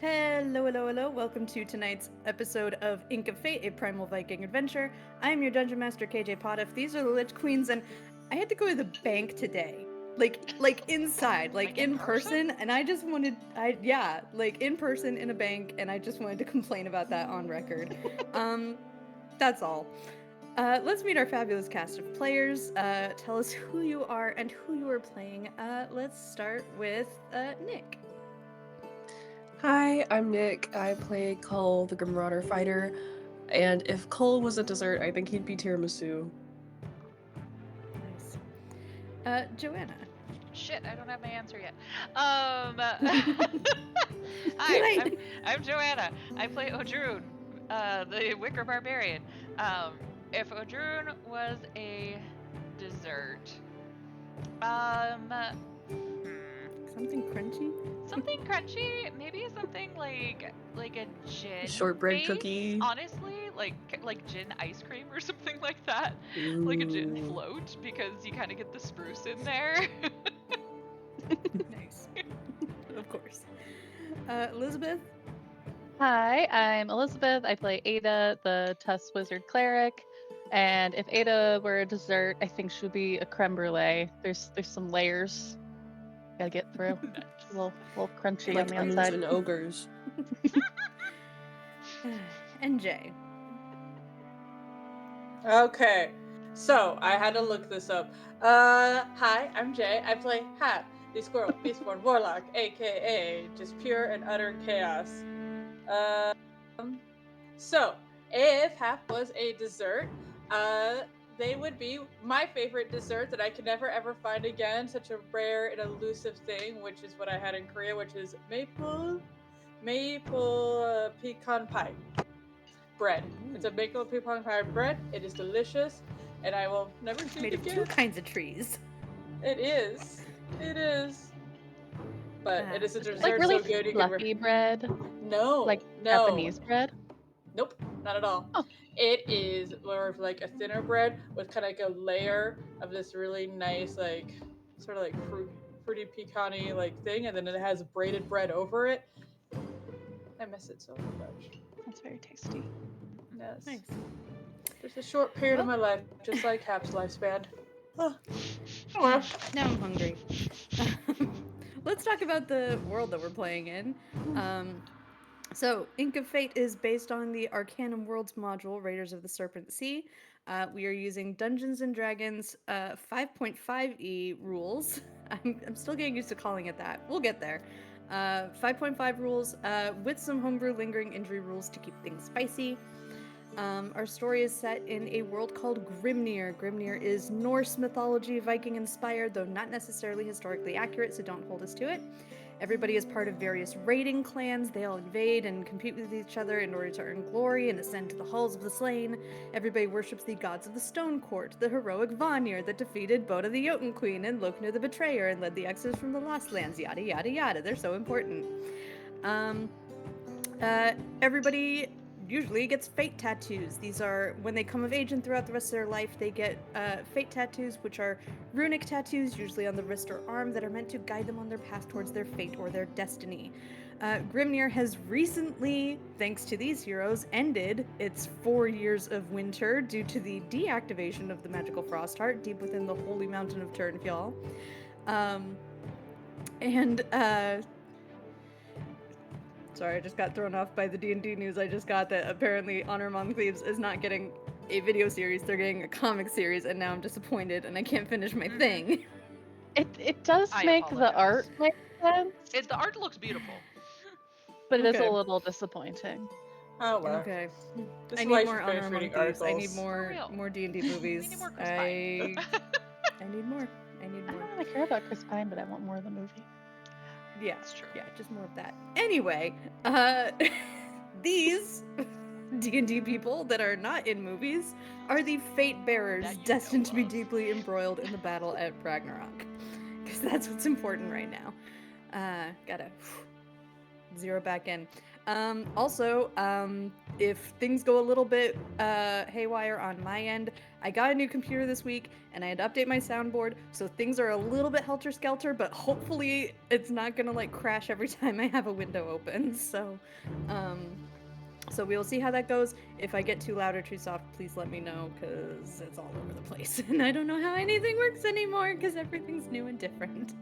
Hello, hello, hello. Welcome to tonight's episode of Ink of Fate, a primal Viking adventure. I am your Dungeon Master, KJ Potiff. These are the Lich Queens, and I had to go to the bank today. Like inside, like in person, and I just wanted, like in person in a bank, and I just wanted to complain about that on record. That's all. Let's meet our fabulous cast of players. Tell us who you are and who you are playing. Let's start with Nick. Hi, I'm Nick. I play Cull, the Grim Marauder fighter. And if Cull was a dessert, I think he'd be tiramisu. Nice. Joanna. Shit, I don't have my answer yet. Hi, I'm Joanna. I play Odrune, the Wicker Barbarian. If Odrune was a dessert, Something crunchy? something crunchy, maybe something like a gin Shortbread base, cookie. honestly, like gin ice cream or something like that. Like a gin Ooh. float, because you kind of get the spruce in there. Nice. Of course. Elizabeth? Hi, I'm Elizabeth. I play Ada, the Tusk Wizard Cleric. And if Ada were a dessert, I think she would be a creme brulee. There's some layers gotta get through. A little crunchy Like on the onions outside. and ogres. And Jay. Okay, so I had to look this up. Hi, I'm Jay. I play Hat, the Squirrel Beastborn Warlock, aka just pure and utter chaos. So if Hat was a dessert, they would be my favorite dessert that I could never ever find again. Such a rare and elusive thing, which is what I had in Korea, which is maple pecan pie bread. It's a maple pecan pie bread. It is delicious, and I will never see Made it of again. two kinds of trees. It is. It is. But it is a dessert Like really so good you fluffy bread, No, like no. Japanese bread. Nope, not at all. Oh. It is more of like a thinner bread with kind of like a layer of this really nice, like sort of like fruity pecan-y like thing, and then it has braided bread over it. I miss it so much. That's very tasty. Yes. Nice. There's a short period of Well- my life, just like Cap's lifespan. Oh. Now I'm hungry. Let's talk about the world that we're playing in. So, Ink of Fate is based on the Arcanum Worlds module, Raiders of the Serpent Sea. We are using Dungeons and Dragons 5.5e rules. I'm still getting used to calling it that. We'll get there. 5.5 rules with some homebrew lingering injury rules to keep things spicy. Our story is set in a world called Grimnir. Grimnir is Norse mythology, Viking inspired, though not necessarily historically accurate, so don't hold us to it. Everybody is part of various raiding clans. They all invade and compete with each other in order to earn glory and ascend to the halls of the slain. Everybody worships the gods of the Stone Court, the heroic Vanir that defeated Boda the Jotun Queen and Loknir the Betrayer and led the Exodus from the Lost Lands, yada yada yada. They're so important. Everybody usually gets fate tattoos. These are, when they come of age and throughout the rest of their life, they get fate tattoos, which are runic tattoos, usually on the wrist or arm, that are meant to guide them on their path towards their fate or their destiny. Grimnir has recently, thanks to these heroes, ended its 4 years of winter due to the deactivation of the magical frost heart deep within the holy mountain of Turnfjall. Sorry, I just got thrown off by the D&D news I just got that apparently Honor Among Thieves is not getting a video series, they're getting a comic series, and now I'm disappointed and I can't finish my thing. It does I make the art apologize. make sense, The art looks beautiful. but it is a Okay. little disappointing. Oh well. Okay. This I is why need you more should Honor finish Among reading Thieves. I articles. need real. more D&D We movies. need more Chris Pine. I need more. I need I more. don't really care about Chris Pine, but I want more of the movie. Yeah, That's true. yeah, just more of that. Anyway, these D&D people that are not in movies are the fate bearers That you destined know to be of. deeply embroiled in the battle at Ragnarok. Because that's what's important right now. Gotta zero back in. Also, if things go a little bit haywire on my end, I got a new computer this week and I had to update my soundboard, so things are a little bit helter-skelter, but hopefully it's not gonna like crash every time I have a window open. So we will see how that goes. If I get too loud or too soft, please let me know, because it's all over the place. And I don't know how anything works anymore, because everything's new and different.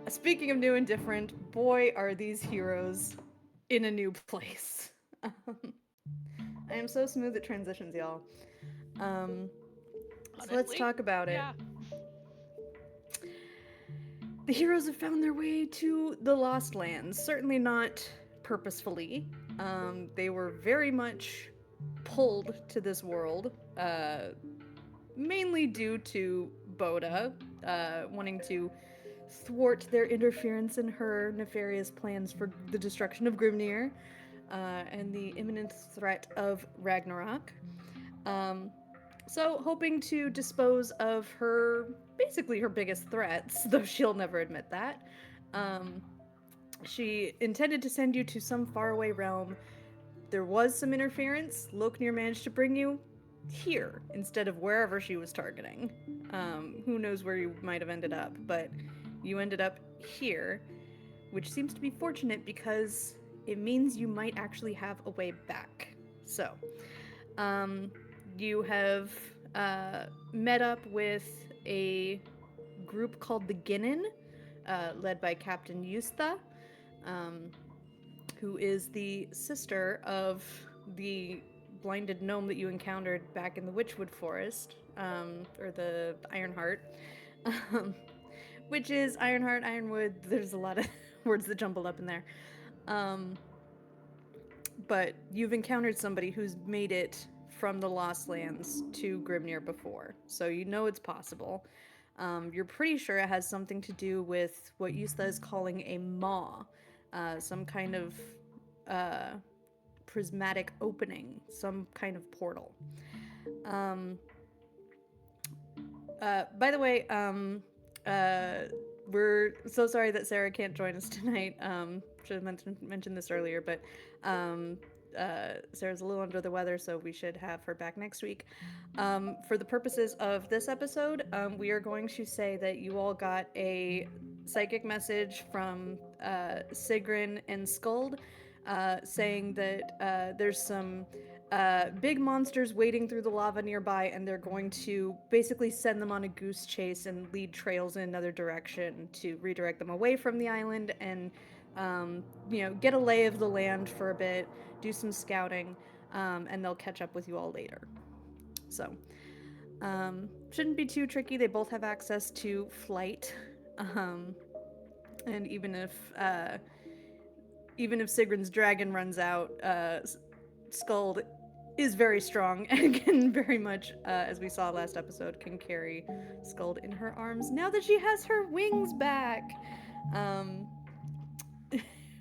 Speaking of new and different, boy, are these heroes in a new place. I am so smooth at transitions, y'all. So let's Honestly, talk about it. yeah. The heroes have found their way to the Lost Lands, certainly not purposefully. They were very much pulled to this world, mainly due to Boda wanting to thwart their interference in her nefarious plans for the destruction of Grimnir and the imminent threat of Ragnarok. So, hoping to dispose of basically her biggest threats, though she'll never admit that, she intended to send you to some faraway realm. There was some interference. Loknir managed to bring you here instead of wherever she was targeting. Who knows where you might have ended up, but you ended up here, which seems to be fortunate because it means you might actually have a way back. So, you have met up with a group called the Ginnin, led by Captain Yusta, who is the sister of the blinded gnome that you encountered back in the Witchwood Forest, or the Ironheart, which is Ironheart, Ironwood. There's a lot of words that jumble up in there. But you've encountered somebody who's made it from the Lost Lands to Grimnir before, so you know it's possible. You're pretty sure it has something to do with what Yusta is calling a maw, some kind of prismatic opening, some kind of portal. By the way, we're so sorry that Sarah can't join us tonight. Should have mentioned this earlier, but Sarah's a little under the weather, so we should have her back next week. For the purposes of this episode, we are going to say that you all got a psychic message from Sigrun and Skuld, saying that there's some big monsters wading through the lava nearby, and they're going to basically send them on a goose chase and lead trails in another direction to redirect them away from the island and get a lay of the land for a bit, do some scouting, and they'll catch up with you all later. So, shouldn't be too tricky. They both have access to flight, and even if Sigrun's dragon runs out, Skuld is very strong and can very much, as we saw last episode, can carry Skuld in her arms now that she has her wings back.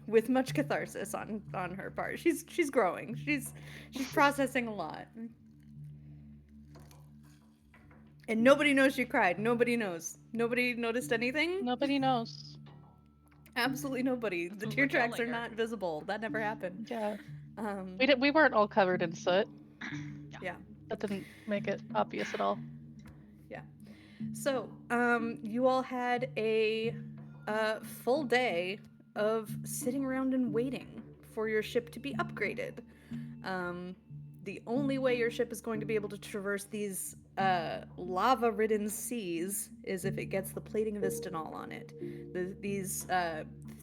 With much catharsis on her part. She's growing. She's processing a lot. And nobody knows she cried. Nobody knows. Nobody noticed anything? Nobody knows. Absolutely nobody. The tear tracks are not visible. That never happened. Yeah. We weren't all covered in soot. Yeah. That didn't make it obvious at all. Yeah. So, you all had a full day of sitting around and waiting for your ship to be upgraded. The only way your ship is going to be able to traverse these lava-ridden seas is if it gets the plating of Istanol on it. These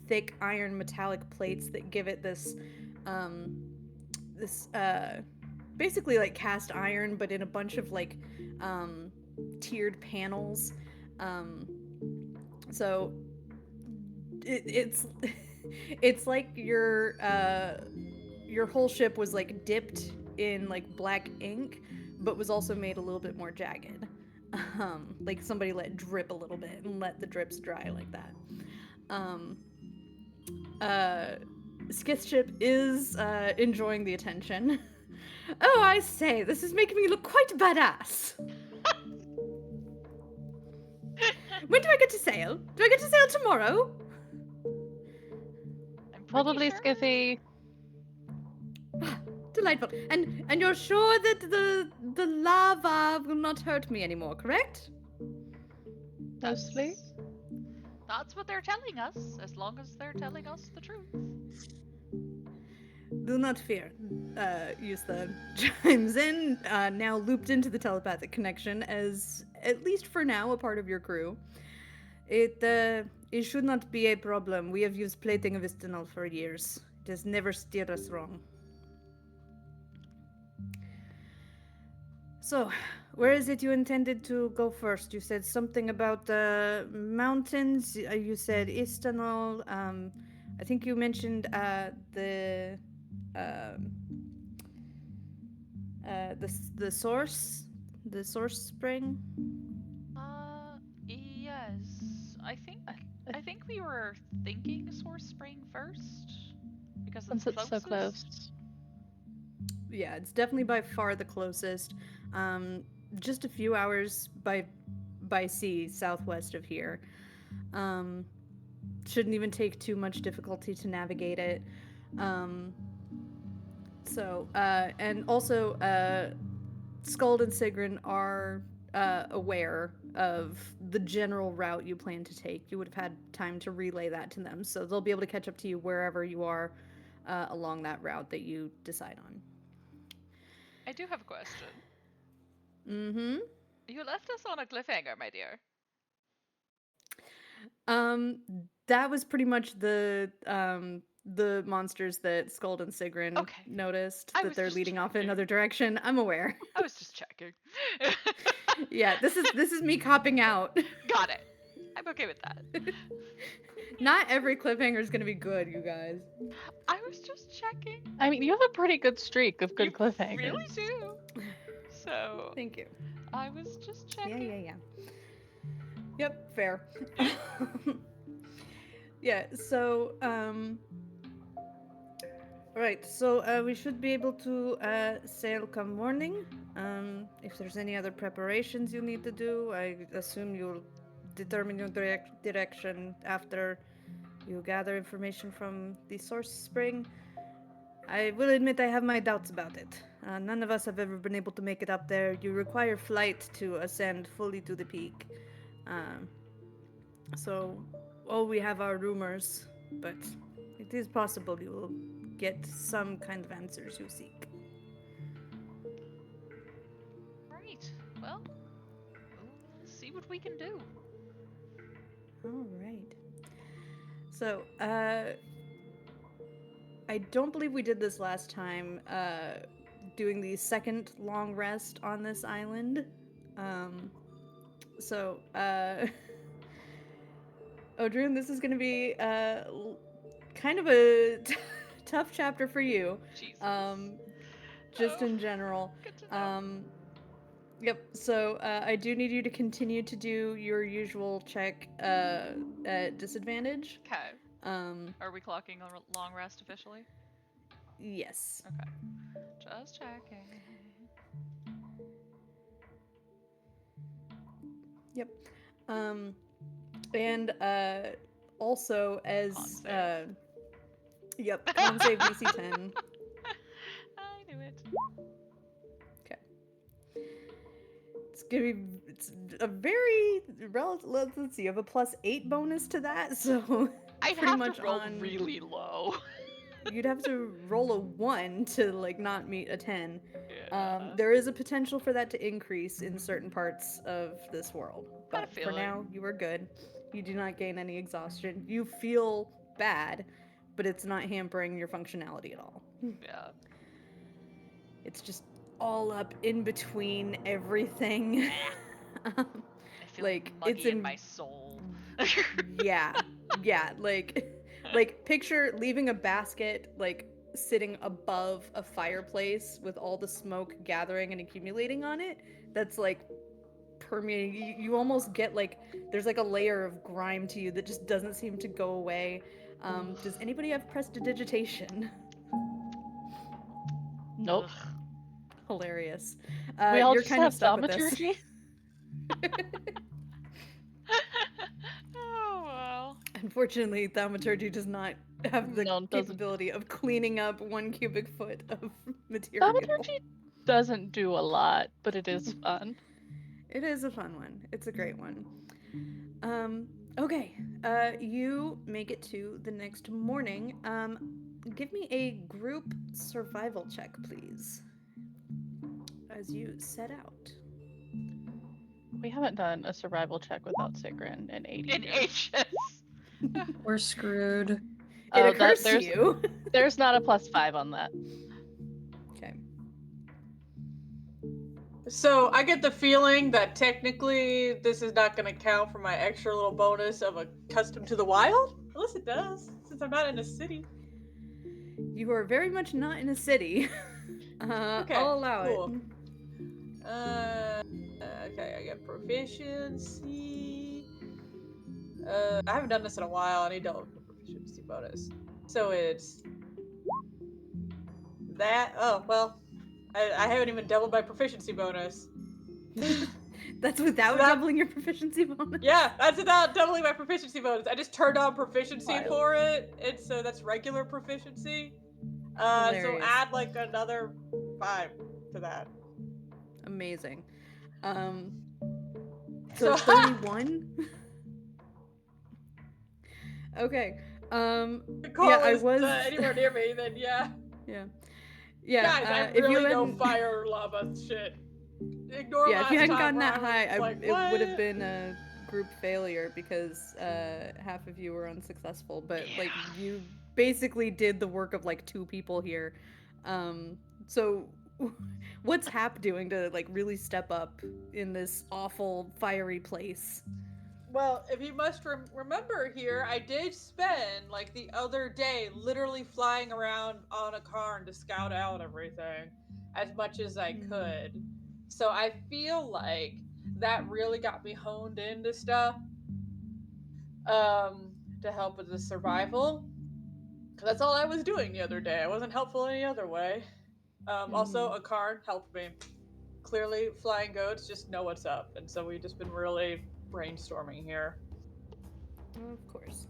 thick iron metallic plates that give it this basically like cast iron, but in a bunch of like tiered panels. So it's like your whole ship was like dipped in like black ink, but was also made a little bit more jagged. Like somebody let it drip a little bit and let the drips dry like that. Skith's ship is enjoying the attention. Oh, I say, this is making me look quite badass. When do I get to sail? Do I get to sail tomorrow? I'm pretty Probably sure. Skithy. Delightful. And you're sure that the lava will not hurt me anymore, correct? Mostly. That's what they're telling us, as long as they're telling us the truth. Do not fear. Yusta chimes in, now looped into the telepathic connection as, at least for now, a part of your crew. It should not be a problem. We have used plating of Istanol for years. It has never steered us wrong. So, where is it you intended to go first? You said something about mountains. You said Istanol. I think you mentioned the source, the source spring. Yes. I think we were thinking Source Spring first because it's Since it's so closest. close. Yeah, it's definitely by far the closest. Just a few hours by sea southwest of here. Shouldn't even take too much difficulty to navigate it. And also, Skuld and Sigrun are aware of the general route you plan to take. You would have had time to relay that to them, so they'll be able to catch up to you wherever you are along that route that you decide on. I do have a question. Mm-hmm. You left us on a cliffhanger, my dear. That was pretty much the monsters that Skuld and Sigrun Okay. noticed I that was they're just leading off in checking. another direction. I'm aware. I was just checking. Yeah, this is me copping out. Got it. I'm okay with that. Not every cliffhanger is gonna be good, you guys. I was just checking. I mean, you have a pretty good streak of good You cliffhangers. really do. So Thank you. I was just checking. Yeah. Yep, fair. Yeah, so, right, so we should be able to sail come morning. If there's any other preparations you need to do, I assume you'll determine your direction after you gather information from the source spring. I will admit I have my doubts about it. None of us have ever been able to make it up there. You require flight to ascend fully to the peak. So, all we have are rumors, but it is possible you will get some kind of answers you seek. Right. Well, we'll see what we can do. All right. So, I don't believe we did this last time, doing the second long rest on this island. Odrun, this is going to be kind of a tough chapter for you. Jesus. Just in general. Good to know. Yep. So I do need you to continue to do your usual check at disadvantage. Okay. Are we clocking a long rest officially? Yes. Okay. Just checking. Yep. And also as yep, con save DC 10. I knew it. Okay. It's a very let's see, you have a +8 bonus to that, so I'd pretty have much to roll on really low. you'd have to roll a 1 to like not meet a 10. Yeah. There is a potential for that to increase in certain parts of this world, Got a but for feeling. now you are good. You do not gain any exhaustion. You feel bad, but it's not hampering your functionality at all. Yeah. It's just all up in between everything. I feel like muggy it's in my soul. yeah, like picture leaving a basket like sitting above a fireplace with all the smoke gathering and accumulating on it. That's like permeating. You almost get like there's like a layer of grime to you that just doesn't seem to go away. Does anybody have prestidigitation? Nope. Ugh. Hilarious. We all you're just kind of have stuck with this. thaumaturgy. Oh well. Unfortunately, thaumaturgy does not have the No, it doesn't. capability of cleaning up 1 cubic foot of material. Thaumaturgy doesn't do a lot, but it is fun. It is a fun one. It's a great one. Okay. You make it to the next morning. Give me a group survival check, please. As you set out. We haven't done a survival check without Sigrun in 80 In years. ages. We're screwed. It Oh, occurs to there's you. there's not a +5 on that. Okay. So I get the feeling that technically this is not going to count for my extra little bonus of accustomed to the wild. Unless it does, since I'm not in a city. You are very much not in a city. Okay, I'll allow cool. it. Okay, I get proficiency. I haven't done this in a while. I need to double the proficiency bonus. So it's that. Oh well, I haven't even doubled my proficiency bonus. That's without that- doubling your proficiency bonus? Yeah, that's without doubling my proficiency bonus. I just turned on proficiency Wild. for it, and so that's regular proficiency. So Hilarious. add like another 5 to that. Amazing. So- So 31? Okay. The call Yeah, I is was- anywhere near me, then yeah. Yeah. Guys, I if you really know hadn't- fire lava shit. Ignore Yeah, if you last hadn't time gotten where that I was high, like, it would have "What?" been a group failure because half of you were unsuccessful. But like you basically did the work of like 2 people here. So what's Hap doing to like really step up in this awful fiery place? Well, if you must remember here, I did spend like the other day literally flying around on a car to scout out everything as much as I could. So I feel like that really got me honed into stuff to help with the survival. 'Cause that's all I was doing the other day. I wasn't helpful any other way. Also, a car helped me. Clearly, flying goats just know what's up, and so we've just been really brainstorming here. Of course.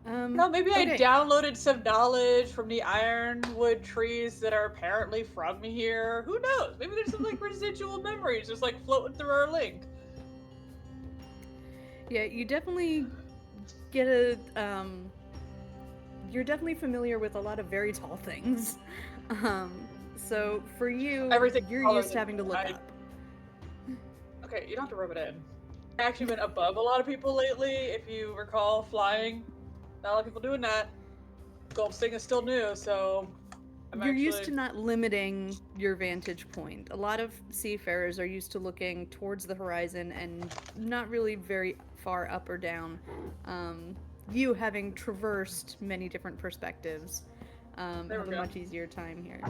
No, maybe I okay. downloaded some knowledge from the ironwood trees that are apparently from here. Who knows? Maybe there's some like residual memories just like floating through our link. Yeah, you definitely get a you're definitely familiar with a lot of very tall things. So for you, Everything you're taller used to than having to look I- up. Okay, you don't have to rub it in. I've actually been above a lot of people lately, if you recall flying. Not a lot of people doing that. Sculpting is still new, so You're used to not limiting your vantage point. A lot of seafarers are used to looking towards the horizon and not really very far up or down. You, having traversed many different perspectives, have There a we go. much easier time here.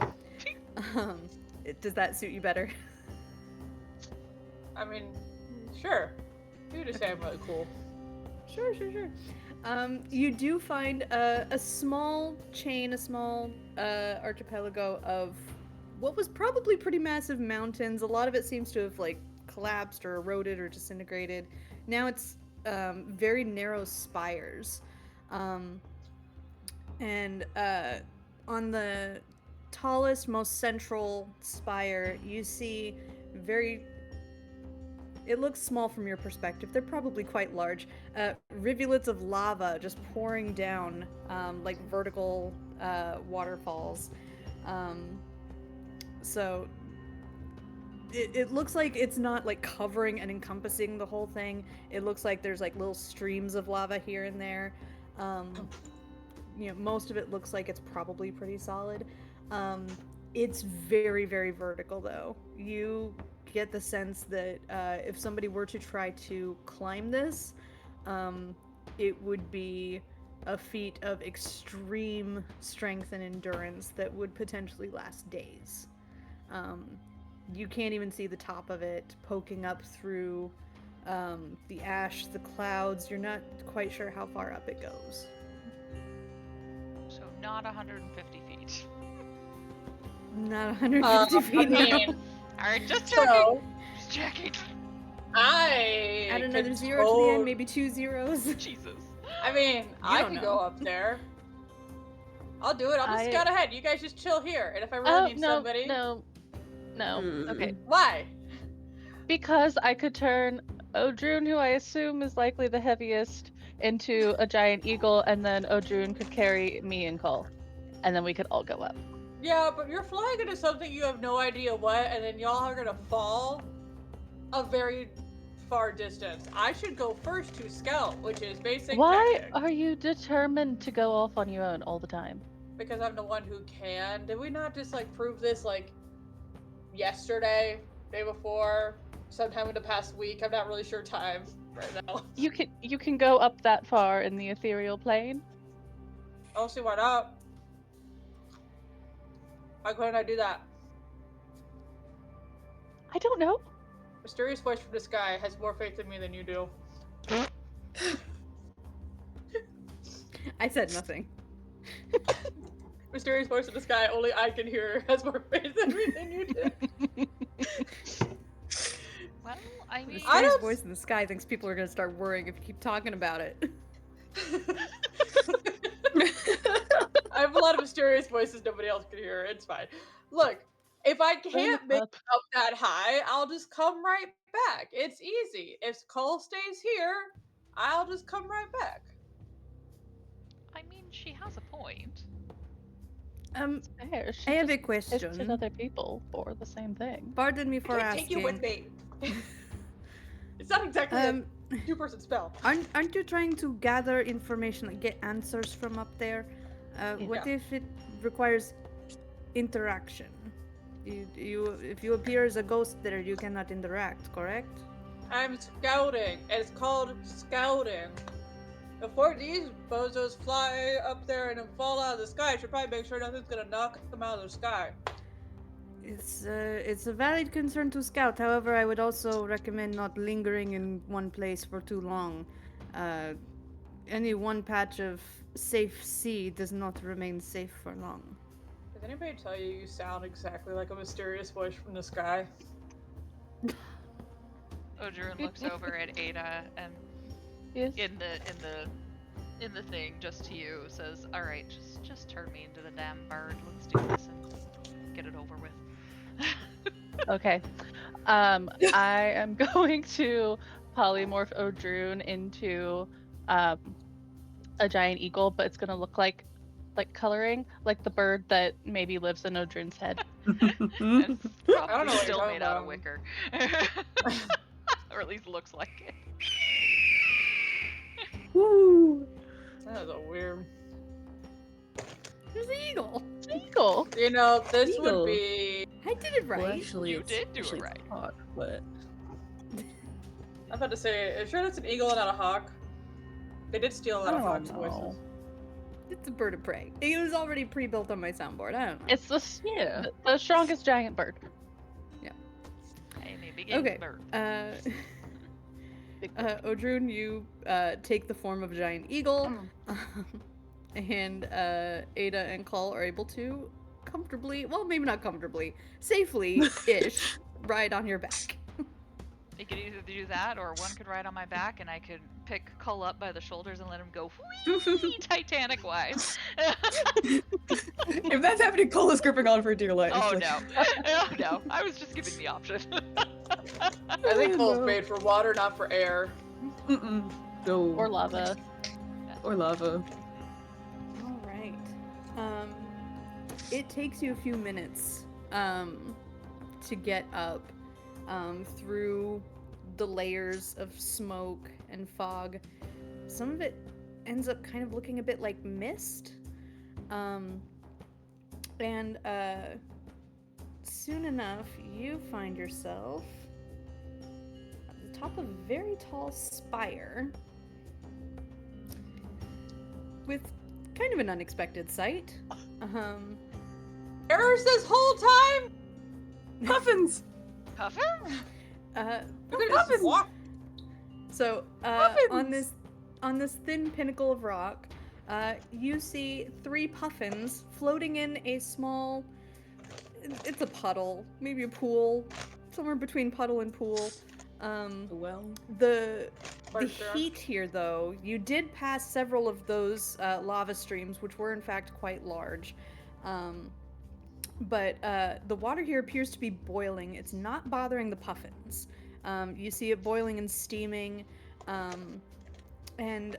Does that suit you better? I mean, sure. You just say I'm really cool. Sure. You do find a small chain, a small archipelago of what was probably pretty massive mountains. A lot of it seems to have like collapsed or eroded or disintegrated. Now it's very narrow spires. And on the tallest, most central spire, you see it looks small from your perspective. They're probably quite large. Rivulets of lava just pouring down like vertical waterfalls. So it looks like it's not like covering and encompassing the whole thing. It looks like there's like little streams of lava here and there. Most of it looks like it's probably pretty solid. It's very, very vertical though. You get the sense that if somebody were to try to climb this, it would be a feat of extreme strength and endurance that would potentially last days. You can't even see the top of it poking up through the ash, the clouds. You're not quite sure how far up it goes. So not 150 feet. Not 150 feet. I mean, Alright, just checking. so Just checking. I Add another could 0 to the end, tot- maybe 2 zeros. Jesus. I mean, I don't could know. go up there. I'll do it. I'll just scout ahead. You guys just chill here. And if I really Oh, need no, somebody, no. Okay. why? Because I could turn Odrun, who I assume is likely the heaviest, into a giant eagle, and then Odrun could carry me and Cole. And then we could all go up. Yeah, but you're flying into something you have no idea what, and then y'all are gonna fall a very far distance. I should go first to scout, which is basic Why tactic. are you determined to go off on your own all the time? Because I'm the one who can. Did we not just like prove this like yesterday, day before, sometime in the past week? I'm not really sure time right now. You can go up that far in the ethereal plane. I don't see why not. Why couldn't I do that? I don't know. Mysterious voice from the sky has more faith in me than you do. I said nothing. Mysterious voice in the sky, only I can hear, has more faith in me than you do. Well, I mean, The I mysterious don't- voice in the sky thinks people are gonna start worrying if you keep talking about it. I have a lot of mysterious voices nobody else can hear. It's fine. Look, if I can't make it up. up that high, I'll just come right back. It's easy. If Cole stays here, I'll just come right back. I mean, she has a point. Fair. She I have a just question. pissed other people for the same thing. Pardon me for I can't take you with asking. me. It's not exactly a two-person spell. Aren't you trying to gather information, like get answers from up there? What if it requires interaction? If you appear as a ghost there, you cannot interact, correct? I'm scouting. It's called scouting. Before these bozos fly up there and then fall out of the sky, I should probably make sure nothing's gonna knock them out of the sky. It's a valid concern to scout. However, I would also recommend not lingering in one place for too long. Any one patch of safe sea does not remain safe for long. Does anybody tell you you sound exactly like a mysterious voice from the sky? Odrun looks over at Ada and Yes. in the thing just to you says, "All right, just turn me into the damn bird. Let's do this and get it over with." Okay. I am going to polymorph Odrun into a giant eagle, but it's gonna look like coloring, like the bird that maybe lives in Odrun's head. It's I don't know probably what still you're made out of talking wicker, or at least looks like it. Woo! That was a weird. There's the eagle. Eagle. You know, this Eagle. would be. I did it right. Well, actually, You it's did do it actually right. hawk, but I'm about to say, are you sure that's an eagle and not a hawk? They did steal a lot of hawks' voices. It's a bird of prey. It was already pre-built on my soundboard. I don't know. It's yeah. the strongest giant bird. I'm a big Okay. bird. Big bird. Odrun, you take the form of a giant eagle, and Ada and Call are able to comfortably, well, maybe not comfortably, safely-ish, ride on your back. They could either do that, or one could ride on my back, and I could pick Cull up by the shoulders and let him go whee, Titanic-wise. If that's happening, Cole is gripping on for dear life. Oh Like, no, oh no! I was just giving the option. I think Cole's made for water, not for air. Mm-mm. No. Or lava. Or lava. All right. It takes you a few minutes to get up through the layers of smoke and fog. Some of it ends up kind of looking a bit like mist. And soon enough, you find yourself at the top of a very tall spire with kind of an unexpected sight. Errors this whole time? Puffins! Puffin? You could just Puffins! walk. So Puffins! on this thin pinnacle of rock, you see 3 puffins floating in a small. It's a puddle, maybe a pool, somewhere between puddle and pool. Well, The Bark there. heat here, though, you did pass several of those lava streams, which were in fact quite large. But the water here appears to be boiling. It's not bothering the puffins. You see it boiling and steaming. And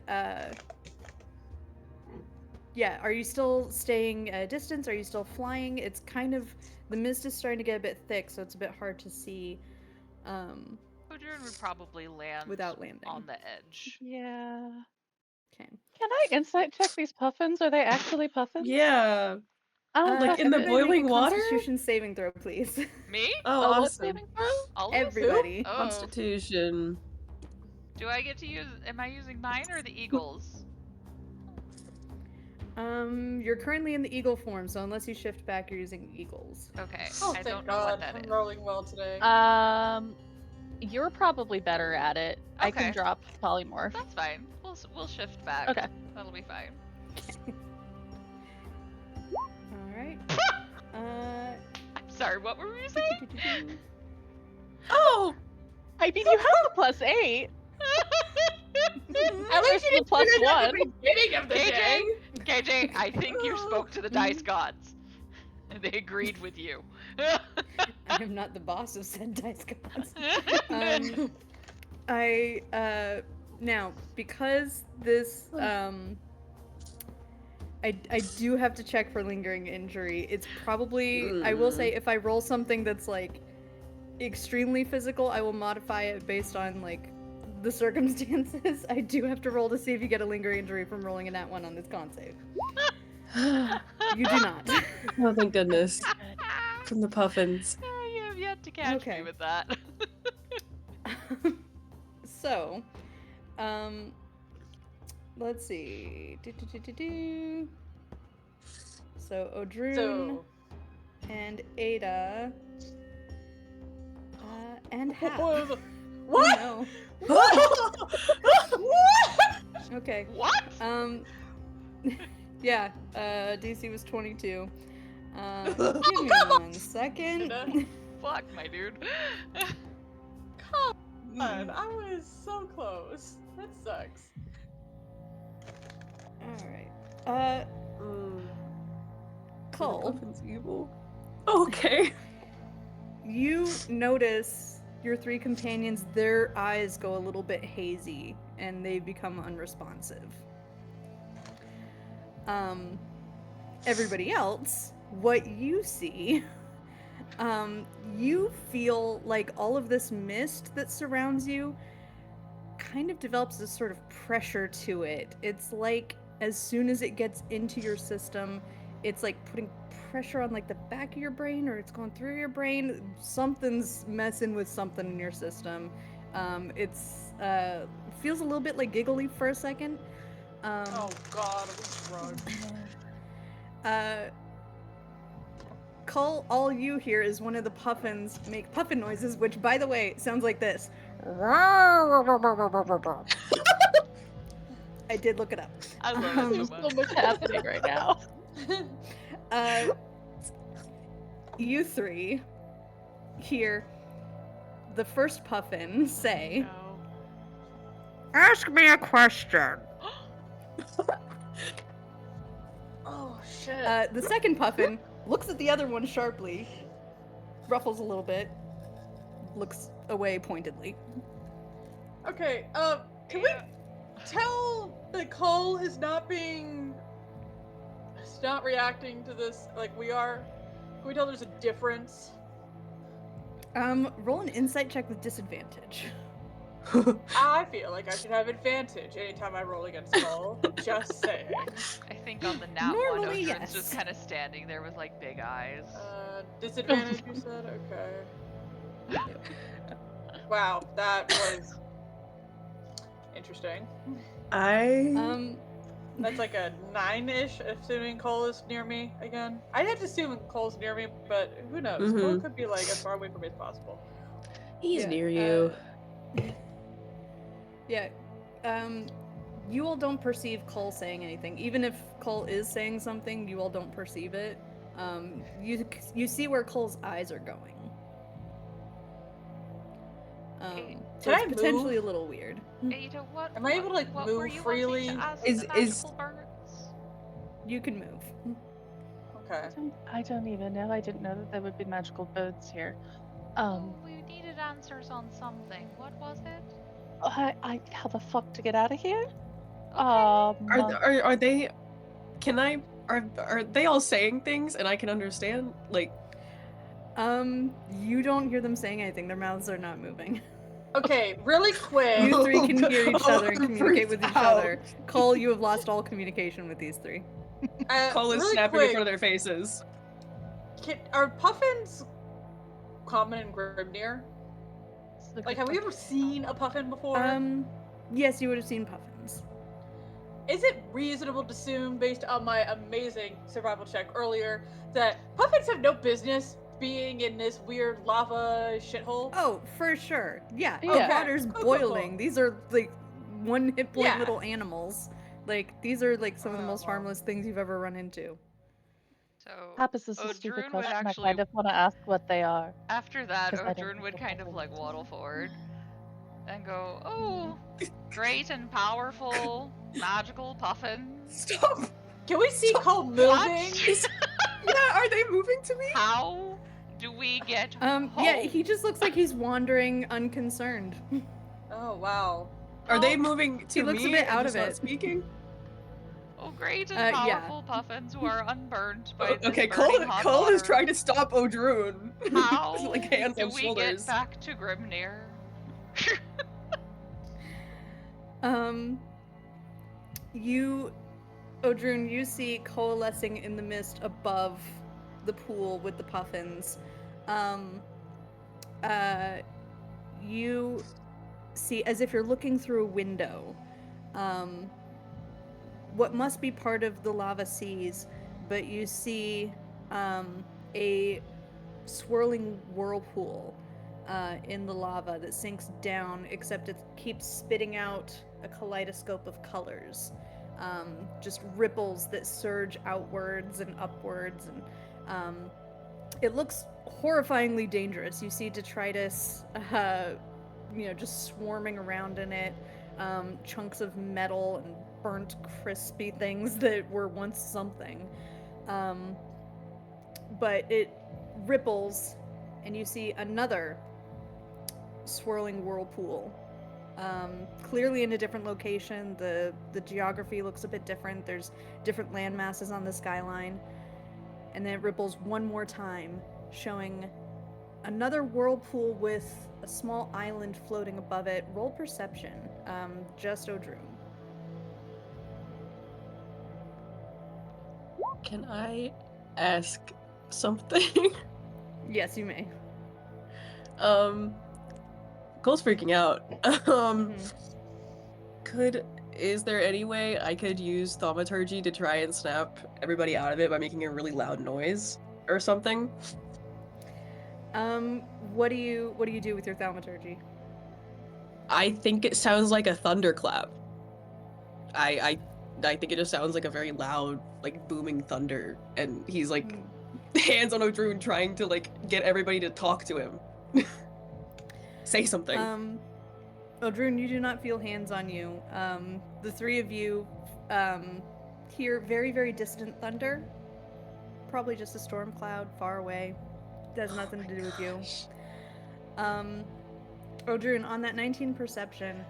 yeah, are you still staying a distance? Are you still flying? It's kind of, the mist is starting to get a bit thick, so it's a bit hard to see Sojourn would probably land without landing. on the edge. Yeah. Okay. Can I insight check these puffins? Are they actually puffins? yeah. I'll Like check in the it. Everybody boiling make a water? Constitution saving throw, please. Me? Oh, Oh, what awesome. saving throw? All of us? Everybody. Oh. Constitution. Do I get to use? Am I using mine or the eagles? You're currently in the eagle form, so unless you shift back, you're using eagles. Okay. Oh, I thank don't know God. what that I'm is. rolling well today. You're probably better at it. I Okay. can drop polymorph. That's fine. We'll shift back. Okay. That'll be fine. All right. I'm sorry. What were we saying? Oh! I mean, you have the +8. At least Versus you the plus didn't at one. the beginning of the day. KJ, KJ, I think you spoke to the dice gods. And they agreed with you. I am not the boss of said dice gods. Now, because this, I do have to check for lingering injury. It's probably, I will say, if I roll something that's, like, extremely physical, I will modify it based on, like, the circumstances. I do have to roll to see if you get a lingering injury from rolling a nat 1 on this con save. You do not. Oh, thank goodness. From the puffins. You have yet to catch Okay. me with that. So, let's see. So, Odrune So, and Ada and Hap. what? Oh, no. Okay. What? Yeah, DC was 22. Give me 1 second. Fuck, my dude. God, I was so close. That sucks. Alright. The Cole, puffin's evil. Okay. you notice your 3 companions, their eyes go a little bit hazy and they become unresponsive. Everybody else, what you see, you feel like all of this mist that surrounds you kind of develops this sort of pressure to it. It's like as soon as it gets into your system, it's like putting pressure on like the back of your brain, or it's going through your brain. Something's messing with something in your system. It's feels a little bit like giggly for a second. Oh God, I'm drunk. Cull, all you hear is one of the puffins make puffin noises, which, by the way, sounds like this. I did look it up. I love it There's so so much. much happening right now. You 3 hear the first puffin say, No. "Ask me a question." Oh shit. The second puffin looks at the other one sharply, ruffles a little bit, looks away pointedly. Okay, can we tell that Cole is not reacting to this like we are? Can we tell there's a difference? Roll an insight check with disadvantage. I feel like I should have advantage anytime I roll against Cole. Just saying. I think on the nat one, Normally, Odrin's yes. just kind of standing there with like big eyes. Disadvantage, you said? Okay. Wow, that was interesting. That's like a 9-ish, assuming Cole is near me again. I'd have to assume Cole's near me, but who knows? Cole Mhm. could be like as far away from me as possible. He's Yeah, near you. Yeah. You all don't perceive Cole saying anything. Even if Cole is saying something, you all don't perceive it. You see where Cole's eyes are going. So Can it's I potentially move? a little weird. Ada, what? Am I able to, like, what move were you freely? wanting to ask Is- the magical birds? You can move. Okay. I don't even know. I didn't know that there would be magical birds here. Oh, we needed answers on something. What was it? How the fuck to get out of here? Okay. Are they? Can I? Are they all saying things and I can understand? Like, You don't hear them saying anything. Their mouths are not moving. Okay, really quick. You three can hear each other and I'm communicate freaked with each out. other. Cole, you have lost all communication with these three. Cole is really snapping in quick, front of their faces. are puffins common in Grimnir? Like, have we ever seen a puffin before? Yes, you would have seen puffins. Is it reasonable to assume, based on my amazing survival check earlier, that puffins have no business being in this weird lava shithole? Oh, for sure. Yeah, Yeah. the water's Cool, cool, boiling. cool. These are like one hit point Yeah. little animals. Like these are like some of the most Oh, wow. harmless things you've ever run into. So Pappas, this is a stupid Odrun would question. I actually, kind of want to ask what they are. after that, 'Cause I don't Odrun think would the kind of like puffins- waddle forward and go, "Oh, great and powerful magical puffins. Stop. Can we see Stop. Cole moving? What? Yeah, are they moving to me? How do we get Yeah, home? he just looks like he's wandering unconcerned. Oh, wow. Are they How- moving to He looks a me bit and out just of not it. speaking? Oh, great and yeah. powerful puffins who are unburnt by this Okay, burning hot Cole water. is trying to stop Odrun. How like hands do on we shoulders. get back to Grimnir? Odrun, you see coalescing in the mist above the pool with the puffins. You see, as if you're looking through a window, what must be part of the lava seas, but you see a swirling whirlpool in the lava that sinks down, except it keeps spitting out a kaleidoscope of colors. Just ripples that surge outwards and upwards, and it looks horrifyingly dangerous. You see detritus, just swarming around in it, chunks of metal and burnt, crispy things that were once something. But it ripples, and you see another swirling whirlpool. Clearly in a different location. The geography looks a bit different. There's different land masses on the skyline. And then it ripples one more time, showing another whirlpool with a small island floating above it. Roll perception. Just Odrun. Can I ask something? Yes, you may. Cole's freaking out. Mhm. Is there any way I could use thaumaturgy to try and snap everybody out of it by making a really loud noise or something? What do you do with your thaumaturgy? I think it sounds like a thunderclap. I think it just sounds like a very loud, like booming thunder, and he's like hands on Odrun trying to like get everybody to talk to him. Say something. Odrun, you do not feel hands on you. The three of you hear very, very distant thunder. Probably just a storm cloud far away. It has nothing to do with you. Odrun, on that 19 perception,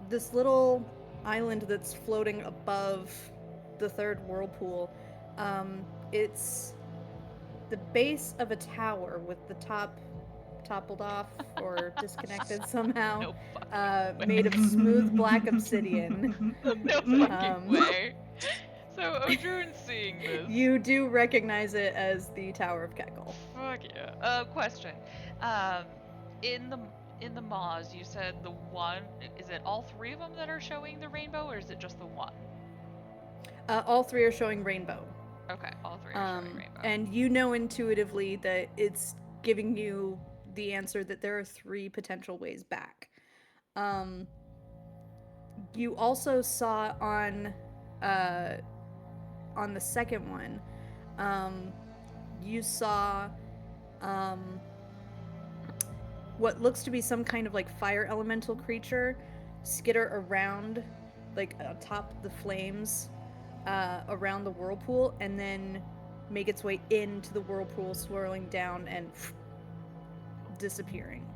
this little island that's floating above the third whirlpool, it's the base of a tower with the top toppled off or disconnected somehow, No fucking way. made of smooth black obsidian. No fucking Um, way. So Odrun's seeing this. You do recognize it as the Tower of Keckle. Fuck yeah. Question. In the Moz, you said the one. Is it all three of them that are showing the rainbow, or is it just the one? All three are showing rainbow. Okay, all three are showing rainbow. And you know intuitively that it's giving you the answer that there are three potential ways back. You also saw on the second one, you saw what looks to be some kind of like fire elemental creature skitter around, like atop the flames, around the whirlpool, and then make its way into the whirlpool, swirling down and disappearing.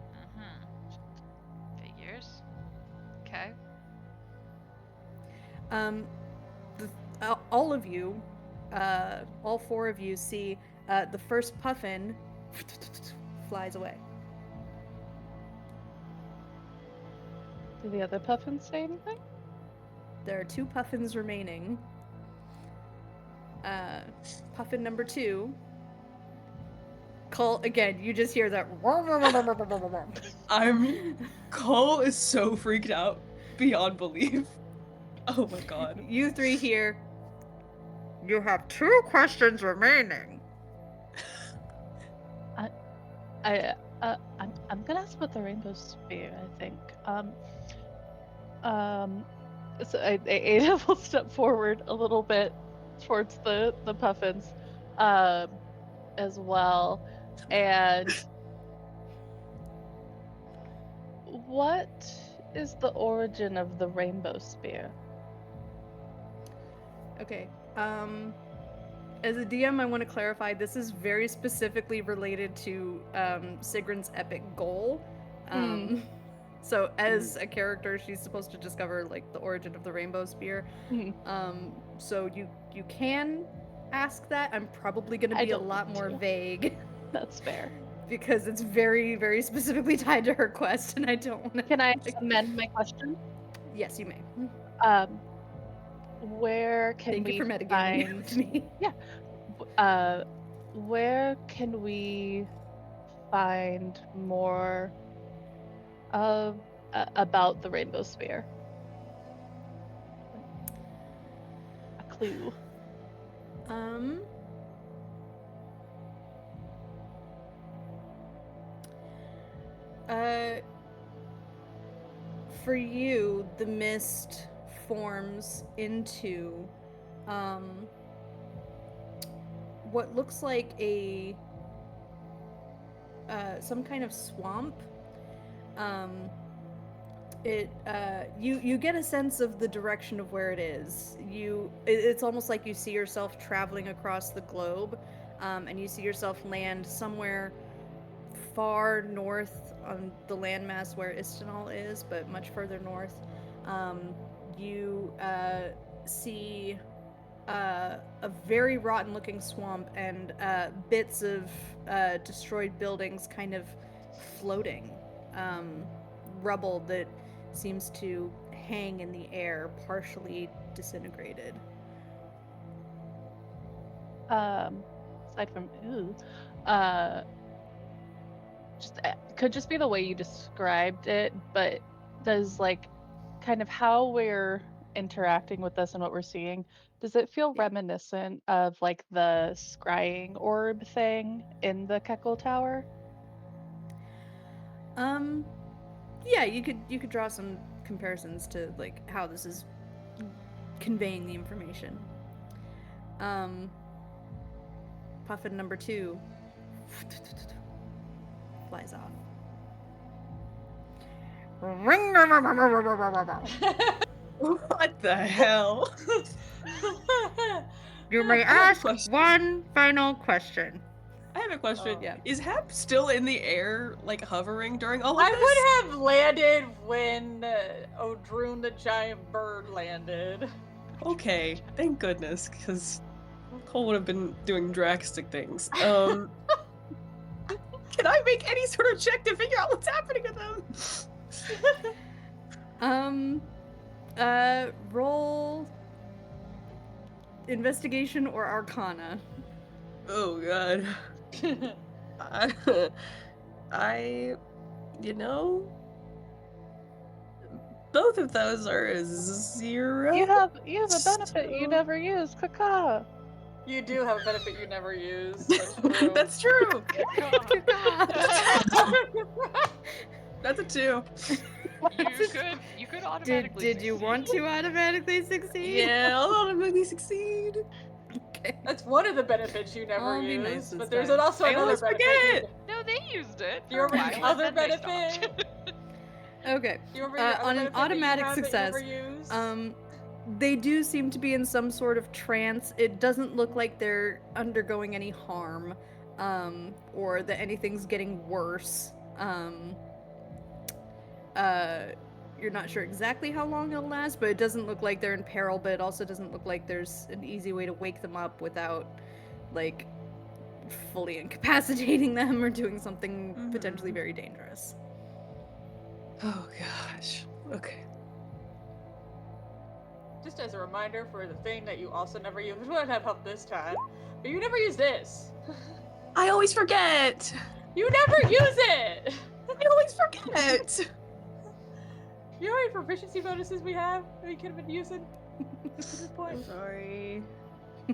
Figures. Okay. All of you, all four of you see the first puffin flies away. Do the other puffins say anything? There are 2 puffins remaining. Puffin number 2. Cole, again, you just hear that. Cole is so freaked out beyond belief. Oh my god. You 3 hear. You have 2 questions remaining. I'm gonna ask about the rainbow sphere, I think. So Ada will step forward a little bit towards the puffins, as well. And what is the origin of the rainbow spear? Okay. As a DM, I want to clarify this is very specifically related to Sigrun's epic goal. So as a character, she's supposed to discover like the origin of the rainbow spear. So you can ask that. I'm probably going to be a lot more vague. That's fair. Because it's very, very specifically tied to her quest, and I don't want to. Can I amend my question? Yes, you may. Where can Thank we you for metagaming with me. Yeah. Where can we find more of about the rainbow sphere? A clue. For you, the mist forms into what looks like a some kind of swamp. You get a sense of the direction of where it is. It's almost like you see yourself traveling across the globe, and you see yourself land somewhere far north on the landmass where Istanal is, but much further north. You see a very rotten-looking swamp and bits of destroyed buildings kind of floating, rubble that seems to hang in the air, partially disintegrated. Aside from could just be the way you described it, but does like kind of how we're interacting with this and what we're seeing, does it feel reminiscent of like the scrying orb thing in the Keckle Tower? Yeah, you could draw some comparisons to like how this is conveying the information. Puffin number 2 flies off. What the hell? You may ask one final question. I have a question. Yeah. Is Hep still in the air, like hovering during all of this? I would have landed when Odrune the giant bird landed. Okay, thank goodness, because Cole would have been doing drastic things. Can I make any sort of check to figure out what's happening to them? Roll investigation or arcana. Oh god. Both of those are a 0. You have a benefit you never use. Caca. You do have a benefit you never use. That's true. That's a 2. You could automatically Did you want to automatically succeed? Yeah, I'll automatically succeed. Okay. That's one of the benefits you never I'll be use. nice this but there's time. also I another always benefit. forget. No, they used it. Do you remember for a the while, other and then they stopped. benefit? Okay. Do you remember your other On an benefit that you automatic had that you success, never used? they do seem to be in some sort of trance. It doesn't look like they're undergoing any harm, or that anything's getting worse. You're not sure exactly how long it'll last, but it doesn't look like they're in peril, but it also doesn't look like there's an easy way to wake them up without, like, fully incapacitating them or doing something potentially very dangerous. Oh gosh. Okay. Just as a reminder for the thing that you also never used, which would have helped this time, but you never use this. I always forget. You never use it! I always forget. You know how many proficiency bonuses we have that we could have been using at this point? I'm sorry. I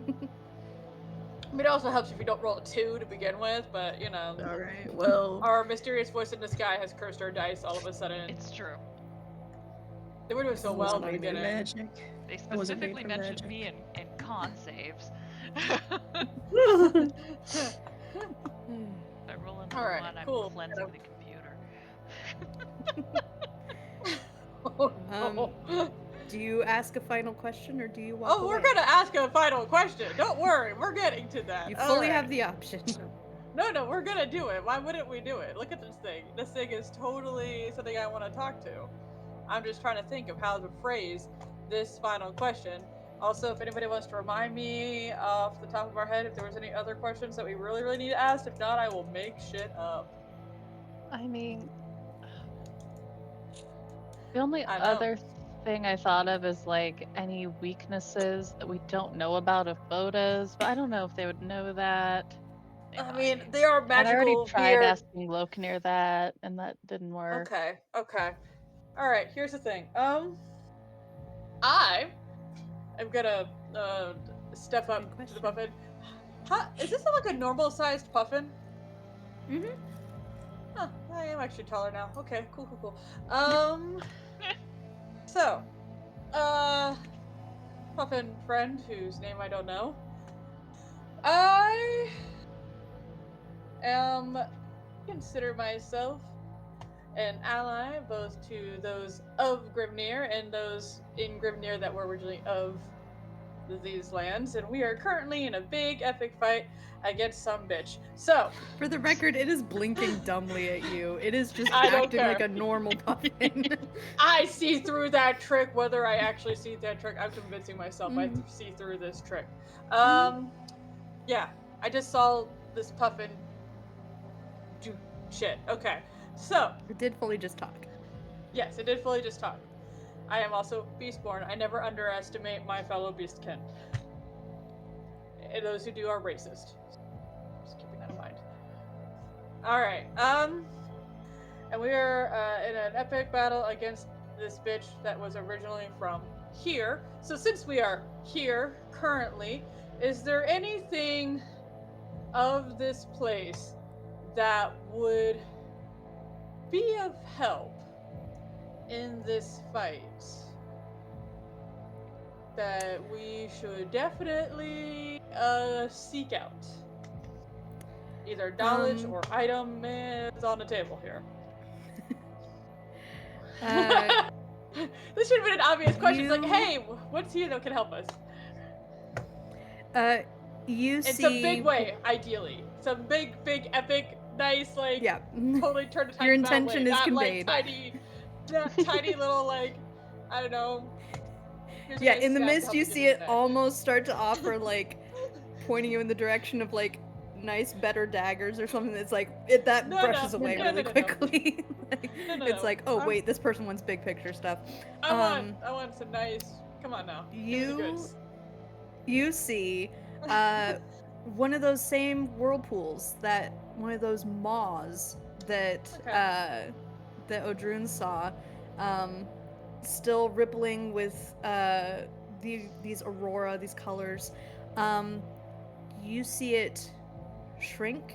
mean, it also helps if you don't roll a 2 to begin with, but, you know. Alright, well. Our mysterious voice in the sky has cursed our dice all of a sudden. It's true. They were doing so well in the Wasn't very beginning. magic. They I wasn't made specifically for mentioned magic. me in con saves. I roll in Alright, one, I'm cool. cleansing the computer. Oh, no. Do you ask a final question or do you walk Oh, away? we're gonna ask a final question. Don't worry, we're getting to that. You fully Alright. have the option. No, we're gonna do it. Why wouldn't we do it? Look at this thing. This thing is totally something I want to talk to. I'm just trying to think of how to phrase this final question. Also, if anybody wants to remind me off the top of our head if there was any other questions that we really, really need to ask. If not, I will make shit up. I mean, the only I know. other thing I thought of is like any weaknesses that we don't know about of Bodas, but I don't know if they would know that. I mean, they are And I already magical tried weird. asking Lokinir that, and that didn't work. Okay. Alright, here's the thing. I am gonna step up Good to the question. puffin. Is this like a normal sized puffin? Mm-hmm. Huh, I am actually taller now. Okay, cool. So, puffin friend whose name I don't know. I consider myself an ally both to those of Grimnir and those in Grimnir that were originally of these lands, and we are currently in a big epic fight against some bitch. So, For the record, it is blinking dumbly at you. It is just I don't acting care. like a normal puffin. I see through that trick, whether I actually see that trick. I'm convincing myself I Mhm. see through this trick. Yeah, I just saw this puffin do shit. Okay, so, It did fully just talk. yes, it did fully just talk. I am also Beastborn. I never underestimate my fellow Beastkin. And those who do are racist. Just keeping that in mind. Alright, and we are in an epic battle against this bitch that was originally from here. So since we are here currently, is there anything of this place that would be of help in this fight that we should definitely seek out? Either knowledge or item is on the table here. This should have been an obvious question. It's like, hey, what's here that can help us? You In see... some big way, ideally. Some big, epic, nice, like, Yeah. totally turn the time Your battle intention way. is Not conveyed. like tiny little, like, I don't know. Here's a Yeah, nice in the snack to mist help you you get see through it the day. almost start to offer, like, pointing you in the direction of, like, nice, better daggers or something that's like, that No, brushes no, away no, really no. quickly. Like, No. it's like, oh wait, this person wants big picture stuff. I want some nice, come on now. Give me the goods. You see one of those same whirlpools, that one of those maws that that Odrun saw, still rippling with these aurora, these colors. You see it shrink.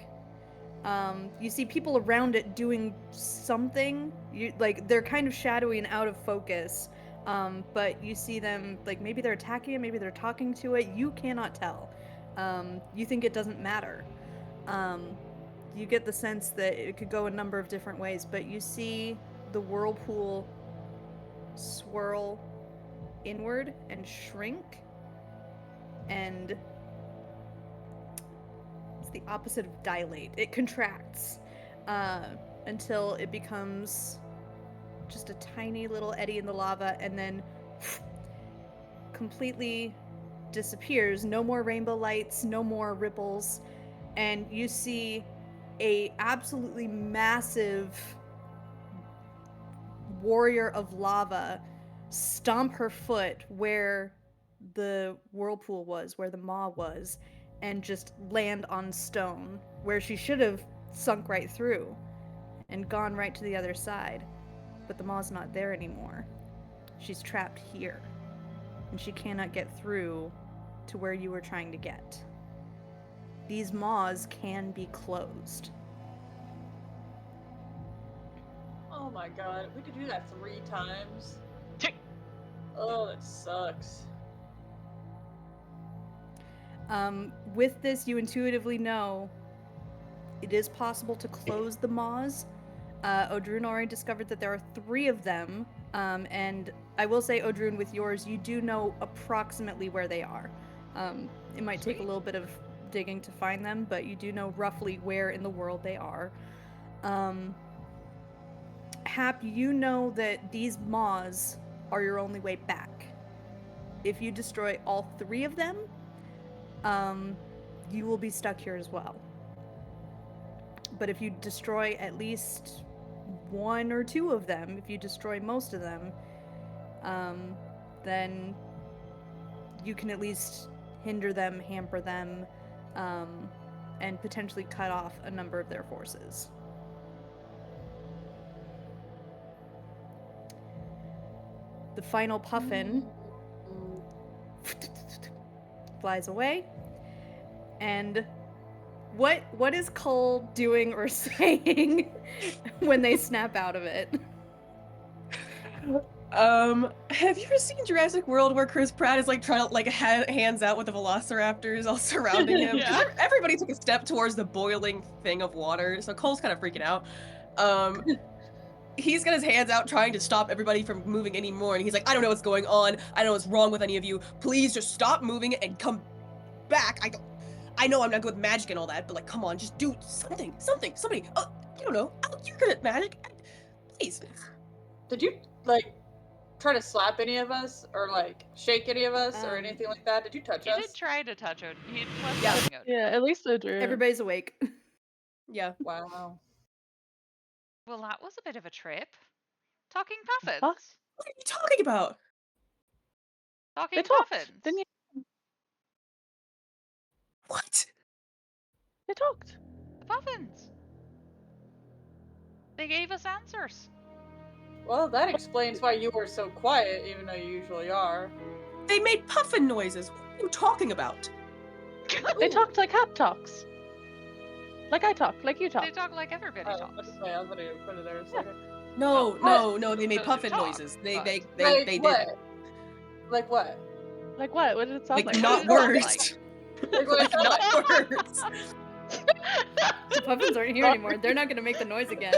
You see people around it doing something. Like, they're kind of shadowy and out of focus. But you see them, like, maybe they're attacking it, maybe they're talking to it. You cannot tell. You think it doesn't matter. you get the sense that it could go a number of different ways, but you see the whirlpool swirl inward and shrink, and it's the opposite of dilate. It contracts until it becomes just a tiny little eddy in the lava, and then completely disappears. No more rainbow lights, no more ripples, and you see a absolutely massive warrior of lava stomp her foot where the whirlpool was, where the maw was, and just land on stone where she should have sunk right through and gone right to the other side. But the maw's not there anymore. She's trapped here, and she cannot get through to where you were trying to get. These maws can be closed. Oh my god, we could do that 3 times. Oh, that sucks. With this, you intuitively know it is possible to close the maws. Odrun already discovered that there are 3 of them, and I will say, Odrun, with yours, you do know approximately where they are. It might take a little bit of digging to find them, but you do know roughly where in the world they are. Hap, you know that these maws are your only way back. If you destroy all 3 of them, you will be stuck here as well. But if you destroy at least 1 or 2 of them, if you destroy most of them, then you can at least hinder them, hamper them, and potentially cut off a number of their forces. The final puffin flies away, and what is Cole doing or saying when they snap out of it? Have you ever seen Jurassic World where Chris Pratt is like trying to like hands out with the velociraptors all surrounding him? Yeah. Everybody took a step towards the boiling thing of water, so Cole's kind of freaking out. He's got his hands out trying to stop everybody from moving anymore, and he's like, I don't know what's going on. I don't know what's wrong with any of you. Please just stop moving and come back. I know I'm not good with magic and all that, but like, come on, just do something, somebody. Oh, I don't know. You're good at magic. Please. Did you, like, try to slap any of us? Or, like, shake any of us? Or anything like that? Did you touch He us? did try to touch Odin. He was Yeah. touching Odin. Yeah, at least Odrun. Everybody's awake. Yeah. Wow. Well, that was a bit of a trip. Talking puffins. Huh? What are you talking about? Talking They talked, puffins. didn't you? What? They talked. The puffins. They gave us answers. Well, that explains why you were so quiet, even though you usually are. They made puffin noises. What are you talking about? They talked like Hap talks. Like I talk, like you talk. They talk like everybody Oh, talks. okay, I was gonna put it there a second. No, Oh, no, they made no, they puffin talk, noises. They but- Like did. what? Like what? Like what? What did it sound Like like? not What does it words. Like what it sound like? Not words. The puffins aren't here anymore. They're not going to make the noise again.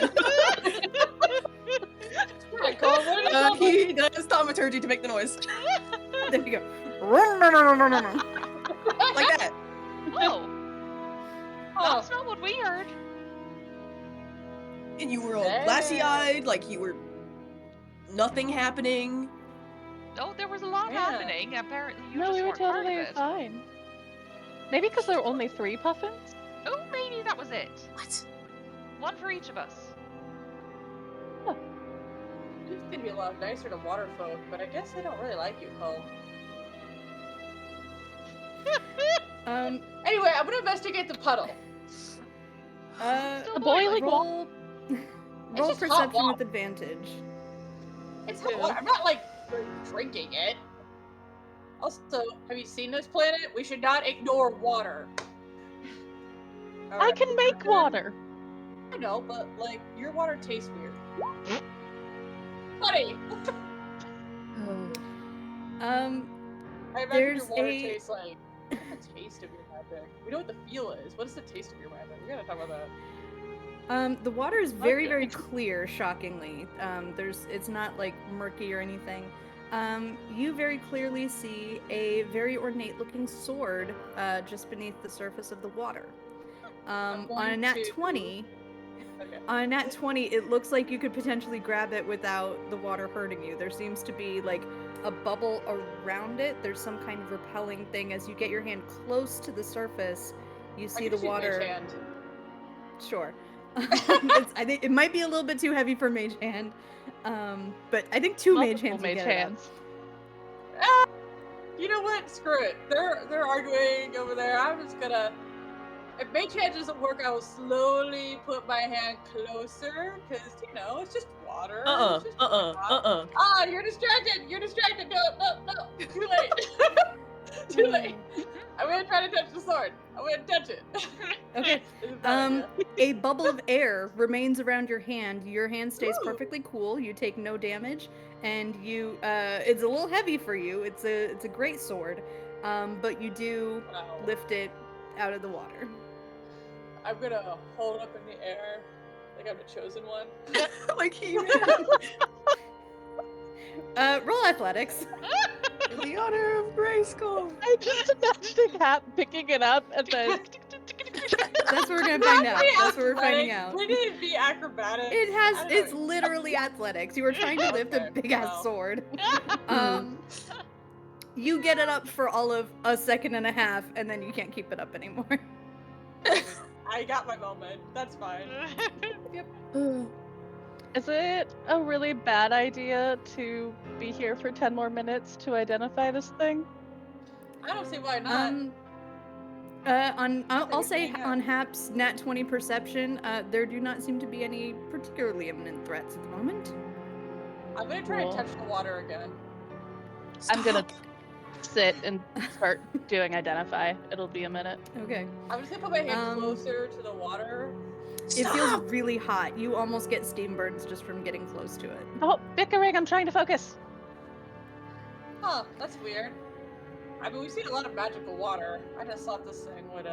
Yeah, Cole, what did it sound like? He does thaumaturgy to make the noise. There you go. Like that. Oh, Oh, that's not what we heard. And you were all Dang. glassy-eyed, like you were nothing happening. Oh, there was a lot Yeah. happening. Apparently, you No, just we were weren't part of totally it. fine. Maybe because there were only 3 puffins? Oh, maybe that was it. What? One for each of us. it's gonna be a lot nicer to water folk, but I guess they don't really like you, Cole. Anyway, I'm gonna investigate the puddle. Still The boiling roll roll just hot perception water. with advantage. It's hot water. I'm not like drinking it. Also, have you seen this planet? We should not ignore water. I Alright. can make water. I know, but like your water tastes weird. Buddy, I imagine There's your water a- tastes like. What's the taste of your magic? We know what the feel is. What is the taste of your magic? We gotta talk about that. The water is very, Okay. very clear, shockingly. It's not like murky or anything. You very clearly see a very ornate-looking sword just beneath the surface of the water. I'm On a going nat to- 20, Okay. on a nat 20, it looks like you could potentially grab it without the water hurting you. There seems to be like a bubble around it. There's some kind of repelling thing. As you get your hand close to the surface, you see I the can shoot water. Mage Hand. Sure. I think it might be a little bit too heavy for mage hand, but I think two mage Multiple hands would mage get it up. hands. You know what? Screw it. They're arguing over there. I'm just gonna. If Mage Hand doesn't work, I will slowly put my hand closer, because it's just water. It's just Ah, you're distracted. You're distracted. No. Too late. Too late. I'm gonna try to touch the sword. I'm gonna touch it. Okay. It's a bad idea. A bubble of air remains around your hand. Your hand stays Ooh. perfectly cool. You take no damage, and it's a little heavy for you. It's a great sword, but you do Wow. lift it out of the water. I'm gonna hold up in the air like I'm the chosen one. Like he Roll athletics. in the honor of Grayskull. I just imagining Hap picking it up and then That's what we're gonna find out. That's what we're finding out. Would it be acrobatics? It's literally athletics. You were trying to lift a Okay, big ass well. sword. You get it up for all of a second and a half, and then you can't keep it up anymore. I got my moment. That's fine. Is it a really bad idea to be here for 10 more minutes to identify this thing? I don't see why not. I'll say hang out. on Hap's nat 20 perception, there do not seem to be any particularly imminent threats at the moment. I'm gonna try Cool. to touch the water again. I'm gonna sit and start doing identify. It'll be a minute. Okay. I'm just gonna put my hand Um, closer to the water. It feels really hot. You almost get steam burns just from getting close to it. Oh, bickering, I'm trying to focus. Huh, that's weird. I mean, we've seen a lot of magical water. I just thought this thing would,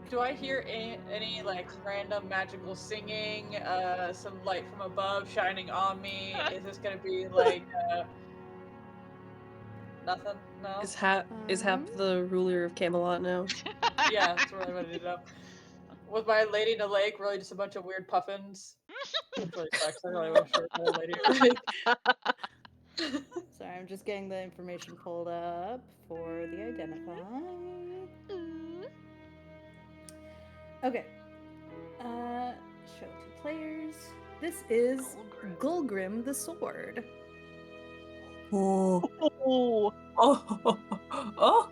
Do I hear any like random magical singing? Some light from above shining on me? Is this gonna be like, nothing? No? Is Hap the ruler of Camelot now? Yeah, that's really what I did up. Was my lady in the lake really just a bunch of weird puffins? That's really sucks. I really wish there was a lady in the lake. Sorry, I'm just getting the information pulled up for the identify. Okay. Show to players. This is Gulgrim the Sword. Oh. Oh, Oh.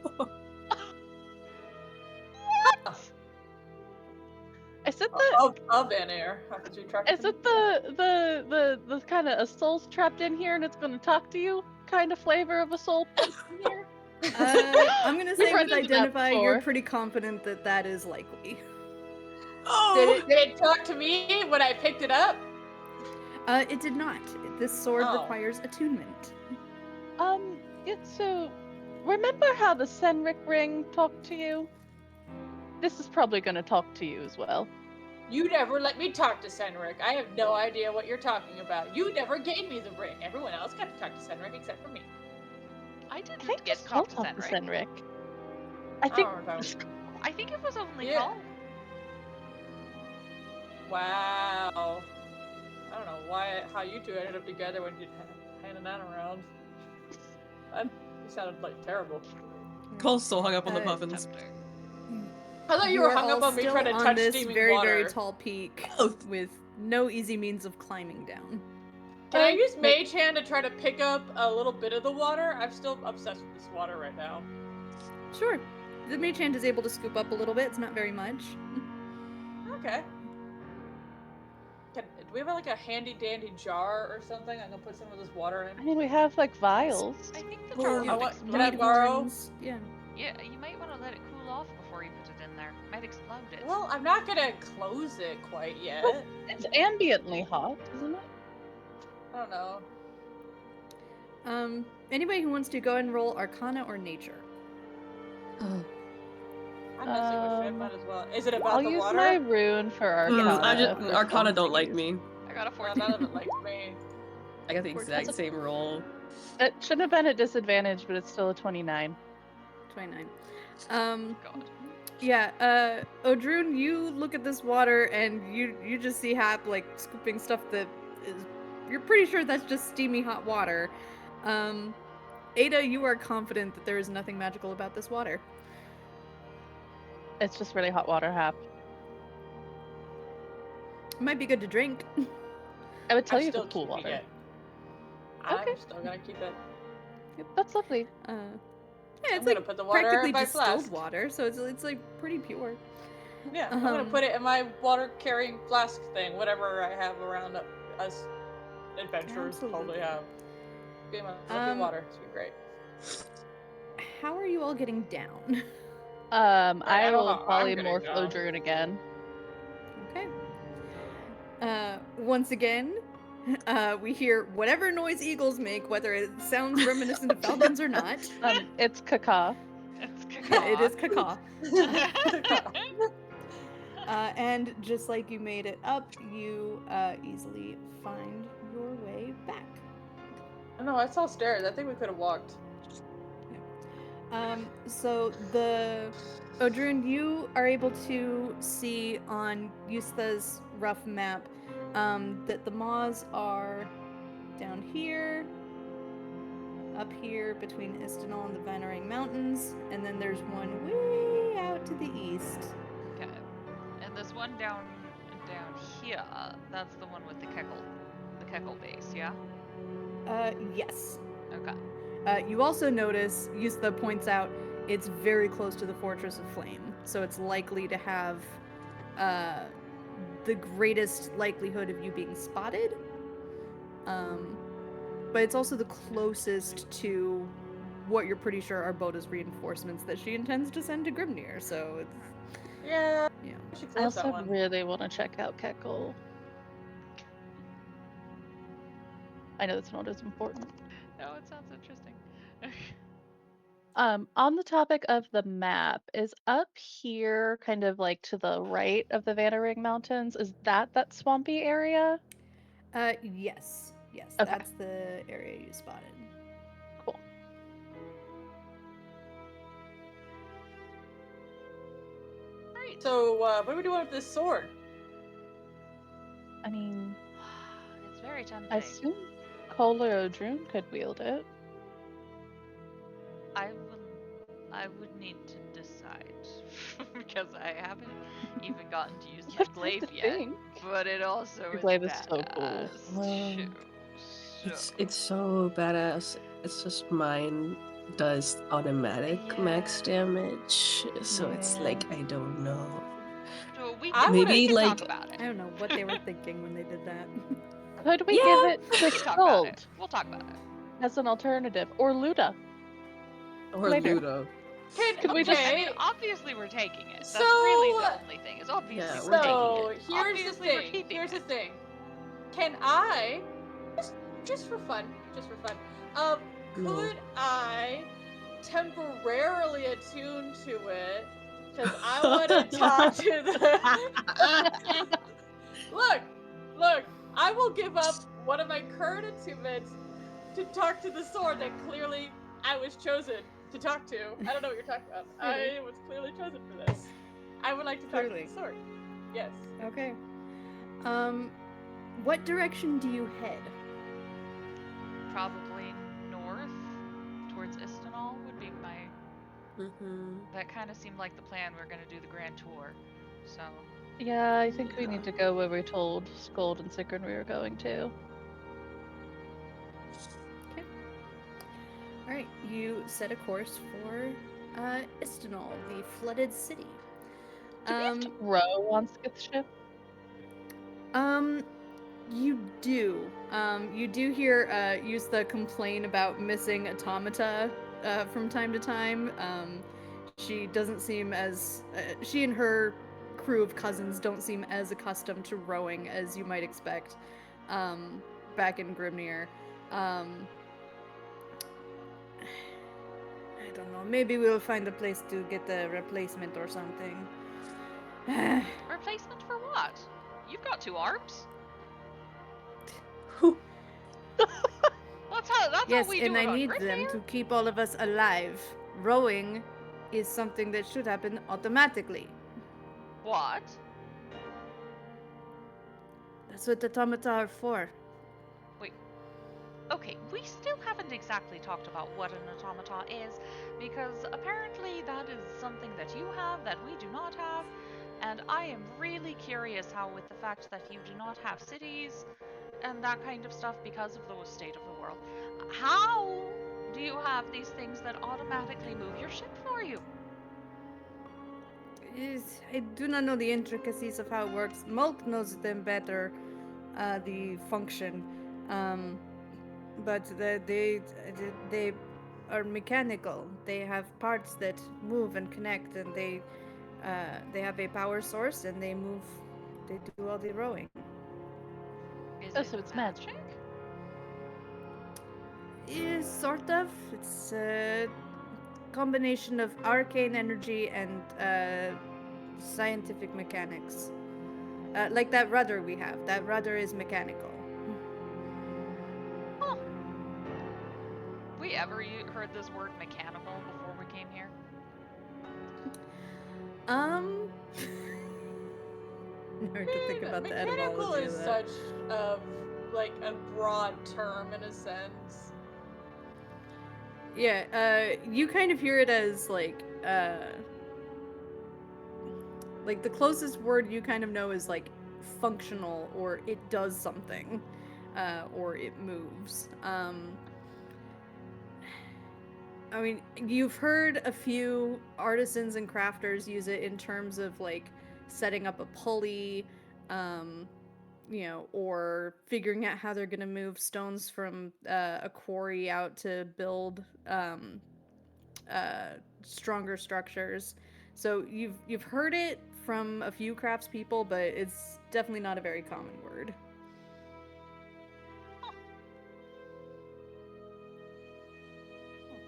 is it the Of an air. How could you track is it the kind of a soul's trapped in here and it's gonna talk to you kind of flavor of a soul in here? I'm gonna say run with into that identify, you're before. pretty confident that that is likely. Oh. Did it talk to me when I picked it up? It did not. This sword Oh. requires attunement. So remember how the Senric ring talked to you? This is probably gonna talk to you as well. You never let me talk to Senric. I have no idea what you're talking about. You never gave me the ring. Everyone else got to talk to Senric except for me. I didn't I think get just to talk called to up to Senric. Senric. I think don't remember. I think it was only Yeah. Call. Wow. I don't know how you two ended up together when you're handing that around. You sounded like terrible. Cole's still hung up on the Uh, puffins. I thought you were are hung up all on me still trying to on touch this steaming very, water. very tall peak Both. with no easy means of climbing down. Can I use Mage Hand to try to pick up a little bit of the water? I'm still obsessed with this water right now. Sure. The mage hand is able to scoop up a little bit. It's not very much. Okay. Do we have like a handy dandy jar or something? I'm gonna put some of this water I in. mean we have like vials. I think the Well, jar I would want- explode. can I borrow? Horns, yeah. Yeah, you might want to let it cool off before you put it in there. Might explode it. Well, I'm not gonna close it quite yet. It's ambiently hot, isn't it? I don't know. Anybody who wants to go ahead and roll Arcana or Nature. Oh. I'm messing with shit. Might as well. Is it about I'll the use water? my rune for Yes. Arcana. I just for Arcana don't like funsies. me. I got a Well, 14. none of it likes me. I got the exact same roll. It shouldn't have been a disadvantage, but it's still a 29. 29. God. Yeah, Odrun, you look at this water and you just see Hap like scooping stuff that is, you're pretty sure that's just steamy hot water. Ada, you are confident that there is nothing magical about this water. It's just really hot water, Hap. It might be good to drink. I would tell I'm you if still it's pool keeping water. it. I'm Okay. still gonna keep it. Yep, that's lovely. Yeah, I'm it's gonna like put the water practically in my distilled flask. water, so it's like pretty pure. Yeah, I'm gonna Um, put it in my water carrying flask thing, whatever I have around us adventurers probably Absolutely. have. Be my lovely Um, water. It's been great. How are you all getting down? I I know will how I'm getting polymorph down. Odrun again. Okay. Once again, we hear whatever noise eagles make, whether it sounds reminiscent of falcons or not. It's caca. It's It is caca. Caca. And just like you made it up, you easily find your way back. No, I saw stairs. I think we could have walked. So the Odrun, you are able to see on Yustha's rough map that the maws are down here, up here between Istanol and the Vanarang Mountains, and then there's one way out to the east. Okay. And this one down here, that's the one with the Keckle base, yeah? Yes. Okay. You also notice, Yustha points out, it's very close to the Fortress of Flame, so it's likely to have the greatest likelihood of you being spotted. But it's also the closest to what you're pretty sure are Boda's reinforcements that she intends to send to Grimnir, so it's... Yeah. Yeah. We should I close that also one. really want to check out Keckle. I know that's not as important. No, it sounds interesting. On the topic of the map, is up here kind of like to the right of the Vanarang Mountains? Is that swampy area? Yes. Yes, Okay. that's the area you spotted. Cool. Great. So, what are we doing with this sword? I mean, It's very tempting. I assume Cole or Odrun could wield it. I would need to decide because I haven't even gotten to use You my have time glaive to yet. think. But it also Your is glaive is so cool. badass, Wow. too. It's so badass. It's just mine does automatic max Yeah. damage, so it's like I don't know. So we I can, would've- we can Maybe, talk like- about I it. don't know what they were thinking when they did that. Could we Yeah. give it We to can talk about Skuld it. We'll talk about it. as an alternative? Or Luda? Or Later. Ludo. Could we just- I mean, Okay, obviously we're taking it. That's So- really the only thing. Is obviously Yeah, we're we're so taking it. here's Obviously the we're thing. keeping Here's it. the thing. Can I, just for fun, could I temporarily attune to it? Because I want to talk to the. Look, I will give up one of my current attunements to talk to the sword that clearly I was chosen to talk to. I don't know what you're talking about. I was clearly chosen for this. I would like to talk Clearly. to the sword. Yes. Okay. What direction do you head? Probably north towards Istanol would be my. That kind of seemed like the plan. We're gonna do the grand tour, so. Yeah, I think we need to go where we told Skuld and Sigrun we were going to. All right, you set a course for Istanol, the flooded city. Do we have to row on Skith's ship? You do. You do hear Yustha complain about missing automata from time to time. She doesn't seem as she and her crew of cousins don't seem as accustomed to rowing as you might expect back in Grimnir. don't know. Maybe we'll find a place to get a replacement or something. Replacement for what? You've got 2 arms. That's how Yes, we do and it I on need them Grimnir. to keep all of us alive. Rowing is something that should happen automatically. What? That's what automata are for. Okay, we still haven't exactly talked about what an automata is, because apparently that is something that you have that we do not have, and I am really curious how, with the fact that you do not have cities and that kind of stuff because of the state of the world, how do you have these things that automatically move your ship for you? I do not know the intricacies of how it works. Mulk knows them better, the function. But they are mechanical. They have parts that move and connect, and they have a power source, and they move. They do all the rowing. Is Oh, it so it's magic. Sort of. It's a combination of arcane energy and scientific mechanics. Like that rudder we have. That rudder is mechanical. Huh. We ever heard this word mechanical before we came here? Hard to think about the Mechanical etymology is of that. such of like a broad term in a sense. Yeah, you kind of hear it as like the closest word you kind of know is like functional, or it does something, or it moves. I mean, you've heard a few artisans and crafters use it in terms of like setting up a pulley, or figuring out how they're gonna move stones from a quarry out to build stronger structures. So you've heard it from a few craftspeople, but it's definitely not a very common word.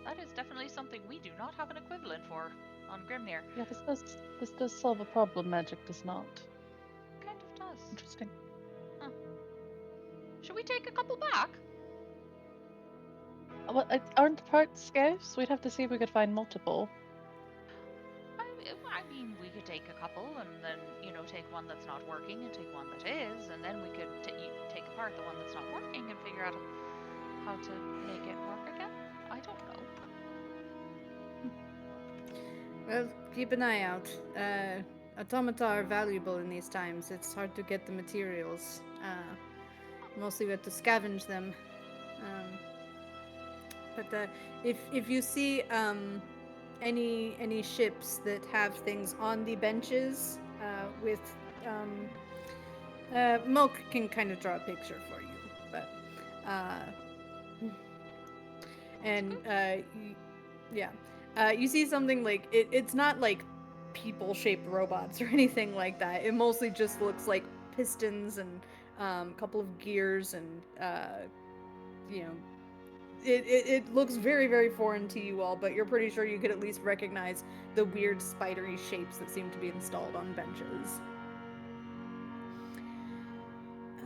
That is definitely something we do not have an equivalent for on Grimnir. Yeah, this does solve a problem magic does not. Kind of does. Interesting. Should we take a couple back? Well, aren't the parts scarce? We'd have to see if we could find multiple. I mean, we could take a couple and then, take one that's not working and take one that is, and then we could take apart the one that's not working and figure out how to make it work again. I don't know. Well, keep an eye out. Automata are valuable in these times. It's hard to get the materials. Mostly we have to scavenge them. But if you see any ships that have things on the benches with Milk can kind of draw a picture for you, but and you see something like it's not like people-shaped robots or anything like that. It mostly just looks like pistons and a couple of gears and it looks very, very foreign to you all, but you're pretty sure you could at least recognize the weird spidery shapes that seem to be installed on benches.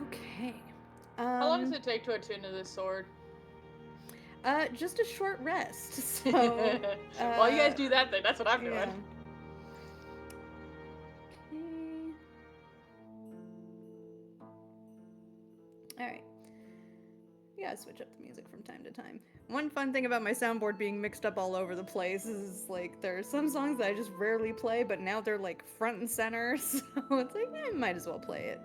Okay. How long does it take to attune to this sword? Just a short rest. So, while you guys do that thing, that's what I'm doing. Yeah. Okay. All right. You gotta switch up the music from time to time. One fun thing about my soundboard being mixed up all over the place is like there are some songs that I just rarely play, but now they're like front and center, so it's like might as well play it.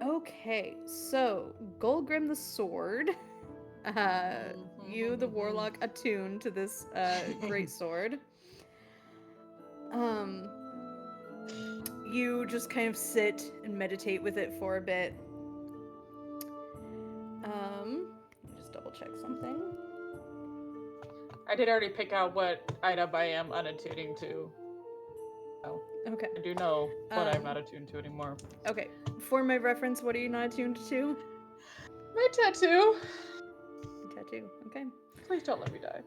Okay, so Golgrim the Sword. You, the warlock, attuned to this great sword. You just kind of sit and meditate with it for a bit. Let me just double check something. I did already pick out what item I am unattuning to. Oh, Okay. I do know what I'm not attuned to anymore. Okay. For my reference, what are you not attuned to? My tattoo. Tattoo. Okay. Please don't let me die.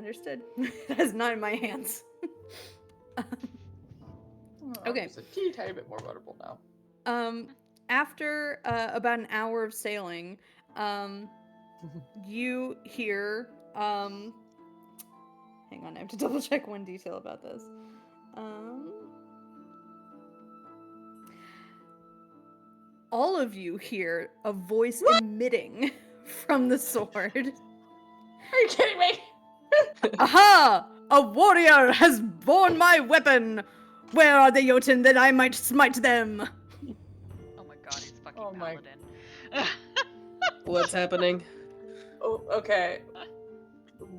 Understood. That is not in my hands. Okay. I'm just a teeny tiny bit more vulnerable now. After about an hour of sailing, you hear, hang on, I have to double check one detail about this. All of you hear a voice emitting from the sword. Are you kidding me? Aha! A warrior has borne my weapon! Where are the Jotun that I might smite them? Oh my god, he's fucking Oh my- paladin. What's happening? Oh, okay.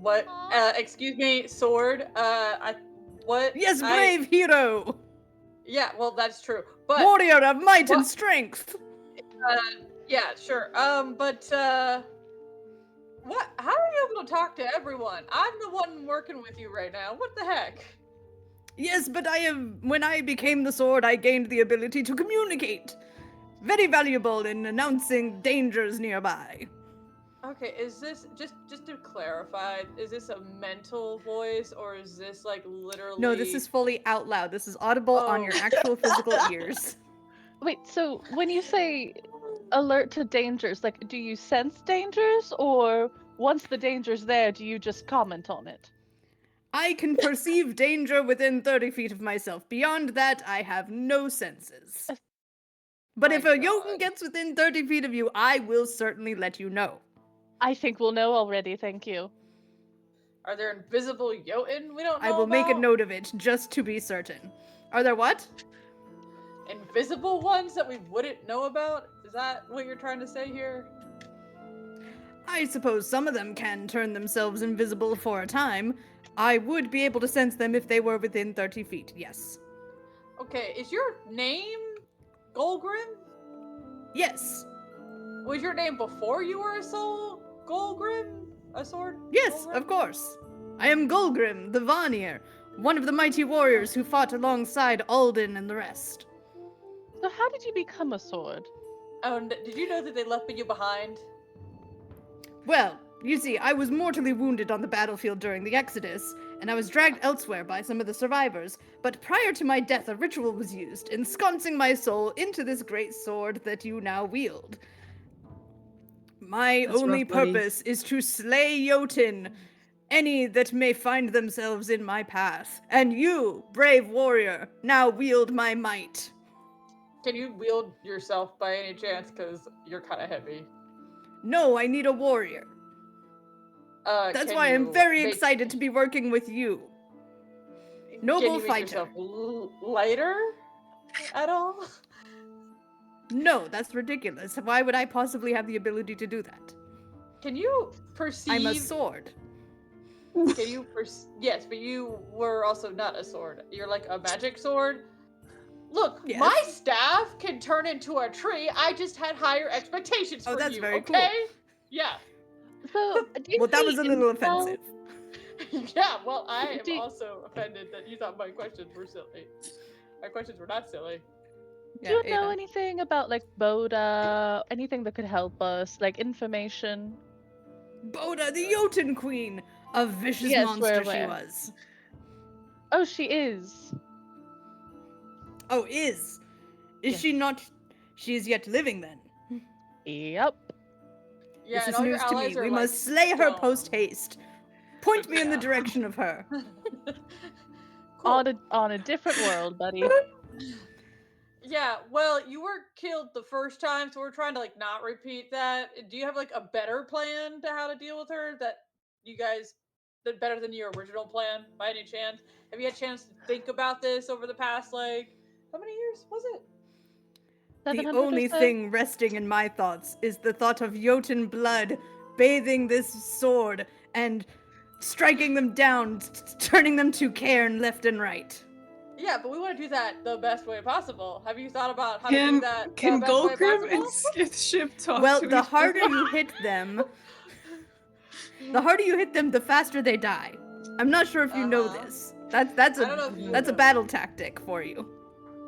What? Excuse me, sword. What? Yes, brave hero! Yeah, well, that's true. But Warrior of might and What? strength! yeah, sure. What? How are you able to talk to everyone? I'm the one working with you right now. What the heck? Yes, but when I became the sword, I gained the ability to communicate. Very valuable in announcing dangers nearby. Okay, is this just to clarify? Is this a mental voice or is this like literally? No, this is fully out loud. This is audible on your actual physical ears. Wait, so when you say alert to dangers, like, do you sense dangers, or once the danger's there, do you just comment on it? I can perceive danger within 30 feet of myself. Beyond that, I have no senses. But My if a God. Jotun gets within 30 feet of you, I will certainly let you know. I think we'll know already, thank you. Are there invisible Jotun we don't know I will make a about? note of it, just to be certain. Are there what? Invisible ones that we wouldn't know about? Is that what you're trying to say here? I suppose some of them can turn themselves invisible for a time. I would be able to sense them if they were within 30 feet, yes. Okay, is your name Golgrim? Yes. Was your name before you were a soul? Golgrim? A sword? Yes, Golgrim? of course. I am Golgrim, the Vanir, one of the mighty warriors who fought alongside Alden and the rest. So how did you become a sword? Oh, and did you know that they left you behind? Well, you see, I was mortally wounded on the battlefield during the Exodus, and I was dragged elsewhere by some of the survivors, but prior to my death a ritual was used, ensconcing my soul into this great sword that you now wield. My That's only rough, buddy. purpose is to slay Jotun, any that may find themselves in my path, and you, brave warrior, now wield my might. Can you wield yourself by any chance? Because you're kind of heavy. No, I need a warrior. That's Can why I'm you very make- excited to be working with you. Can Noble you make fighter. yourself lighter at all? No, that's ridiculous. Why would I possibly have the ability to do that? Can you perceive? I'm a sword. Can you yes, but you were also not a sword. You're like a magic sword. Look, Yes. my staff can turn into a tree. I just had higher expectations Oh, for that's you. very okay? cool. Yeah. So, did Well, that was a little intel- offensive. Yeah, well, I am Do you- also offended that you thought my questions were silly. My questions were not silly. Do you know Ada. anything about, like, Boda? Anything that could help us? Like, information? Boda, the Jotun queen! A vicious Yes, monster we're she aware. was. Oh, she is. Oh, is? Is Yes. she not? She is yet living then. Yep. Yeah, This and is all your news to me. allies are We like must slay her stone. post haste. Point me in the Yeah. direction of her. Cool. On a different world, buddy. Yeah, well, you were killed the first time, so we're trying to like not repeat that. Do you have like a better plan to how to deal with her that you guys did better than your original plan by any chance? Have you had a chance to think about this over the past like how many years was it? The 700 or only so? thing resting in my thoughts is the thought of Jotun blood bathing this sword and striking them down, turning them to cairn left and right. Yeah, but we want to do that the best way possible. Have you thought about how to do Can that can the best way Golgrim possible? and Skithship talk Well, to the each harder other? you hit them, the faster they die. I'm not sure if you know Uh-huh. this. That's I don't know if you a know. battle tactic for you.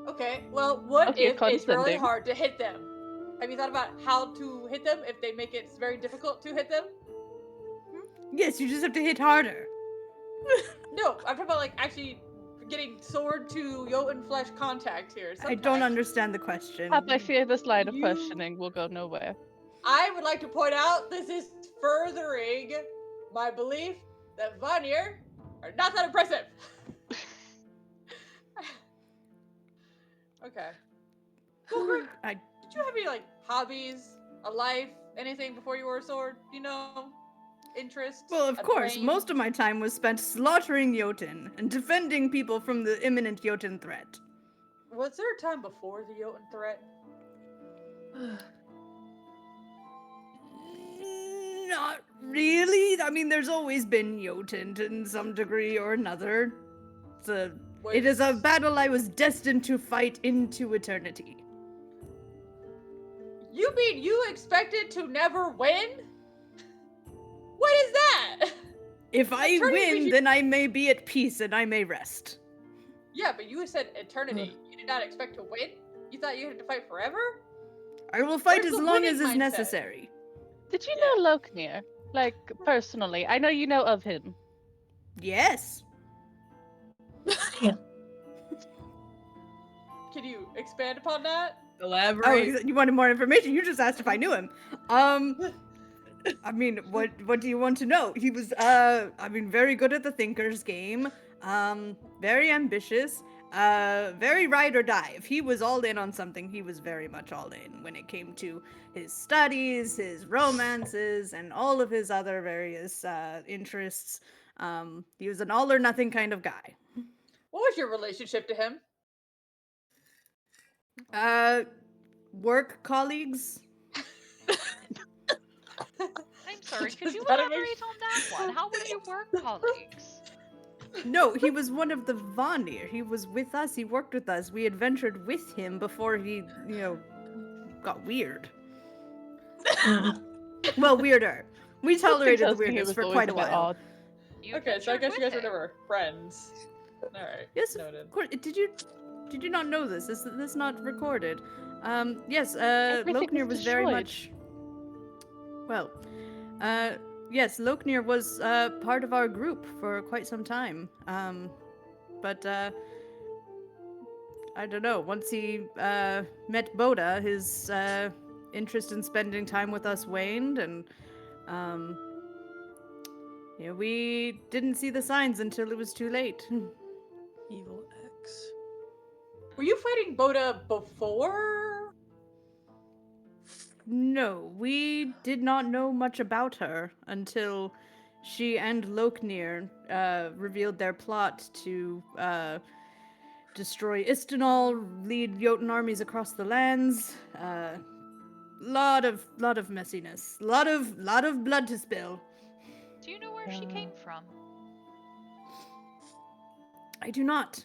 Okay, well, what Okay, if it's really condescending. hard to hit them? Have you thought about how to hit them if they make it very difficult to hit them? Yes, you just have to hit harder. No, I'm talking about like actually getting sword to Jotun flesh contact here. I don't Sometimes understand the question. Hap, I fear this line of You- questioning will go nowhere. I would like to point out this is furthering my belief that Vanir are not that impressive. Okay. Well, Greg, did you have any like hobbies, a life, anything before you were a sword? You know, interests? Well, of a course, brain? most of my time was spent slaughtering Jotun and defending people from the imminent Jotun threat. Was there a time before the Jotun threat? Not really. I mean, there's always been Jotun in some degree or another. It is a battle I was destined to fight into eternity. You mean you expected to never win? What is that? If I Eternity win, then I may be at peace and I may rest. Yeah, but you said eternity. You did not expect to win? You thought you had to fight forever? I will fight Where's as the long winning as is mindset? necessary. Did you know Loknir? Like, personally? I know you know of him. Yes. Can you expand upon that? Oh, Elaborate. you wanted more information? You just asked if I knew him. I mean, what do you want to know? He was, very good at the Thinkers game. Very ambitious. Very ride or die. If he was all in on something, he was very much all in when it came to his studies, his romances, and all of his other various interests. He was an all or nothing kind of guy. What was your relationship to him? Work colleagues. I'm sorry, could Just you gotta make elaborate on that one? How were you work colleagues? No, he was one of the Vanir. He was with us. He worked with us. We adventured with him before he, got weird. Well, weirder. We tolerated the tells me he weirdness was for always quite a a bit while. odd. You Okay, so I adventured guess you guys with were him. never friends. Alright. Yes, Noted. of course. Did you not know this? Is this not recorded? Yes, Everything Loknir was very destroyed. much. Well, yes, Loknir was part of our group for quite some time. But I don't know. Once he met Boda, his interest in spending time with us waned, and we didn't see the signs until it was too late. Evil X. Were you fighting Boda before? No, we did not know much about her until she and Loknir revealed their plot to destroy Istanol, lead Jotun armies across the lands. Lot of messiness. Lot of blood to spill. Do you know where she came from? I do not.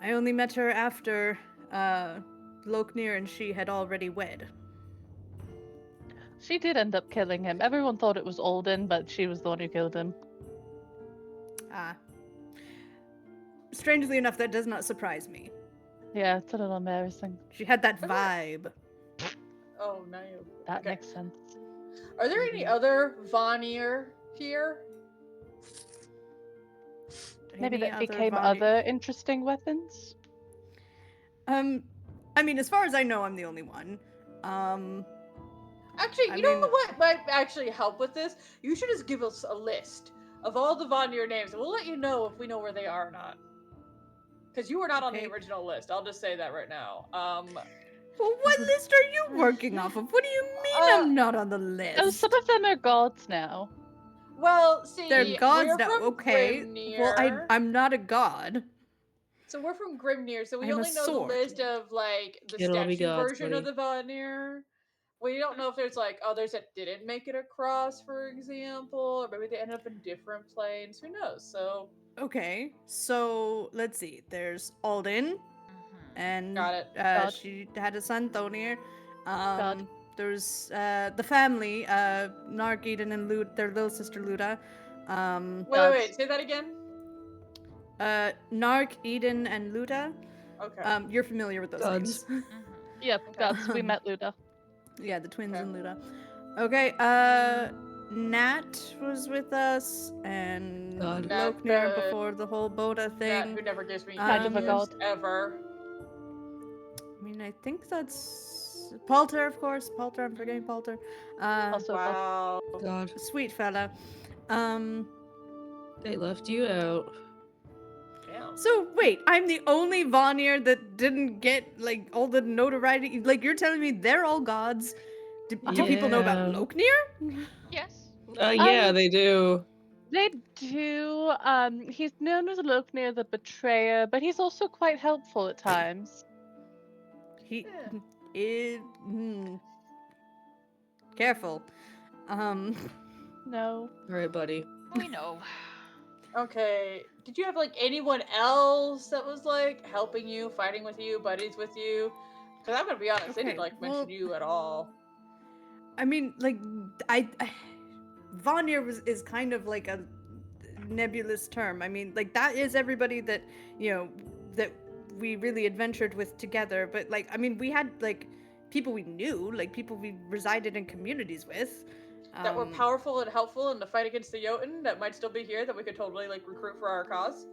I only met her after Loknir and she had already wed. She did end up killing him. Everyone thought it was Alden, but she was the one who killed him. Ah. Strangely enough, that does not surprise me. Yeah, it's a little embarrassing. She had that vibe. Oh, now you. That Okay. makes sense. Are there any other Vanir here? Maybe Any that other became Vanir- other interesting weapons? I mean, as far as I know, I'm the only one. Actually, I you know mean- what might actually help with this? You should just give us a list of all the Vanir names, and we'll let you know if we know where they are or not. Because you were not on the Okay. original list. I'll just say that right now. Well, what list are you working off of? What do you mean I'm not on the list? Oh, some of them are gods now. Well, see, They're gods we're now. from Okay. Well, Grimnir. I'm not a god. So we're from Grimnir, so we I'm a only know the sword. list of like the It'll be statue gods, version of buddy. the Vanir. We don't know if there's like others that didn't make it across, for example, or maybe they ended up in different planes. Who knows? So Okay, so let's see. There's Alden, and Got it. God. she had a son, Thonir. God. There's the family, Nark, Eden, and their little sister Luda. wait. Say that again. Nark, Eden, and Luda. Okay. You're familiar with those Gods. names. Yep, Okay. gods. We met Luda. Yeah, the twins Okay. and Luda. Okay, Nat was with us, and God. Nat, Loknir before the whole Boda Nat, thing. who never gives me Kind of a news god. ever. I mean, I think that's Palter, of course. Palter, I'm forgetting Palter. Also, Wow. God. Sweet fella. They left you out. Damn. So wait, I'm the only Vanir that didn't get like all the notoriety. Like you're telling me they're all gods? Do people know about Yeah. Loknir? Yes. Yeah, they do. they do. He's known as Loknir the Betrayer, but he's also quite helpful at times. He Yeah. is careful. No. All right, buddy. We know. Okay. Did you have like anyone else that was like helping you, fighting with you, buddies with you? Because I'm gonna be honest, they Okay, didn't like well- mention you at all. I mean, like I Vanir is kind of like a nebulous term. I mean, like that is everybody that that we really adventured with together. But like, I mean, we had like people we knew, like people we resided in communities with. That were powerful and helpful in the fight against the Jotun that might still be here that we could totally like recruit for our cause.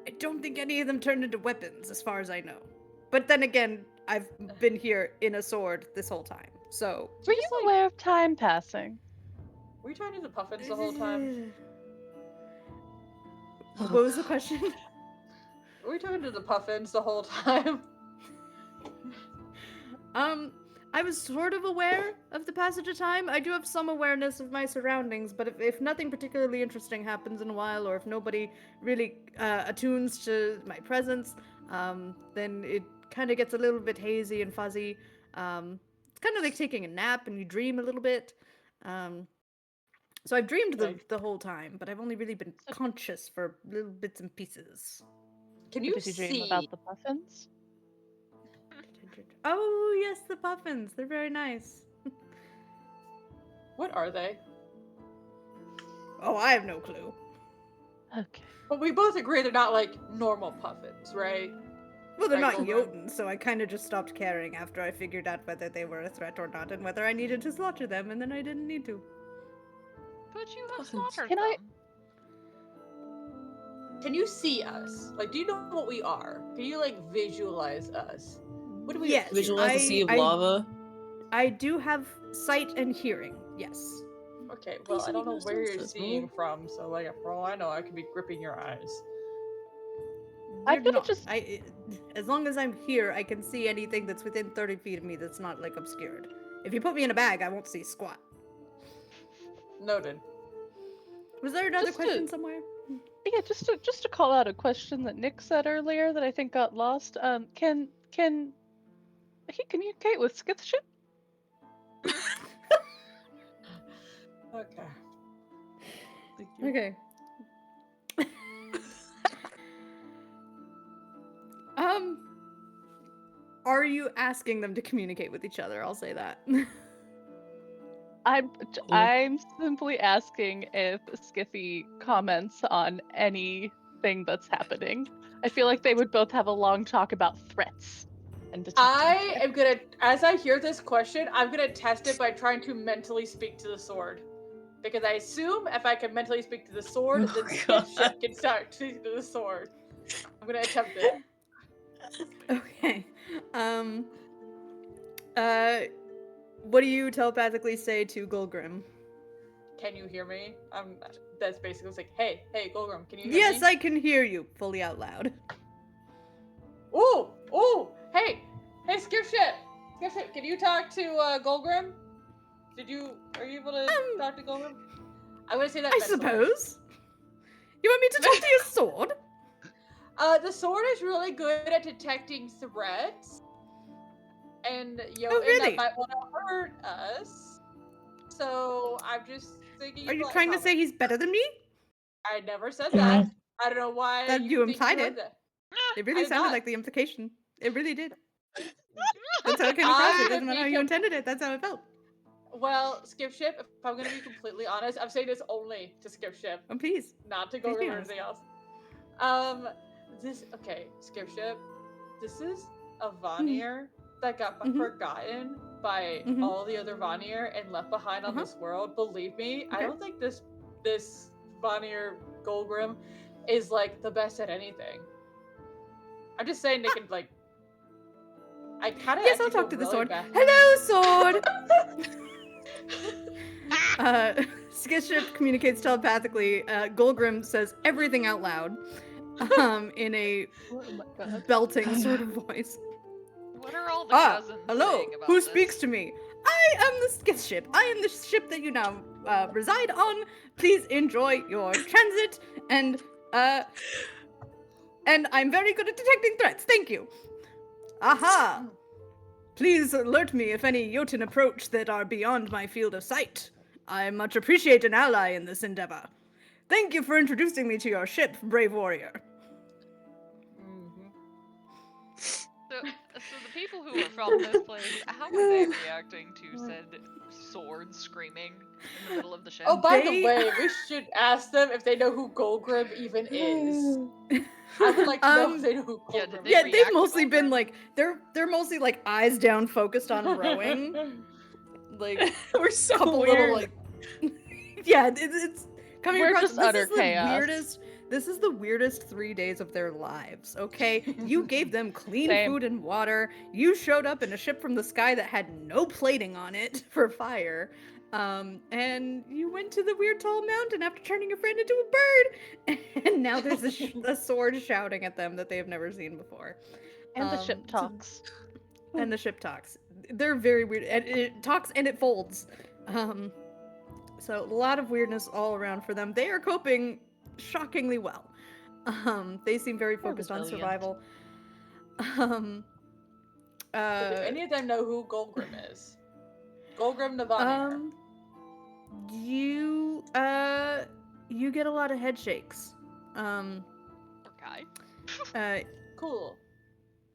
I don't think any of them turned into weapons, as far as I know. But then again, I've been here in a sword this whole time, so. Were you Just like- aware of time passing? Were you trying to do the puffins the whole time? What was the question? Were you talking to the puffins the whole time? I was sort of aware of the passage of time. I do have some awareness of my surroundings, but if nothing particularly interesting happens in a while, or if nobody really attunes to my presence, then it kind of gets a little bit hazy and fuzzy. It's kind of like taking a nap and you dream a little bit. So I've dreamed the whole time, but I've only really been conscious for little bits and pieces. Can you Did you dream see? about the puffins? Oh, yes, the puffins. They're very nice. What are they? Oh, I have no clue. Okay. But we both agree they're not like normal puffins, right? Well, they're Right, not well, Jotuns, so I kind of just stopped caring after I figured out whether they were a threat or not and whether I needed to slaughter them, and then I didn't need to. But you have Puffins. slaughtered Can I- them. Can you see us? Like, do you know what we are? Can you like visualize us? What do we Yes. Visualize a sea of I- lava. I do have sight and hearing, yes. Okay, well, Please I don't know make no where you're sense, seeing Mom. from, so like, for all I know, I could be gripping your eyes. I They're could've not. just- As long as I'm here, I can see anything that's within 30 feet of me that's not, like, obscured. If you put me in a bag, I won't see squat. Noted. Was there another Just to- question somewhere? Yeah, just to call out a question that Nick said earlier that I think got lost. Can he communicate with Skithship? Okay. Okay. Are you asking them to communicate with each other? I'll say that. I'm simply asking if Skithy comments on anything that's happening. I feel like they would both have a long talk about threats and detecting I threats. am gonna, as I hear this question, I'm gonna test it by trying to mentally speak to the sword. Because I assume if I can mentally speak to the sword, Oh, then God. Skipship can start speaking to the sword. I'm gonna attempt it. Okay. What do you telepathically say to Golgrim? Can you hear me? That's basically it's like, hey, Golgrim, can you hear me? Yes, I can hear you fully out loud. Ooh, hey, Skipship, can you talk to Golgrim? Are you able to talk to Golgrim? I'm gonna say that I mentally. suppose. You want me to talk to your sword? The sword is really good at detecting threats, and really? that might want to hurt us. So I'm just thinking. Are you trying to say he's better than me? I never said that. I don't know why That you think implied heard it. that. It really did sounded not. like the implication. It really did. That's how it came across. It doesn't matter how you intended it. That's how it felt. Well, Skipship, if I'm gonna be completely honest, I'm saying this only to Skipship, Oh, please. not to Please Golgrim be or honest. anything else. Skipship, this is a Vanir that got Mhm. forgotten by Mhm. all the other Vanir and left behind on Uh-huh. this world, believe me, I Okay. don't think this Vanir Golgrim is like the best at anything. I'm just saying they can like. I kind of Yes, I'll actually talk feel to the really sword. bad. Hello, sword. Skiship communicates telepathically. Golgrim says everything out loud, in a Oh my god. belting sort of voice. What are all the cousins hello. saying about Who this? speaks to me? I am the Skiship. I am the ship that you now reside on. Please enjoy your transit, and I'm very good at detecting threats. Thank you. Aha! Please alert me if any Jotun approach that are beyond my field of sight. I much appreciate an ally in this endeavor. Thank you for introducing me to your ship, brave warrior. So the people who are from this place, how are they reacting to said sword screaming in the middle of the ship? Oh, by the They- way, we should ask them if they know who Golgrim even is. I would like to know if they know who Yeah, Golgrim did is. they Yeah, react they've to mostly been Golgrim? like they're mostly like eyes down, focused on rowing. Like We're so couple weird. little like yeah, it's coming We're across. just This utter is the chaos. weirdest. This is the weirdest 3 days of their lives. Okay, you gave them clean Same. food and water. You showed up in a ship from the sky that had no plating on it for fire. And you went to the weird tall mountain after turning your friend into a bird, and now there's a sword shouting at them that they have never seen before. And the ship So- talks. and the ship talks. They're very weird, and it talks and it folds. So a lot of weirdness all around for them. They are coping shockingly well. They seem very focused on resilient. survival. Do any of them know who Golgrim is? Golgrim the Vanir. You get a lot of head shakes. Poor guy. Cool.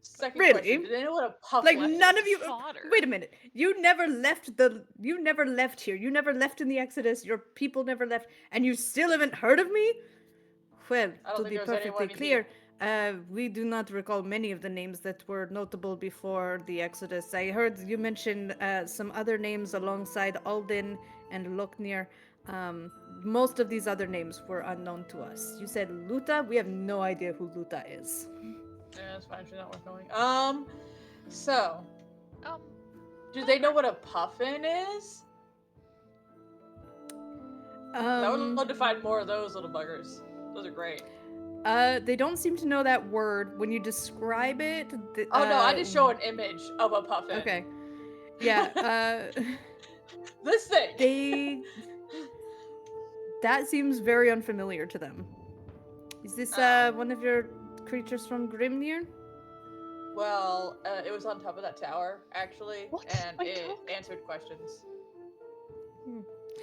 Second Really? question. Do they know what a puff Like is? none of you. Fodder. Wait a minute. You never left here. You never left in the Exodus. Your people never left, and you still haven't heard of me. Well, I don't to think be there's perfectly anyone clear, we do not recall many of the names that were notable before the Exodus. I heard you mention some other names alongside Alden and Loknir. Most of these other names were unknown to us. You said Luta. We have no idea who Luta is. Yeah, that's fine. She's not worth knowing. So, Um, do they know what a puffin is? I would love to find more of those little buggers. Those are great. They don't seem to know that word. When you describe it, Oh no, I just show an image of a puffin. Okay. Yeah. This thing. That seems very unfamiliar to them. Is this one of your creatures from Grimnir? Well, it was on top of that tower, actually, What? and My it dog? answered questions.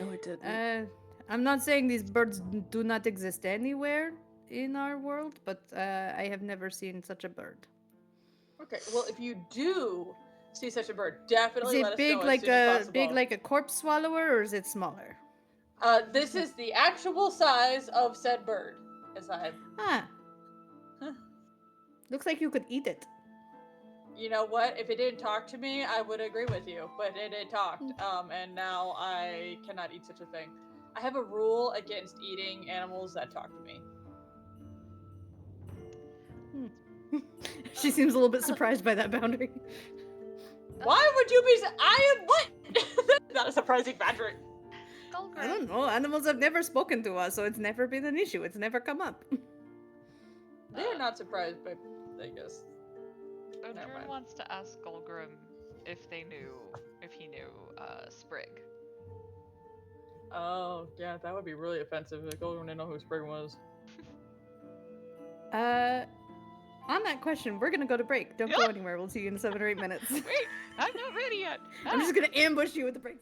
No, it didn't. I'm not saying these birds do not exist anywhere in our world, but I have never seen such a bird. Okay, well, if you do see such a bird, Is definitely let it us big know as like soon as a possible. big like a corpse swallower, or is it smaller? This is the actual size of said bird. As I, Ah. Looks like you could eat it. you know what? If it didn't talk to me, I would agree with you. But it talked, and now I cannot eat such a thing. I have a rule against eating animals that talk to me. She seems a little bit surprised by that boundary. Why would you be? I am what? That's not a surprising boundary. I don't know. Animals have never spoken to us, so it's never been an issue. It's never come up. They are not surprised, but I guess. Never Odrin mind. wants to ask Golgrim if he knew Sprig. Oh, yeah, that would be really offensive if Golden didn't know who Sprig was. On that question, we're gonna go to break. Don't go anywhere. We'll see you in 7 or 8 minutes. Wait, I'm not ready yet. I'm just gonna ambush you with the break.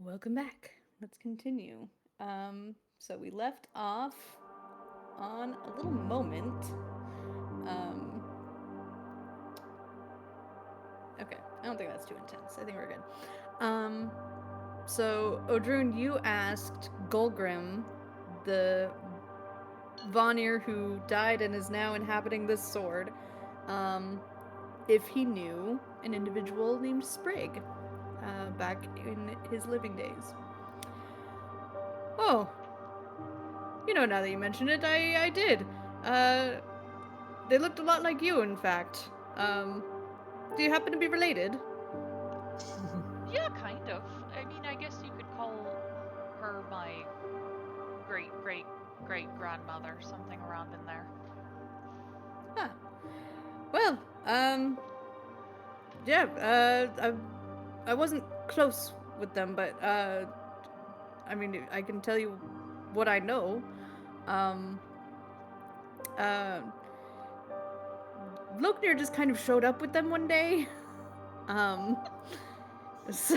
Welcome back. Let's continue. So we left off on a little moment. Okay, I don't think that's too intense. I think we're good. So Odrun, you asked Golgrim, the Vanir who died and is now inhabiting this sword, if he knew an individual named Sprig back in his living days. Oh, now that you mention it, I did. They looked a lot like you, in fact. Do you happen to be related? Yeah, kind of. I mean, I guess you could call her my great-great-great-grandmother, something around in there. Huh. Well, yeah, I wasn't close with them, but, I mean, I can tell you what I know. Uh, Loknir just kind of showed up with them one day. It's,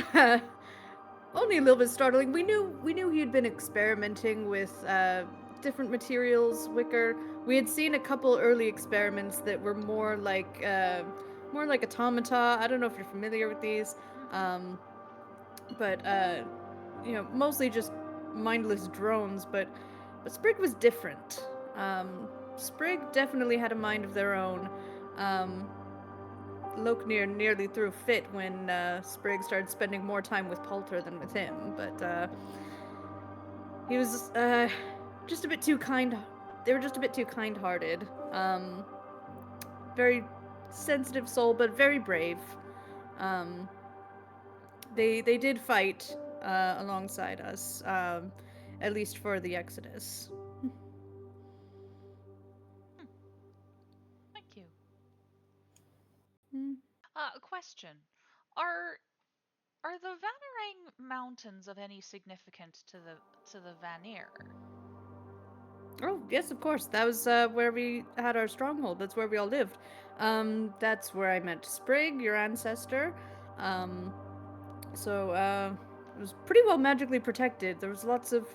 only a little bit startling. We knew he had been experimenting with different materials, wicker. We had seen a couple early experiments that were more like automata. I don't know if you're familiar with these, but mostly just mindless drones. But Sprig was different. Sprig definitely had a mind of their own. Loknir nearly threw a fit when Sprig started spending more time with Poulter than with him, but he was just a bit too kind. They were just a bit too kind-hearted. Very sensitive soul, but very brave. They did fight alongside us, at least for the Exodus. Thank you. Hmm. A question. Are are the Vanarang Mountains of any significance to the Vanir? Oh, yes, of course. That was where we had our stronghold. That's where we all lived. That's where I met Sprig, your ancestor. So it was pretty well magically protected. There was lots of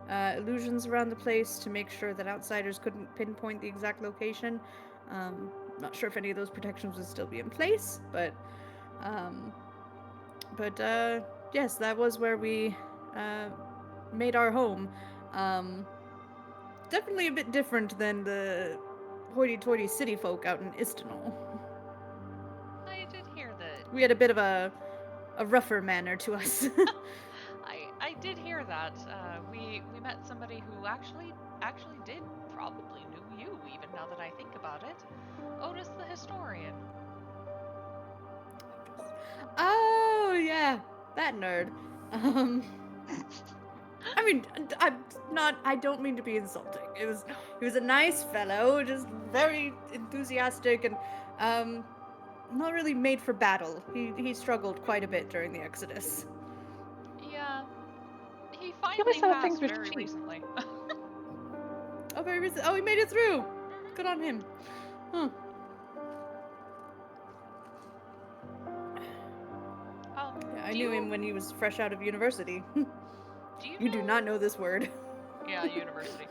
illusions around the place to make sure that outsiders couldn't pinpoint the exact location. Not sure if any of those protections would still be in place, um, but yes, that was where we made our home. Definitely a bit different than the hoity-toity city folk out in Istanbul. I did hear that. We had a bit of a rougher manner to us. I did hear that. We met somebody who actually did probably knew you, even now that I think about it. Otis the historian. Oh yeah, that nerd. I mean, I don't mean to be insulting. He was a nice fellow, just very enthusiastic and not really made for battle. He struggled quite a bit during the Exodus. Yeah, he He finally always thought passed things were very cheap. recently. Oh, very recent. Oh, he made it through. Good on him. Huh. Yeah, I knew him when he was fresh out of university. Do you You do know? not know this word. Yeah, university.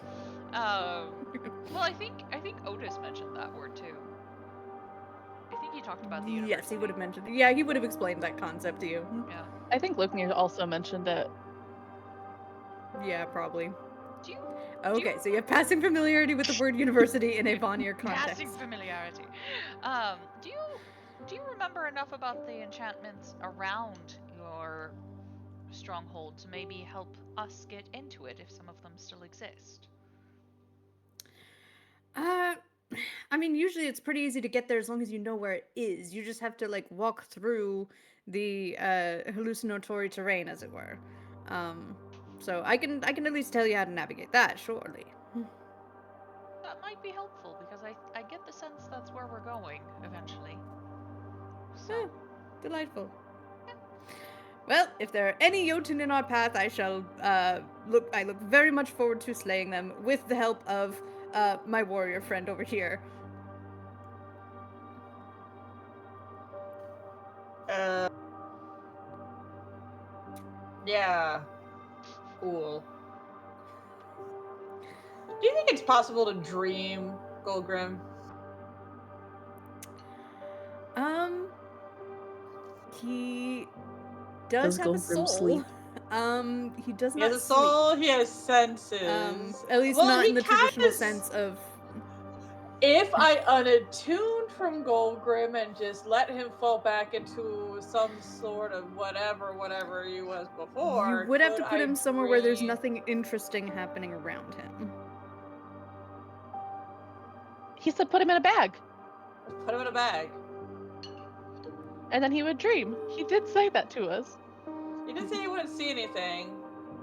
Well, I think Otis mentioned that word too. I think he talked about the university. Yes, he would have mentioned. Yeah, he would have explained that concept to you. Yeah. I think Loknir also mentioned it. Yeah, probably. Do you? Okay, so you have passing familiarity with the word university in a Vanir Passing context. familiarity. Do you remember enough about the enchantments around your stronghold to maybe help us get into it if some of them still exist? Uh, I mean, usually it's pretty easy to get there as long as you know where it is. You just have to like walk through the hallucinatory terrain, as it were. So I can at least tell you how to navigate that, surely. That might be helpful because I get the sense that's where we're going eventually. So Delightful. Well, if there are any Jotun in our path, I shall look. I look very much forward to slaying them with the help of my warrior friend over here. Yeah. Cool. Do you think it's possible to dream, Goldgrim? He does have a Goldgrim soul. sleep? He does He not has a soul, sleep. he has senses. At least Well, not he in the kind traditional of sense of. If I unattuned from Goldgrim and just let him fall back into some sort of whatever he was before, You would have to could put I him somewhere where there's dream? nothing interesting happening around him. He said put him in a bag, Put him in a bag. and then he would dream. He did say that to us. He didn't say he wouldn't see anything.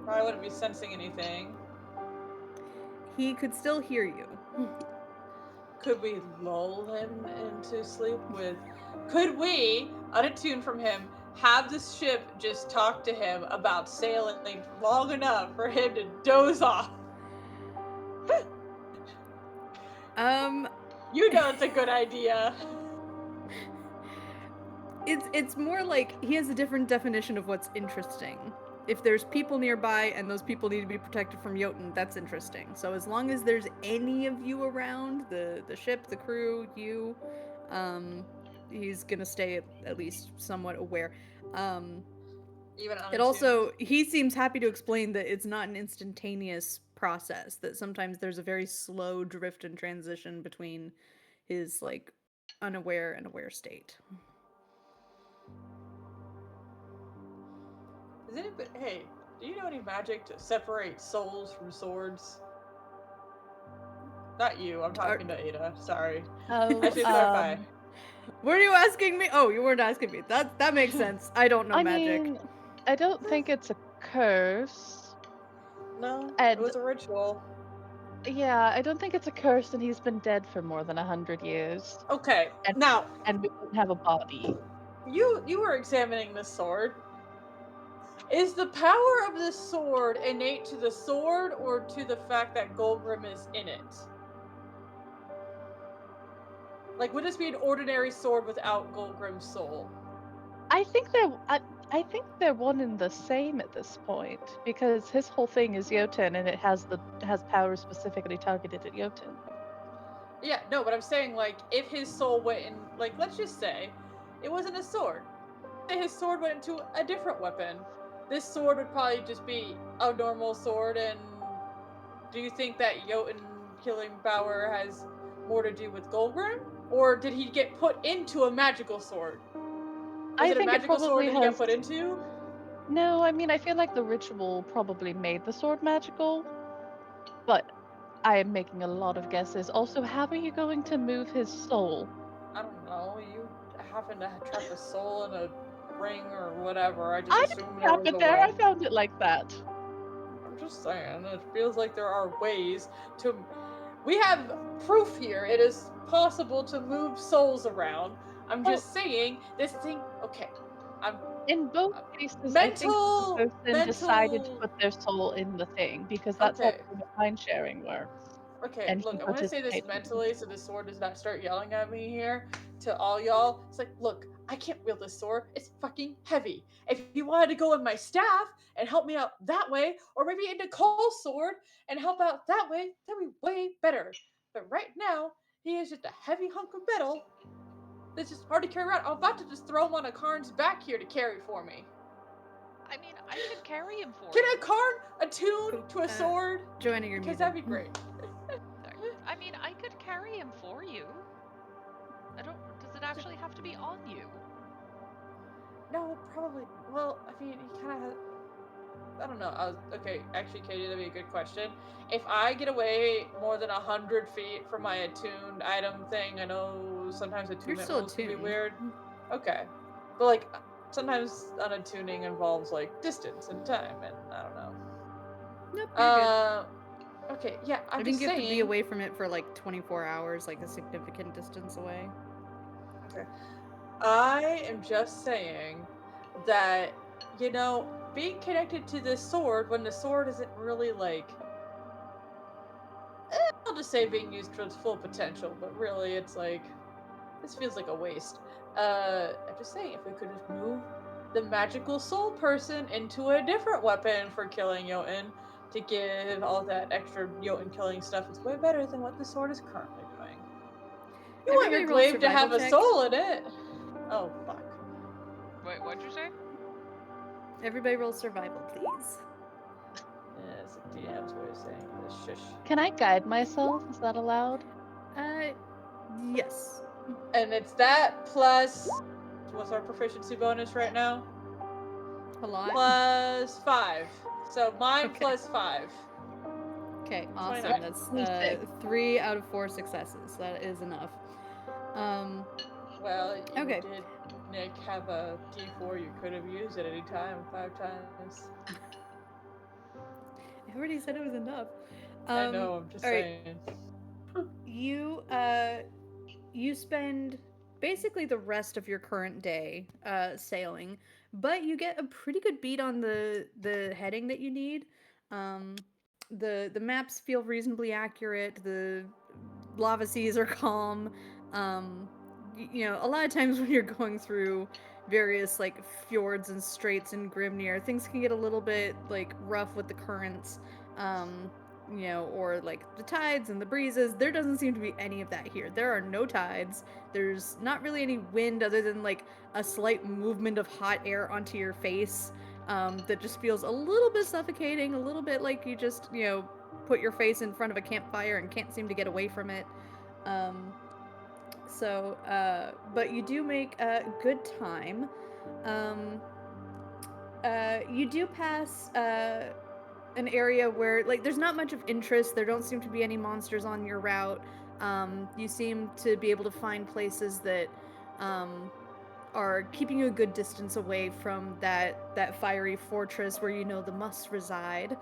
Probably wouldn't be sensing anything. He could still hear you. Could we lull him into sleep with... Could we, unattuned from him, have the ship just talk to him about sailing long enough for him to doze off? You know it's a good idea. It's more like he has a different definition of what's interesting. If there's people nearby and those people need to be protected from Jotun, that's interesting. So as long as there's any of you around, the ship, the crew, you, he's gonna stay at least somewhat aware. Even It unattuned. also, he seems happy to explain that it's not an instantaneous process, that sometimes there's a very slow drift and transition between his, like, unaware and aware state. Is anybody... Hey, do you know any magic to separate souls from swords? Not you, I'm talking to Ada. Sorry. Oh, I should clarify. Were you asking me? Oh, you weren't asking me. That makes sense. I don't know I magic. mean, I don't think it's a curse. No, it And was a ritual. yeah, I don't think it's a curse, and he's been dead for more than 100 years. Okay, And now, and we don't have a body. you were examining the sword. Is the power of the sword innate to the sword or to the fact that Goldgrim is in it? Like, would this be an ordinary sword without Goldgrim's soul? I think they're one and the same at this point, because his whole thing is Jotun, and it has power specifically targeted at Jotun. Yeah, no, but I'm saying, like, if his soul went in, like, let's just say it wasn't a sword. Say his sword went into a different weapon. This sword would probably just be a normal sword, and do you think that Jotun killing power has more to do with Goldgrim? Or did he get put into a magical sword? Was I it a think it magical sword probably that he got has. put into? No, I mean, I feel like the ritual probably made the sword magical, but I am making a lot of guesses. Also, how are you going to move his soul? I don't know. You happen to trap a soul in a ring or whatever. I just I assumed didn't there trap was it a there. way. I found it like that. I'm just saying, it feels like there are ways to... We have proof here. It is possible to move souls around. I'm just saying, this thing... Okay. In both cases, I think the person decided to Mental... put their soul in the thing, because that's how Okay. mind sharing works. Okay, And look, he I'm gonna say this participated in it. mentally so the sword does not start yelling at me here. To all y'all, it's like, look, I can't wield this sword. It's fucking heavy. If you wanted to go with my staff and help me out that way, or maybe into Cole's sword and help out that way, that'd be way better. But right now, he is just a heavy hunk of metal that's just hard to carry around. I'm about to just throw him on a Karn's back here to carry for me. I mean, I could carry him for Can you. a Karn attune to a sword? Joanna, you're Because muted. that'd be great. I mean, I could carry him for you. I don't. Does it actually have to be on you? No, probably. Well, I mean, he kind of has. I don't know. Okay, actually, Katie, that'd be a good question. If I get away more than 100 feet from my attuned item thing, I know sometimes attunement still rules can be attuned. weird. Okay, but like sometimes unattuning involves like distance and time, and I don't know. Nope, you're good. Okay, yeah, I'm I just think you have saying. to be away from it for like 24 hours, like a significant distance away. Okay. I am just saying that, you know, being connected to this sword when the sword isn't really like... I'll just say being used to its full potential, but really it's like... This feels like a waste. I'm just saying, if we could just move the magical soul person into a different weapon for killing Jotun to give all that extra Jotun killing stuff. It's way better than what the sword is currently doing. You want your Everybody roll glaive to have a survival soul in it. Oh, fuck. Wait, what'd you say? Everybody roll survival, please. Yeah, it's a DM's way of saying this. Shush. Can I guide myself? Is that allowed? Yes. And it's that plus. What's our proficiency bonus right now? A lot. Plus 5. So mine Okay. plus 5. Okay, awesome. 29. That's 26. 3 out of 4 successes. That is enough. Well, you Okay. did, Nick, have a D4 you could have used at any time 5 times. I already said it was enough. I know, I'm just all right. saying. You spend basically the rest of your current day sailing, but you get a pretty good beat on the heading that you need. The maps feel reasonably accurate. The lava seas are calm. You know, a lot of times when you're going through various like fjords and straits in Grimnir, things can get a little bit like rough with the currents. You know, or like the tides and the breezes. There doesn't seem to be any of that here. There are no tides. There's not really any wind other than like a slight movement of hot air onto your face that just feels a little bit suffocating, a little bit like you just, you know, put your face in front of a campfire and can't seem to get away from it. But you do make a good time. You do pass an area where like there's not much of interest. There don't seem to be any monsters on your route. You seem to be able to find places that are keeping you a good distance away from that fiery fortress where you know the musts reside.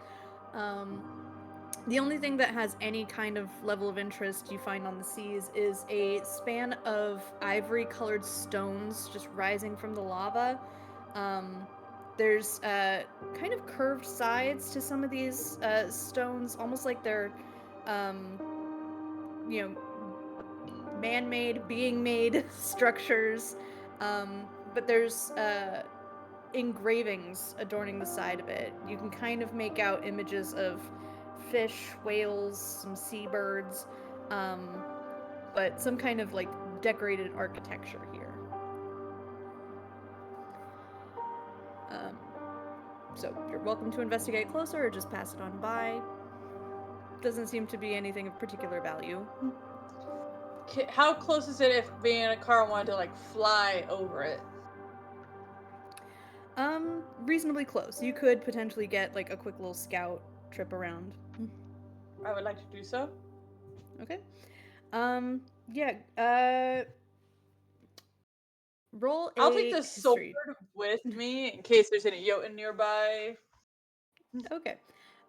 The only thing that has any kind of level of interest you find on the seas is a span of ivory-colored stones just rising from the lava. There's kind of curved sides to some of these stones, almost like they're, you know, man-made, being-made structures. But there's engravings adorning the side of it. You can kind of make out images of fish, whales, some seabirds, but some kind of like decorated architecture here. So you're welcome to investigate closer or just pass it on by. Doesn't seem to be anything of particular value. How close is it if me and a car wanted to like fly over it? Reasonably close. You could potentially get like a quick little scout trip around. I would like to do so. Okay. Roll a I'll take the sword history. with me in case there's any Jotun nearby. Okay.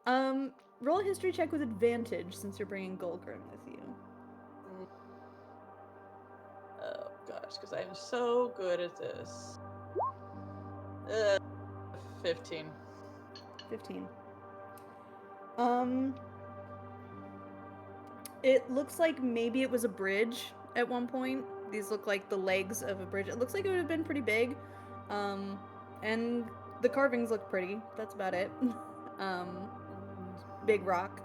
Roll a history check with advantage since you're bringing Golgrim with you. Oh gosh, because I'm so good at this. 15. 15. It looks like maybe it was a bridge at one point. These look like the legs of a bridge. It looks like it would have been pretty big. And the carvings look pretty. That's about it. Big rock.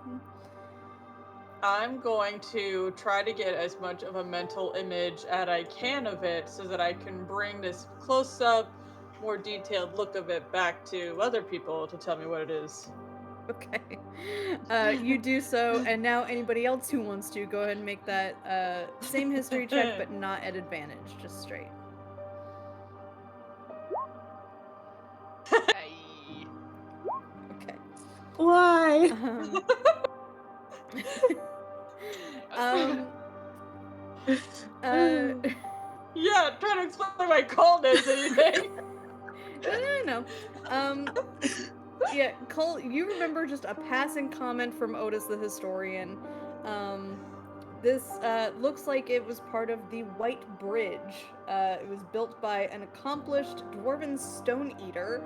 I'm going to try to get as much of a mental image as I can of it so that I can bring this close up, more detailed look of it back to other people to tell me what it is. Okay. You do so, and now anybody else who wants to, go ahead and make that same history check, but not at advantage, just straight. Hey. Okay. Why? Yeah, trying to explain my coldness, anything. No. Yeah, Cole, you remember just a passing comment from Otis the historian. This looks like it was part of the White Bridge. It was built by an accomplished dwarven stone eater,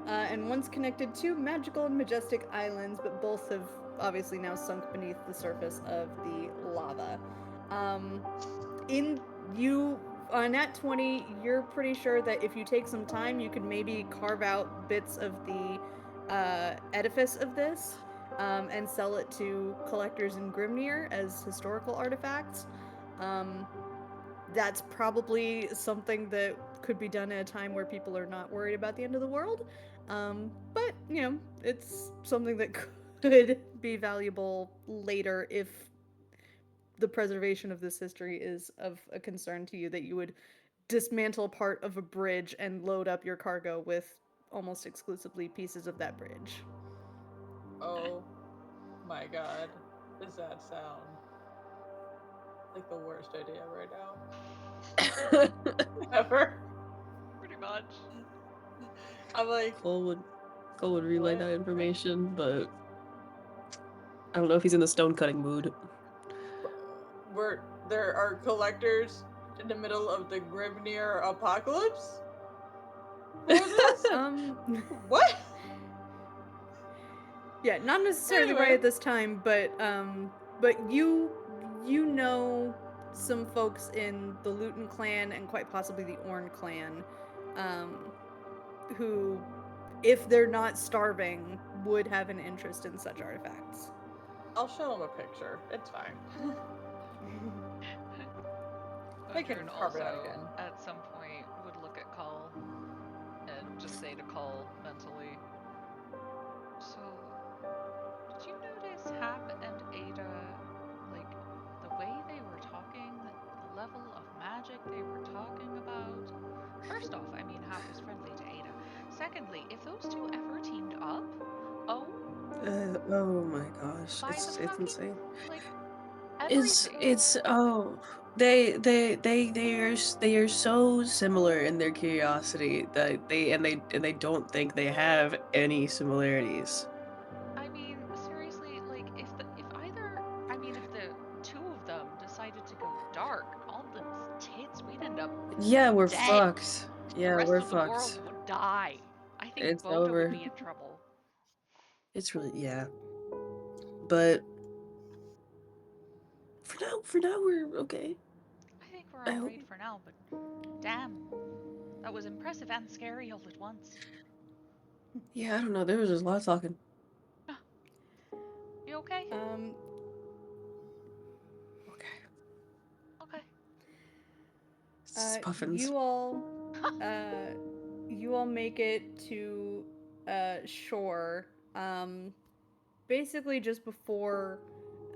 and once connected two magical and majestic islands, but both have obviously now sunk beneath the surface of the lava. on Nat 20, you're pretty sure that if you take some time, you could maybe carve out bits of the edifice of this and sell it to collectors in Grimnir as historical artifacts. Um, that's probably something that could be done at a time where people are not worried about the end of the world. But, you know, it's something that could be valuable later if the preservation of this history is of a concern to you, that you would dismantle part of a bridge and load up your cargo with almost exclusively pieces of that bridge. Oh my god. Does that sound like the worst idea right now? Ever? Pretty much. I'm like, Cole would relay What? that information, but I don't know if he's in the stone cutting mood. there are collectors in the middle of the Grimnir apocalypse for this? What? Yeah, not necessarily Anyway. right at this time, but you know some folks in the Luton clan and quite possibly the Orn clan, who, if they're not starving, would have an interest in such artifacts. I'll show him a picture. It's fine. I can Gudrun carve it out also, again. at some point, would look at Cull and just say to Cull mentally, "So, did you notice Hap and Ada, like, the way they were talking, the level of magic they were talking about? First off, I mean, Hap was friendly to Ada. Secondly, if those two ever teamed up, oh, Oh my gosh, by the it's fucking, insane. like, It's everything." oh they are so similar in their curiosity that they don't think they have any similarities. I mean, seriously, like if the two of them decided to go dark, Alden's tits, we'd end up Yeah, we're dead. fucked. The Yeah, rest we're of the world fucked. would die. I think It's Boda would over. be in trouble. It's really, yeah. But for now we're okay. I think we're I hope. alright for now, but damn, that was impressive and scary all at once. Yeah, I don't know. There was just a lot of talking. You okay? Okay. Okay. It's just puffins. You all make it to shore, basically just before,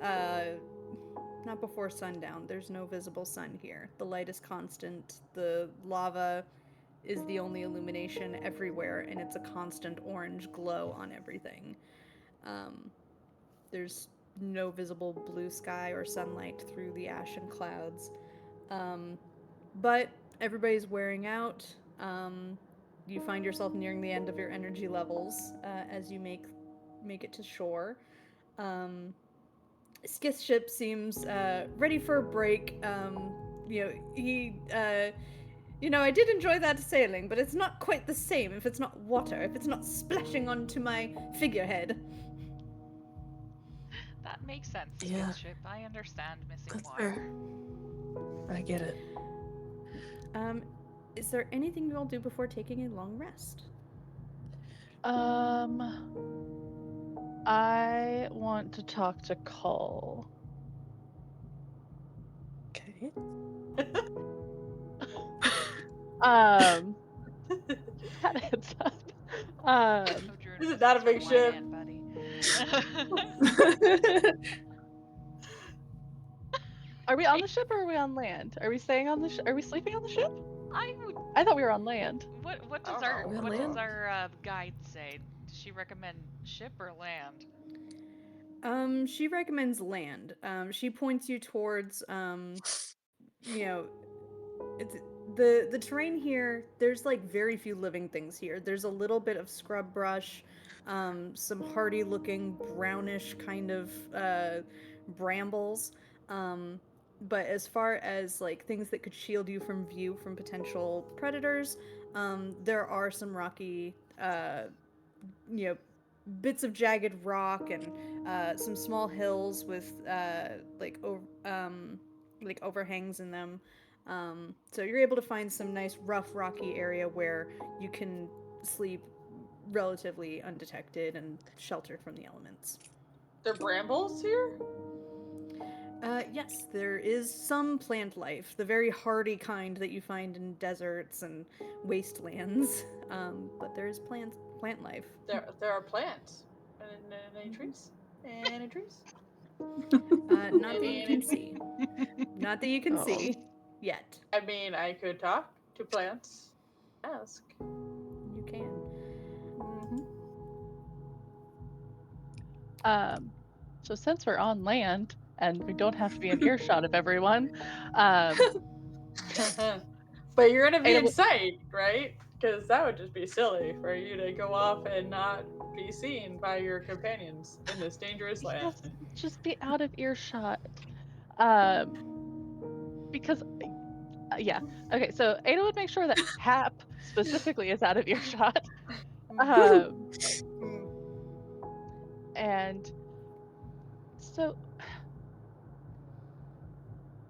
not before sundown. There's no visible sun here. The light is constant. The lava is the only illumination everywhere, and it's a constant orange glow on everything. There's no visible blue sky or sunlight through the ashen clouds. But everybody's wearing out. You find yourself nearing the end of your energy levels as you make it to shore. Skith's ship seems ready for a break. I did enjoy that sailing, but it's not quite the same if it's not water, if it's not splashing onto my figurehead. That makes sense, Yeah. Skid Ship. I understand missing That's water. fair. I get it. Is there anything you all do before taking a long rest? I want to talk to Cole. Okay. Had a heads up. Gudrun, This is this not a is big your ship. land, buddy. Are we on the ship or are we on land? Are we staying on the ship? Are we sleeping on the ship? I thought we were on land. What I does don't know. what does Land? our guide say? Does she recommend ship or land? She recommends land. She points you towards, you know, it's the terrain here. There's like very few living things here. There's a little bit of scrub brush, some hardy looking brownish kind of brambles. But as far as like things that could shield you from view from potential predators, there are some rocky, you know, bits of jagged rock and some small hills with like overhangs in them. So you're able to find some nice rough rocky area where you can sleep relatively undetected and sheltered from the elements. There brambles here? Yes, there is some plant life, the very hardy kind that you find in deserts and wastelands. But there is plant life. There are plants. And any trees? Any trees? Not that you can see. Not that you can Oh. see yet. I mean, I could talk to plants. Ask. You can. So since we're on land and we don't have to be in earshot of everyone, But you're gonna be Ada in will- sight, right? Because that would just be silly for you to go off and not be seen by your companions in this dangerous land. yes, just be out of earshot. Because yeah. Okay, so Ada would make sure that Hap specifically is out of earshot. And so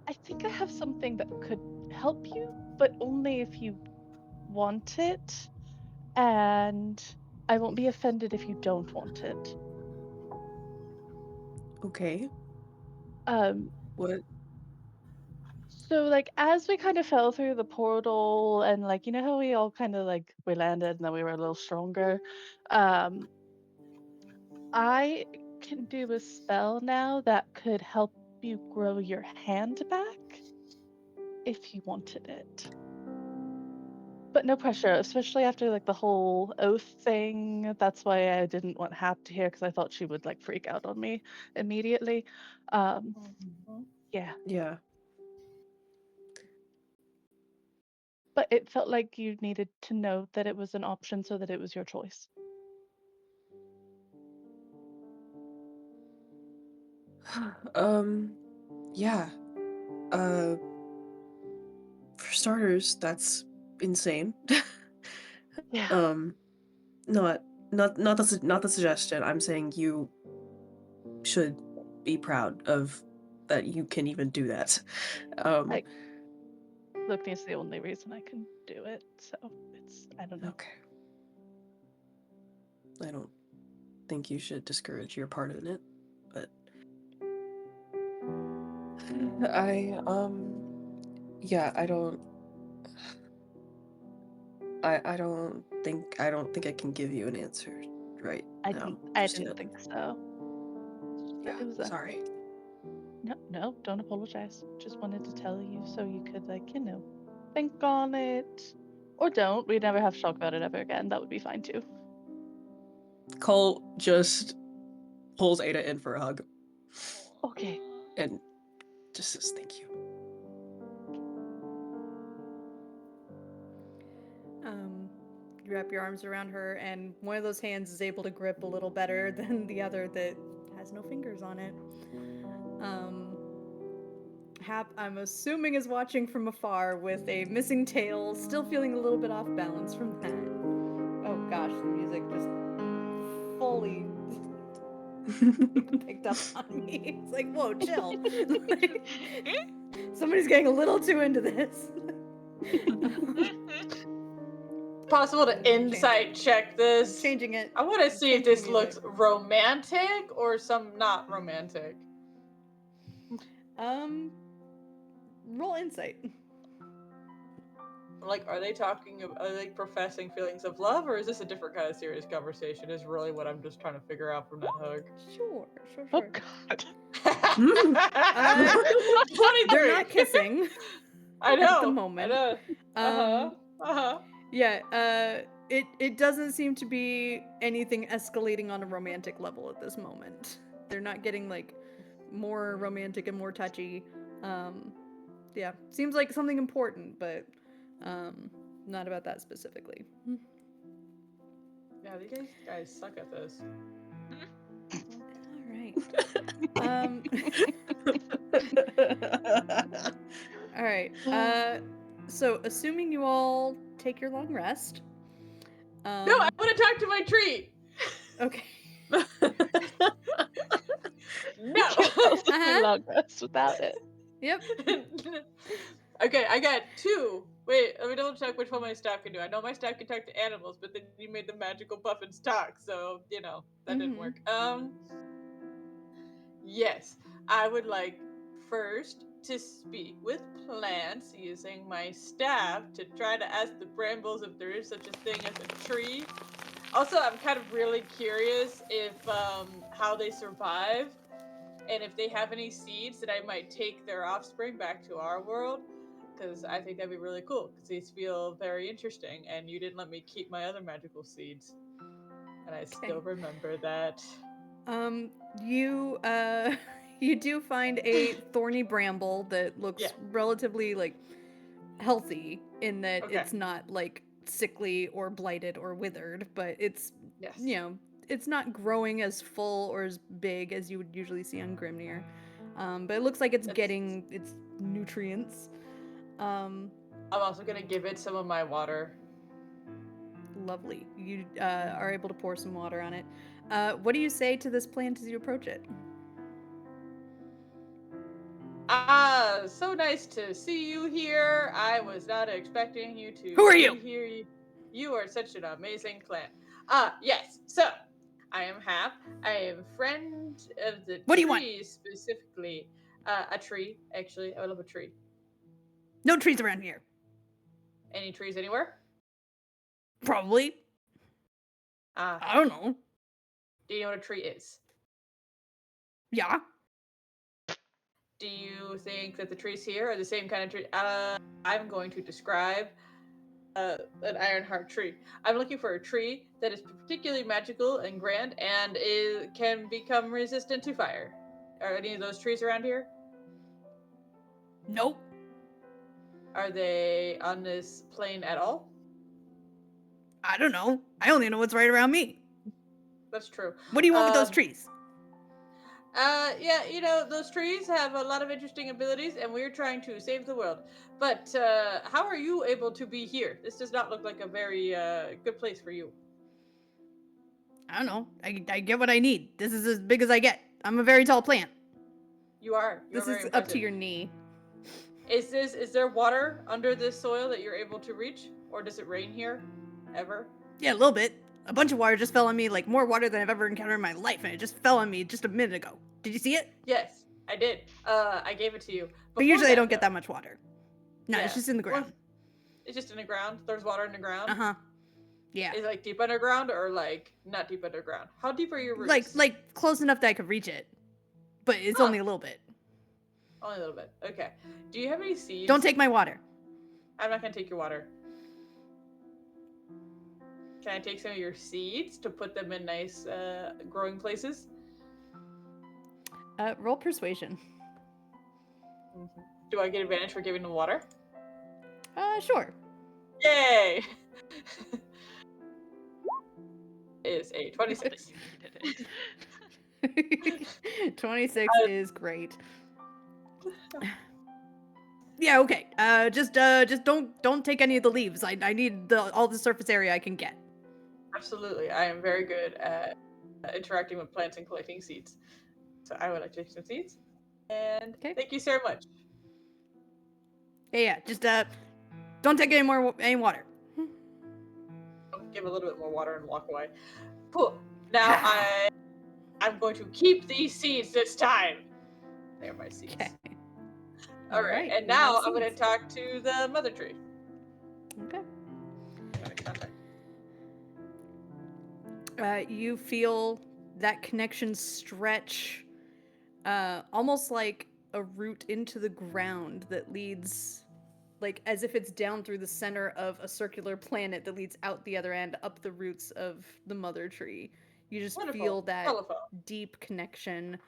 I think I have something that could help you, but only if you want it. And I won't be offended if you don't want it. Okay. What? So like as we kind of fell through the portal and like you know how we all kind of like we landed and then we were a little stronger. I can do a spell now that could help you grow your hand back if you wanted it. But no pressure, especially after like the whole oath thing. That's why I didn't want Hap to hear because I thought she would like freak out on me immediately. Yeah. Yeah. But it felt like you needed to know that it was an option so that it was your choice. Yeah. For starters, that's insane. Yeah. Not the suggestion. I'm saying you should be proud of that you can even do that. Look, it's the only reason I can do it, so I don't know. Okay. I don't think you should discourage your part in it, but I don't think I can give you an answer right now. I just didn't yet. think so. Yeah, It was sorry. No, don't apologize. Just wanted to tell you so you could think on it. Or don't. We'd never have to talk about it ever again. That would be fine too. Cole just pulls Ada in for a hug. Okay. And just says thank you. You wrap your arms around her, and one of those hands is able to grip a little better than the other that has no fingers on it. Hap, I'm assuming, is watching from afar with a missing tail, still feeling a little bit off balance from that. Oh gosh, the music just fully picked up on me. It's like, whoa, chill. Like, somebody's getting a little too into this. Possible to insight check this. Changing it. I want to see if Changing this the looks music. romantic or some not romantic. Roll insight. Like, are they professing feelings of love, or is this a different kind of serious conversation? Is really what I'm just trying to figure out from that hug. Sure. Oh God. 23. They're not kissing. I know. At the moment. I know. Yeah. It doesn't seem to be anything escalating on a romantic level at this moment. They're not getting like more romantic and more touchy. Yeah, seems like something important, but not about that specifically. Yeah, these guys suck at this. All right. So assuming you all take your long rest. No, I want to talk to my tree. Okay. No. Long rest without it. Yep. Okay, I got 2. Wait, let me double check which one my staff can do. I know my staff can talk to animals, but then you made the magical puffins talk, so that didn't work. Yes, I would like first to speak with plants using my staff to try to ask the brambles if there is such a thing as a tree. Also, I'm kind of really curious if how they survive and if they have any seeds that I might take their offspring back to our world, because I think that'd be really cool because these feel very interesting and you didn't let me keep my other magical seeds. And I still remember that. You you do find a thorny bramble that looks Yeah. relatively like healthy in that Okay. it's not like sickly or blighted or withered, but it's Yes. it's not growing as full or as big as you would usually see on Grimnir. But it looks like it's getting its nutrients. I'm also gonna give it some of my water. Lovely. You are able to pour some water on it. What do you say to this plant as you approach it? So nice to see you here. I was not expecting you to Who are be you? here. You are such an amazing plant. Yes. So, I am Hap. I am friend of the What do you want? trees specifically. A tree, actually. I love a tree. No trees around here. Any trees anywhere? Probably. I don't know. Do you know what a tree is? Yeah. Do you think that the trees here are the same kind of tree? I'm going to describe an Ironheart tree. I'm looking for a tree that is particularly magical and grand and can become resistant to fire. Are any of those trees around here? Nope. Are they on this plane at all? I don't know. I only know what's right around me. That's true. What do you want with those trees? Yeah, those trees have a lot of interesting abilities, and we're trying to save the world. But how are you able to be here? This does not look like a very good place for you. I don't know. I get what I need. This is as big as I get. I'm a very tall plant. You are. You're This very is impressive. up to your knee. Is there water under this soil that you're able to reach, or does it rain here ever? Yeah, a little bit. A bunch of water just fell on me, like more water than I've ever encountered in my life, and it just fell on me just a minute ago. Did you see it? Yes, I did. I gave it to you. But usually I don't get that much water. No, Yeah. it's just in the ground. Well, it's just in the ground. There's water in the ground. Uh-huh. Yeah. Is it like deep underground or like not deep underground? How deep are your roots? Like close enough that I could reach it. But it's only a little bit. Only a little bit. Okay. Do you have any seeds? Don't take my water. I'm not gonna take your water. Can I take some of your seeds to put them in nice growing places? Roll persuasion. Mm-hmm. Do I get advantage for giving them water? Sure. Yay! Is a 26. 26 is great. Yeah, okay. Just don't take any of the leaves. I need all the surface area I can get. Absolutely. I am very good at interacting with plants and collecting seeds. So I would like to take some seeds. And thank you so much. Yeah, just don't take any water. I'll give a little bit more water and walk away. Cool. Now I'm going to keep these seeds this time. They're my seeds. Okay. All right. And now I'm going to talk to the mother tree. Okay. You feel that connection stretch almost like a root into the ground that leads, like as if it's down through the center of a circular planet that leads out the other end up the roots of the mother tree. You just feel that deep connection,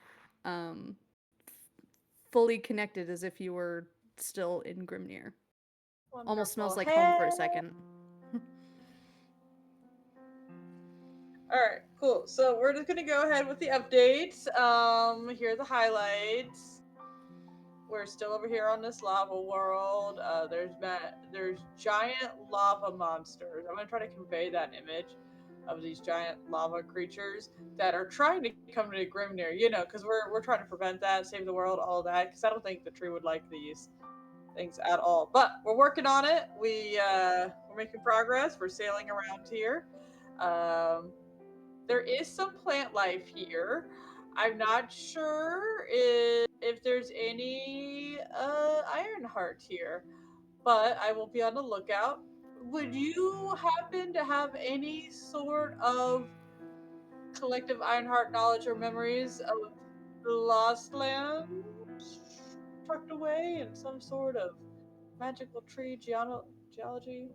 fully connected as if you were still in Grimnir. Wonderful. Almost smells like home for a second. All right, cool. So we're just gonna go ahead with the updates. Here are the highlights. We're still over here on this lava world. There's giant lava monsters. I'm gonna try to convey that image of these giant lava creatures that are trying to come to Grimnir. Because we're trying to prevent that, save the world, all that. Because I don't think the tree would like these. things at all. But we're working on it. We're making progress. We're sailing around here. There is some plant life here. I'm not sure if there's any Ironheart here, but I will be on the lookout. Would you happen to have any sort of collective Ironheart knowledge or memories of the Lost Lands tucked away in some sort of magical tree geology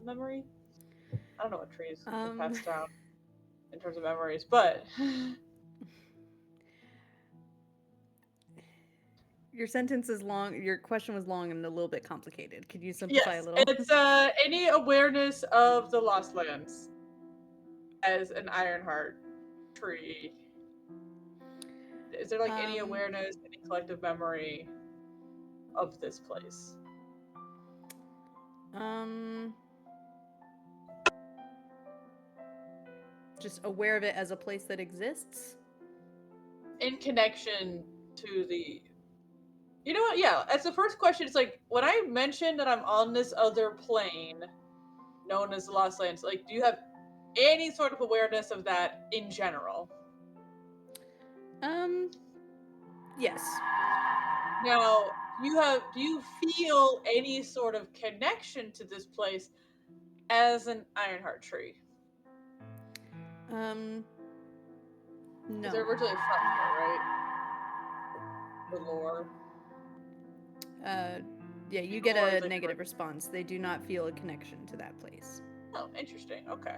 memory? I don't know what trees can pass down in terms of memories, but Your sentence is long. Your question was long and a little bit complicated. Could you simplify a yes, little? it's any awareness of the Lost Lands as an Ironheart tree. Is there like any awareness, any collective memory of this place? Just aware of it as a place that exists? In connection to the... You know what? Yeah, as the first question, it's like, when I mentioned that I'm on this other plane known as the Lost Lands, like, do you have any sort of awareness of that in general? Yes. Now, do you feel any sort of connection to this place as an Ironheart tree? No. Because they're originally from here, right? The lore. Yeah, you get Or a is it negative correct? response. They do not feel a connection to that place. Oh, interesting. Okay.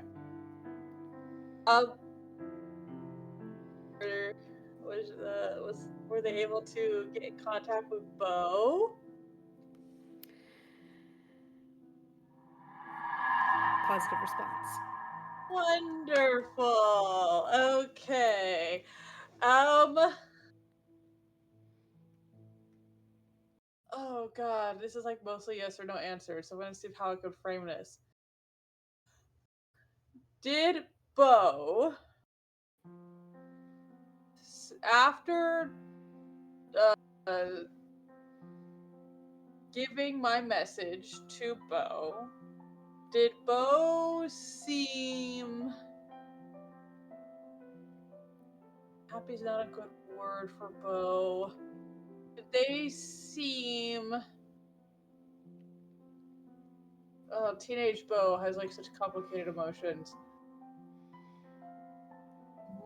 Were they able to get in contact with Bo? Positive response. Wonderful. Okay. Oh god, this is like mostly yes or no answer, so I'm gonna see how I could frame this. Did Bo, after giving my message to Bo, did Bo seem... Happy's not a good word for Bo. Did they seem... teenage Bo has like such complicated emotions.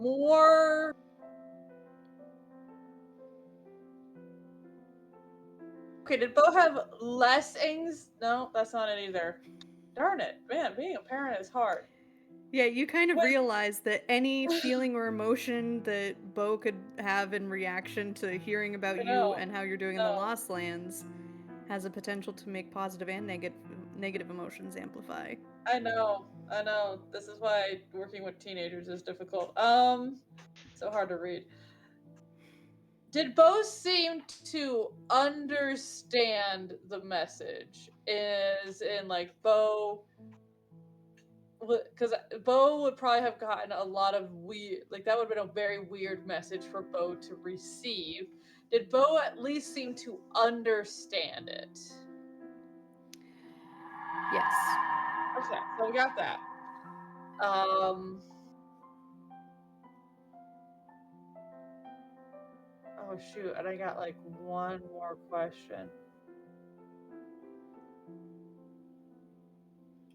More... Okay, did Bo have less No, that's not it either. Darn it, man, being a parent is hard. Yeah, you kind of realize that any feeling or emotion that Bo could have in reaction to hearing about you and how you're doing in the Lost Lands has a potential to make positive and negative emotions amplify. I know. This is why working with teenagers is difficult. So hard to read. Did Bo seem to understand the message? Is in like Bo... Because Bo would probably have gotten a lot of weird, like that would have been a very weird message for Bo to receive. Did Bo at least seem to understand it? Yes. Okay, so we got that. Oh shoot, and I got like one more question.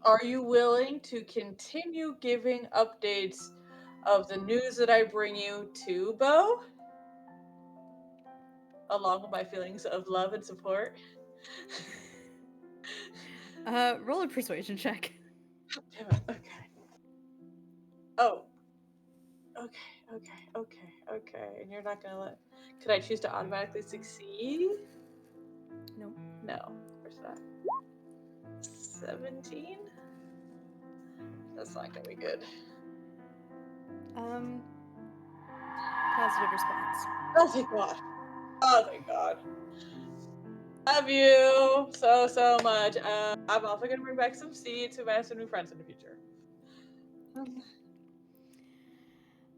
Are you willing to continue giving updates of the news that I bring you to Bo? Along with my feelings of love and support? Roll a persuasion check. Damn it, okay. Oh. Okay. And you're not gonna let... Could I choose to automatically succeed? Nope. No, of course not. 17? That's not gonna be good. Positive response. Oh, thank God. Love you so much. I'm also gonna bring back some seeds to my some new friends in the future.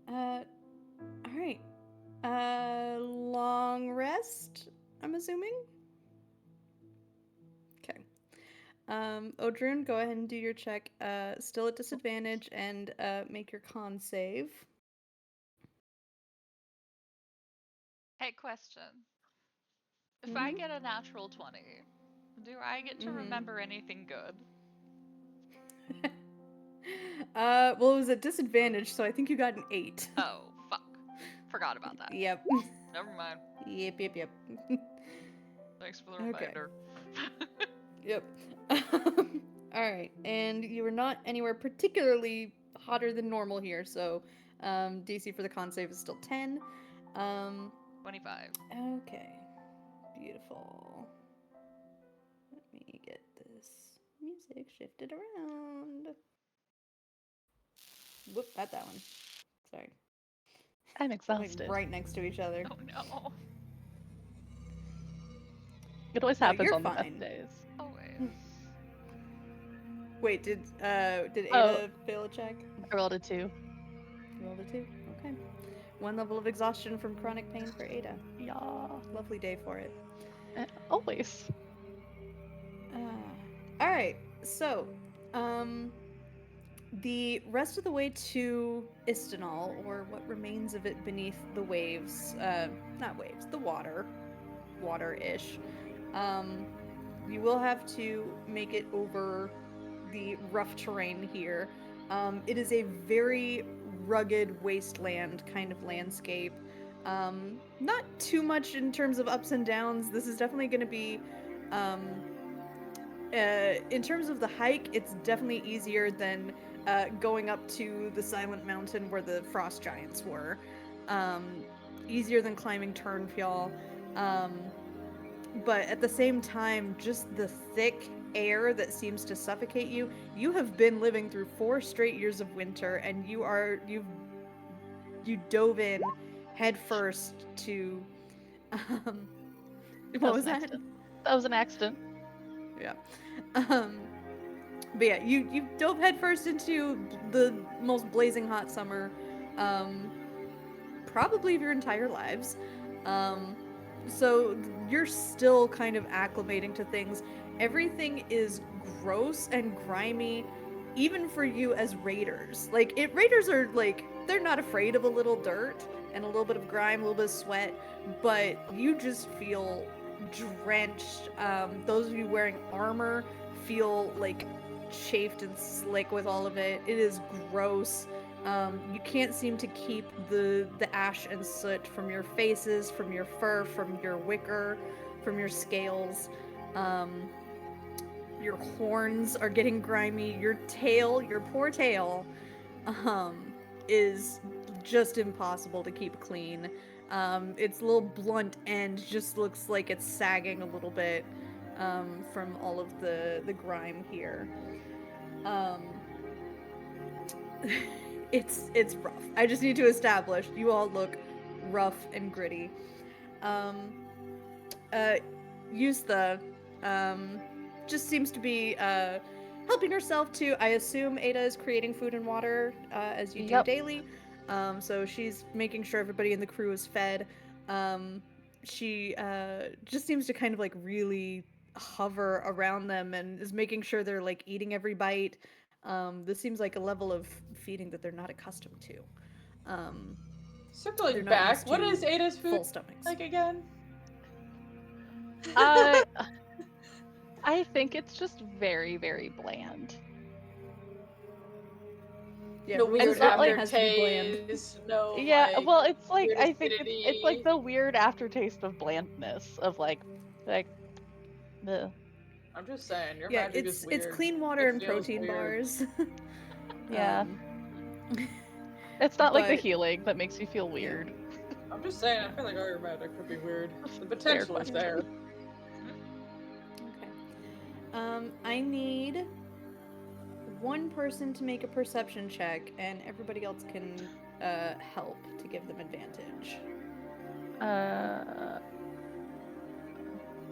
Alright. Long rest, I'm assuming? Odrun, go ahead and do your check. Still at disadvantage, and make your con save. Hey, question. If I get a natural 20, do I get to remember anything good? Well, it was at disadvantage, so I think you got an 8. Oh, fuck. Forgot about that. Yep. Never mind. Yep. Thanks for the Okay. reminder. Yep. Alright, and you were not anywhere particularly hotter than normal here, so DC for the con save is still 10. 25. Okay. Beautiful. Let me get this music shifted around. Whoop, not that one. Sorry. I'm They're, exhausted. like right next to each other. Oh no. It always No, happens you're on the fine. best days. Always. Wait, did Ada Oh. fail a check? I rolled a 2. You rolled a 2. Okay. 1 level of exhaustion from chronic pain for Ada. Yeah. Lovely day for it. Always. All right. So, the rest of the way to Istanal, or what remains of it beneath the waves, not waves, the water-ish, you will have to make it over the rough terrain here. It is a very rugged wasteland kind of landscape. Not too much in terms of ups and downs. This is definitely going to be, in terms of the hike, it's definitely easier than going up to the Silent Mountain where the frost giants were. Easier than climbing Turnfjall. But at the same time, just the thick air that seems to suffocate you. You have been living through 4 straight years of winter, and you dove in head first to what was that? That was an accident. Yeah. But yeah, you dove headfirst into the most blazing hot summer, probably of your entire lives. So you're still kind of acclimating to things. Everything is gross and grimy, even for you as raiders. Raiders are like, they're not afraid of a little dirt and a little bit of grime, a little bit of sweat, but you just feel drenched. Those of you wearing armor feel like chafed and slick with all of it. It is gross. You can't seem to keep the ash and soot from your faces, from your fur, from your wicker, from your scales. Your horns are getting grimy. Your tail, your poor tail, is just impossible to keep clean. Its little blunt end just looks like it's sagging a little bit from all of the grime here. It's rough. I just need to establish you all look rough and gritty. Yustha, just seems to be helping herself to. I assume Ada is creating food and water as you do daily. So she's making sure everybody in the crew is fed. She just seems to kind of like really hover around them and is making sure they're like eating every bite. This seems like a level of feeding that they're not accustomed to. Circling back, what is Ada's food full stomachs like again? I think it's just very, very bland. Yeah, No weird weird aftertaste. has to be bland. No. Yeah, like, well, it's like weird I think acidity. it's like the weird aftertaste of blandness of like the. I'm just saying, your Yeah, magic is weird. it's clean water It and feels protein weird. bars. Yeah. It's not like the healing that makes you feel weird. I'm just saying, I feel like all your magic could be weird. The Fair potential is question. there. Okay. I need one person to make a perception check, and everybody else can help to give them advantage.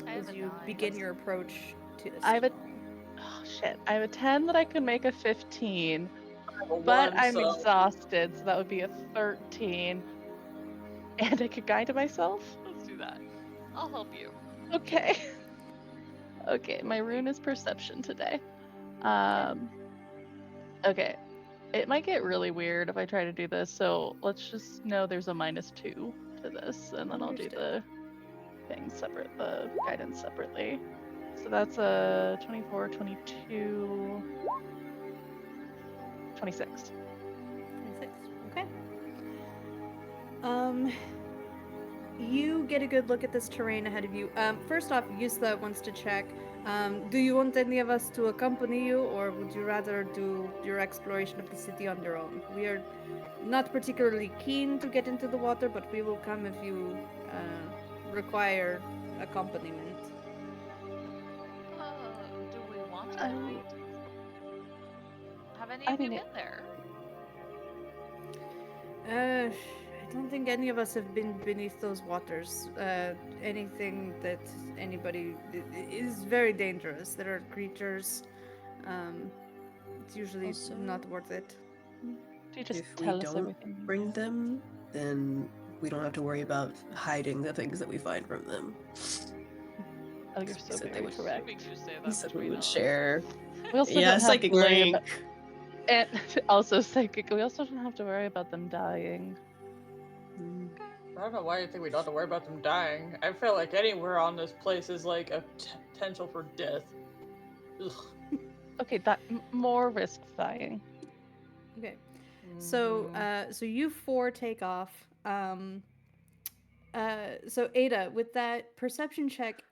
As you begin your approach to this. I have a I have a 10 that I could make a 15, but One, I'm so- exhausted, so that would be a 13. And I could guide myself. Let's do that. I'll help you. Okay. Okay, my rune is perception today. Okay. It might get really weird if I try to do this, so let's just know there's a -2 to this, and then I'll do the things separate, the guidance separately. So that's a 24, 22, 26. 26. Okay. You get a good look at this terrain ahead of you. First off, Yusla wants to check. Do you want any of us to accompany you, or would you rather do your exploration of the city on your own? We are not particularly keen to get into the water, but we will come if you require accompaniment. Do we want to I- guide? Have any I of you mean, been there? I don't think any of us have been beneath those waters. Anything that anybody is very dangerous. There are creatures. It's usually Also, not worth it. Do you just if we tell us don't everything? bring them, then we don't have to worry about hiding the things that we find from them. Oh, you're so said they very would- correct. Makes you say He that said we between would us. share. We also Yeah, don't have psychic to worry link. about, and also psychic. We also don't have to worry about them dying. I don't know why you think we don't have to worry about them dying. I feel like anywhere on this place is like a potential for death. Ugh. Okay, that more risk dying. Okay. So, so you four take off. So Ada, with that perception check,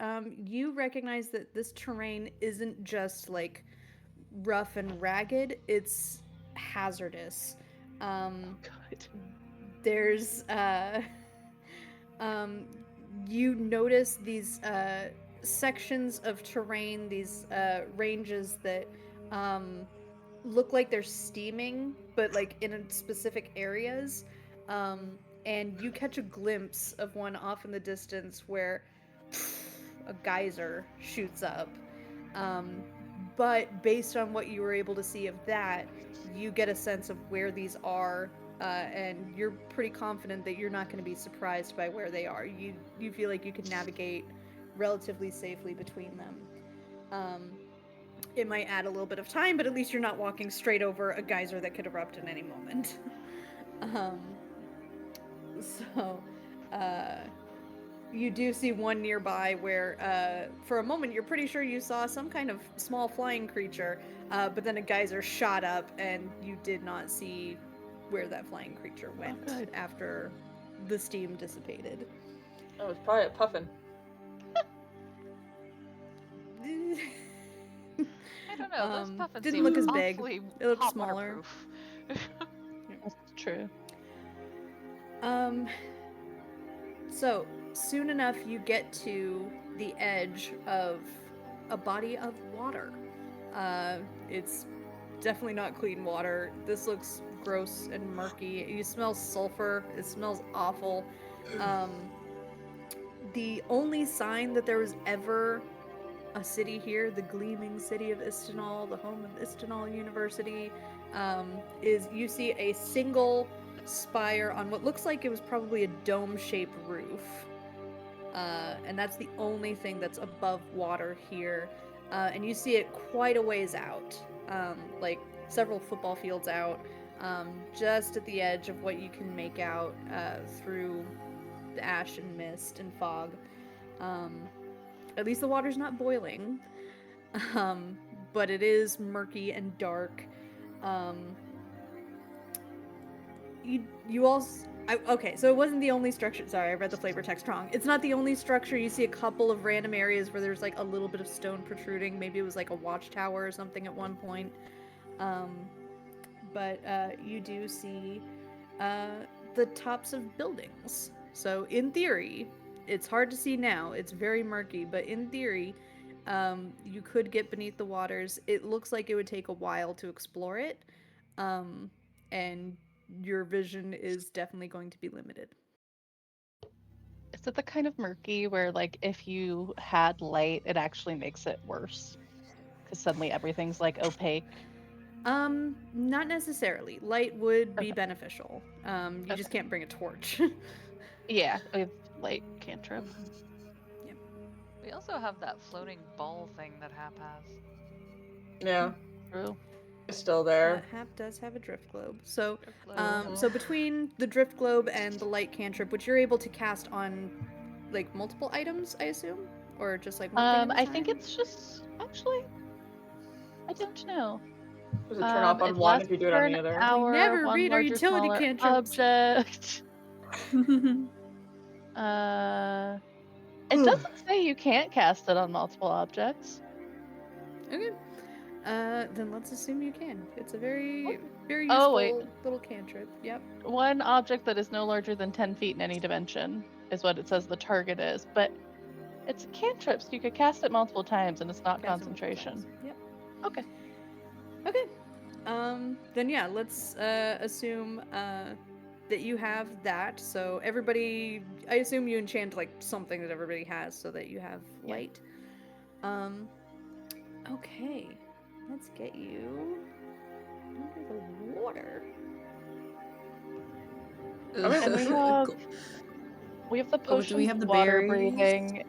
you recognize that this terrain isn't just like rough and ragged; it's hazardous. Good. There's you notice these sections of terrain, these ranges that look like they're steaming, but like in specific areas. And you catch a glimpse of one off in the distance where a geyser shoots up. But based on what you were able to see of that, you get a sense of where these are, and you're pretty confident that you're not going to be surprised by where they are. You feel like you can navigate relatively safely between them. It might add a little bit of time, but at least you're not walking straight over a geyser that could erupt at any moment. So, you do see one nearby where, for a moment, you're pretty sure you saw some kind of small flying creature, but then a geyser shot up, and you did not see where that flying creature went good. after the steam dissipated. That was probably a puffin. I don't know. Those puffins didn't seem look as big. awfully They looked hot smaller. waterproof. That's true. So, soon enough, you get to the edge of a body of water. It's definitely not clean water. This looks gross and murky. You smell sulfur. It smells awful. The only sign that there was ever a city here, the gleaming city of Istanal, the home of Istanal University, is you see a single spire on what looks like it was probably a dome-shaped roof. And that's the only thing that's above water here. And you see it quite a ways out, like several football fields out, just at the edge of what you can make out through the ash and mist and fog. At least the water's not boiling, but it is murky and dark. You also... okay, so it wasn't the only structure. Sorry, I read the flavor text wrong. It's not the only structure. You see a couple of random areas where there's like a little bit of stone protruding. Maybe it was like a watchtower or something at one point. But you do see the tops of buildings. So in theory, it's hard to see now. It's very murky, but in theory, you could get beneath the waters. It looks like it would take a while to explore it. And your vision is definitely going to be limited. Is it the kind of murky where, like, if you had light, it actually makes it worse? Because suddenly everything's, like, opaque? Not necessarily. Light would be Okay. beneficial. You just can't bring a torch. Yeah, with light cantrip. Yep. We also have that floating ball thing that Hap has. Yeah, True. it's still there. Hap does have a drift globe. So, Drift globe. so between the drift globe and the light cantrip, which you're able to cast on, like, multiple items, I assume, or just like one thing at a I think time? it's just actually. I don't know. Does it turn off on It one lasts if you do it for on an the other? hour. never One read our larger, utility smaller cantrips. object. It doesn't say you can't cast it on multiple objects. Okay. Then let's assume you can. It's a very, very Oh, useful wait. little cantrip. Yep. One object that is no larger than 10 feet in any dimension is what it says the target is, but it's a cantrip, so you could cast it multiple times and it's not Cast it multiple concentration. times. Yep. Okay. Okay. Then yeah, let's assume that you have that. So everybody, I assume you enchant like something that everybody has, so that you have Yeah. light. Okay. Let's get you under the water. And we have the Oh, do we potions have the of water berries? breathing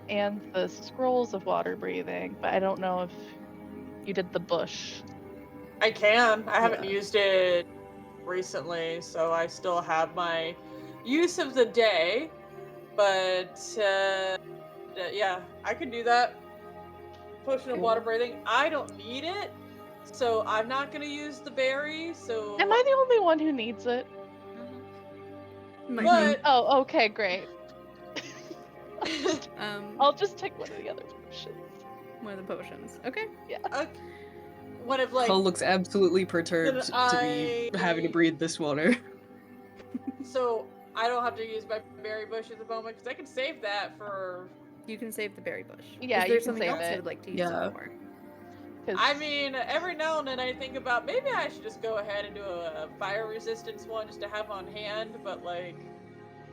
and the scrolls of water breathing, but I don't know if you did the bush. I can. I haven't Yeah. used it recently, so I still have my use of the day. But yeah, I can do that. Potion of water breathing. I don't need it, so I'm not gonna use the berry. So, Am I the only one who needs it? Mm-hmm. but Oh, okay, great. Um, I'll just take one of the other potions. one of the potions. Okay. one of like Hull looks absolutely then perturbed to be having to breathe this water. So I don't have to use my berry bush at the moment because I can save that for. You can save the berry bush. Yeah, Is there you can something save else you it. would like to use Yeah. it for? I mean, every now and then I think about maybe I should just go ahead and do a fire resistance one just to have on hand, but like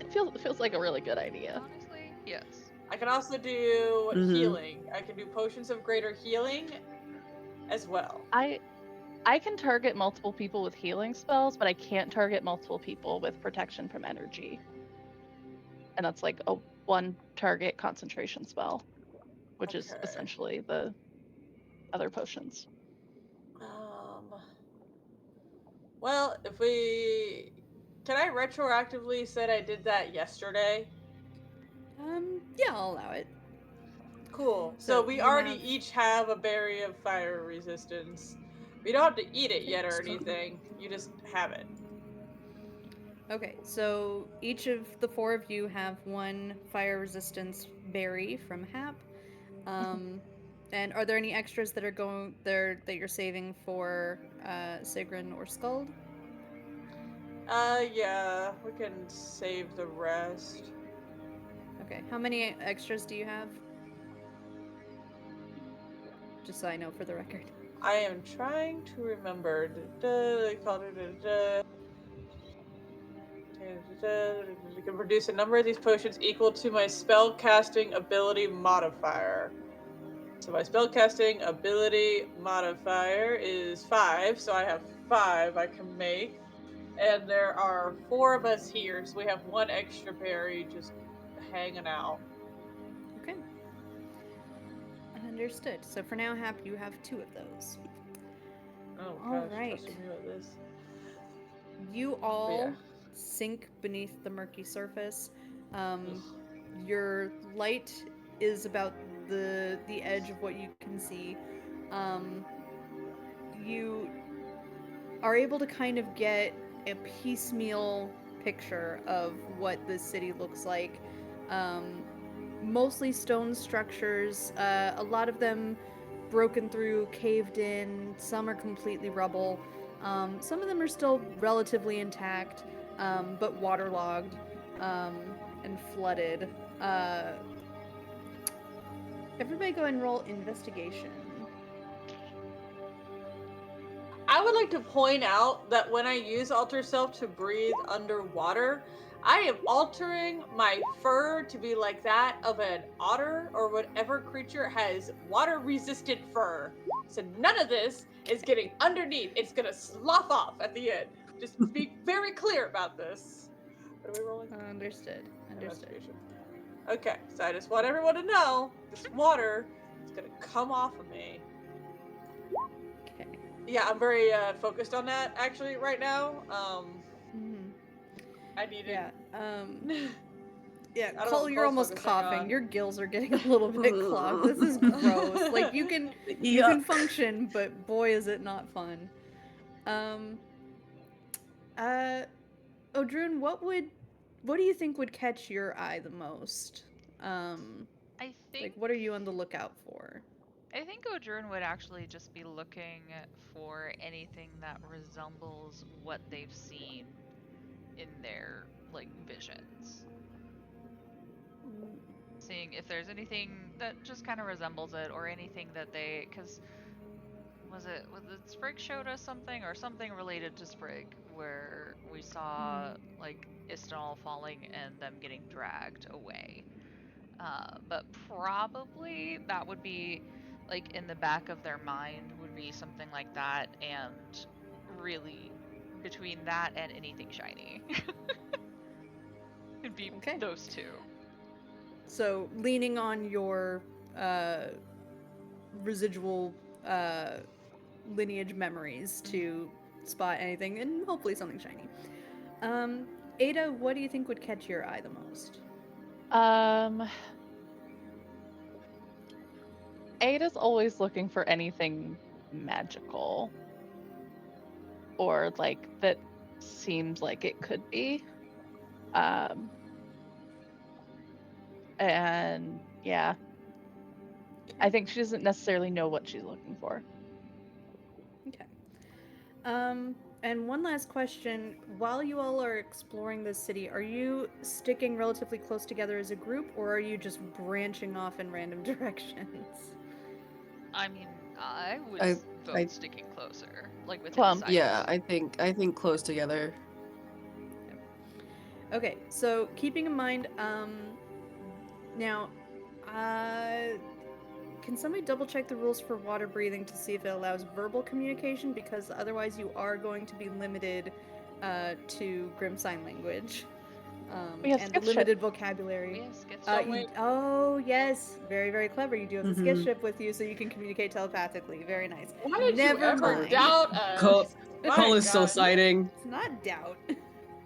It feels like a really good idea. Honestly, yes. I can also do Mhm. healing. I can do potions of greater healing as well. I can target multiple people with healing spells, but I can't target multiple people with protection from energy. And that's like a one target concentration spell, which is Okay. essentially the other potions. Well, if we can I retroactively said I did that yesterday? Yeah, I'll allow it. Cool. So So we you already have- each have a berry of fire resistance. We don't have to eat it yet or Okay. anything. You just have it. Okay, so each of the four of you have one fire resistance berry from Hap. And are there any extras that are going there that you're saving for Sigrun or Skuld? Yeah, we can save the rest. Okay, how many extras do you have? Just so I know for the record. I am trying to remember. You can produce a number of these potions equal to my spell casting ability modifier. So my spellcasting ability modifier is 5, so I have 5 I can make. And there are 4 of us here, so we have 1 extra berry just hanging out. Okay. Understood. So for now, Hap, you have 2 of those. Oh All gosh, right. trusting me with this. You all Yeah. sink beneath the murky surface. Your light is about the edge of what you can see. You are able to kind of get a piecemeal picture of what the city looks like. Mostly stone structures, a lot of them broken through, caved in, some are completely rubble. Some of them are still relatively intact, but waterlogged and flooded. Everybody go and roll investigation. I would like to point out that when I use Alter Self to breathe underwater, I am altering my fur to be like that of an otter or whatever creature has water-resistant fur. So none of this is getting underneath. It's gonna slough off at the end. Just be very clear about this. What are we rolling? Understood. Investigation. Okay, so I just want everyone to know this water is gonna come off of me. Okay. Yeah, I'm very focused on that actually right now. Mhm. I needed. Yeah. Yeah, I don't know Cole, what you're Cole's almost focusing coughing. on. Your gills are getting a little bit clogged. This is gross. Like you can Yuck. function, but boy is it not fun. Um uh Odrun, what do you think would catch your eye the most? Um I think like what are you on the lookout for? I think Odrun would actually just be looking for anything that resembles what they've seen in their like visions. Seeing if there's anything that just kind of resembles it or anything that they cuz was it Sprig showed us something or something related to Sprig where we saw like Istanol falling and them getting dragged away. But probably that would be like in the back of their mind would be something like that, and really between that and anything shiny, it'd be Okay. those two. So, leaning on your uh residual uh lineage memories to spot anything and hopefully something shiny. Ada, what do you think would catch your eye the most? Um, Ada's always looking for anything magical or like that seems like it could be. Um, and yeah, I think she doesn't necessarily know what she's looking for. Okay. And one last question. While you all are exploring this city, are you sticking relatively close together as a group, or are you just branching off in random directions? I mean, I would I, vote sticking closer, like within Plum. sight. yeah, I think close together. Okay, so keeping in mind, now, can somebody double check the rules for water breathing to see if it allows verbal communication? Because otherwise, you are going to be limited to Grim Sign Language We have and skiff ship. limited vocabulary. We have skiff So ship. wait. Oh yes, very very clever. You do have the skiff Mhm. ship with you, so you can communicate telepathically. Very nice. Why did you Never ever mind. doubt Cole, us? My Cole is still God. siding. It's not doubt.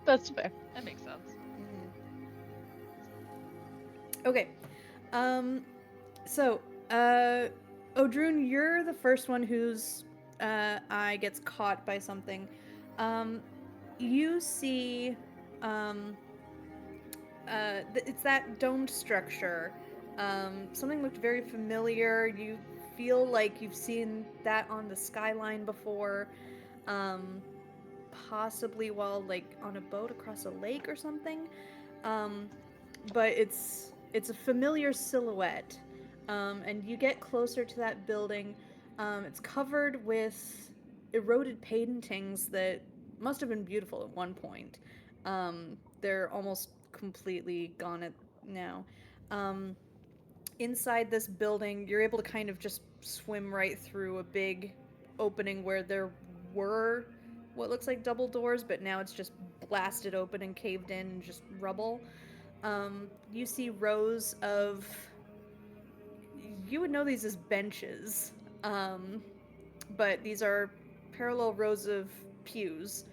That's fair. That makes sense. Okay. Um. So, Odrun, you're the first one whose eye gets caught by something. You see, um, it's that domed structure. Something looked very familiar. You feel like you've seen that on the skyline before. Um, possibly while like on a boat across a lake or something. Um, but it's a familiar silhouette. And you get closer to that building. It's covered with eroded paintings that must have been beautiful at one point. They're almost completely gone at now. Um, inside this building, you're able to kind of just swim right through a big opening where there were what looks like double doors, but now it's just blasted open and caved in and just rubble. You see rows of. You would know these as benches, um, but these are parallel rows of pews.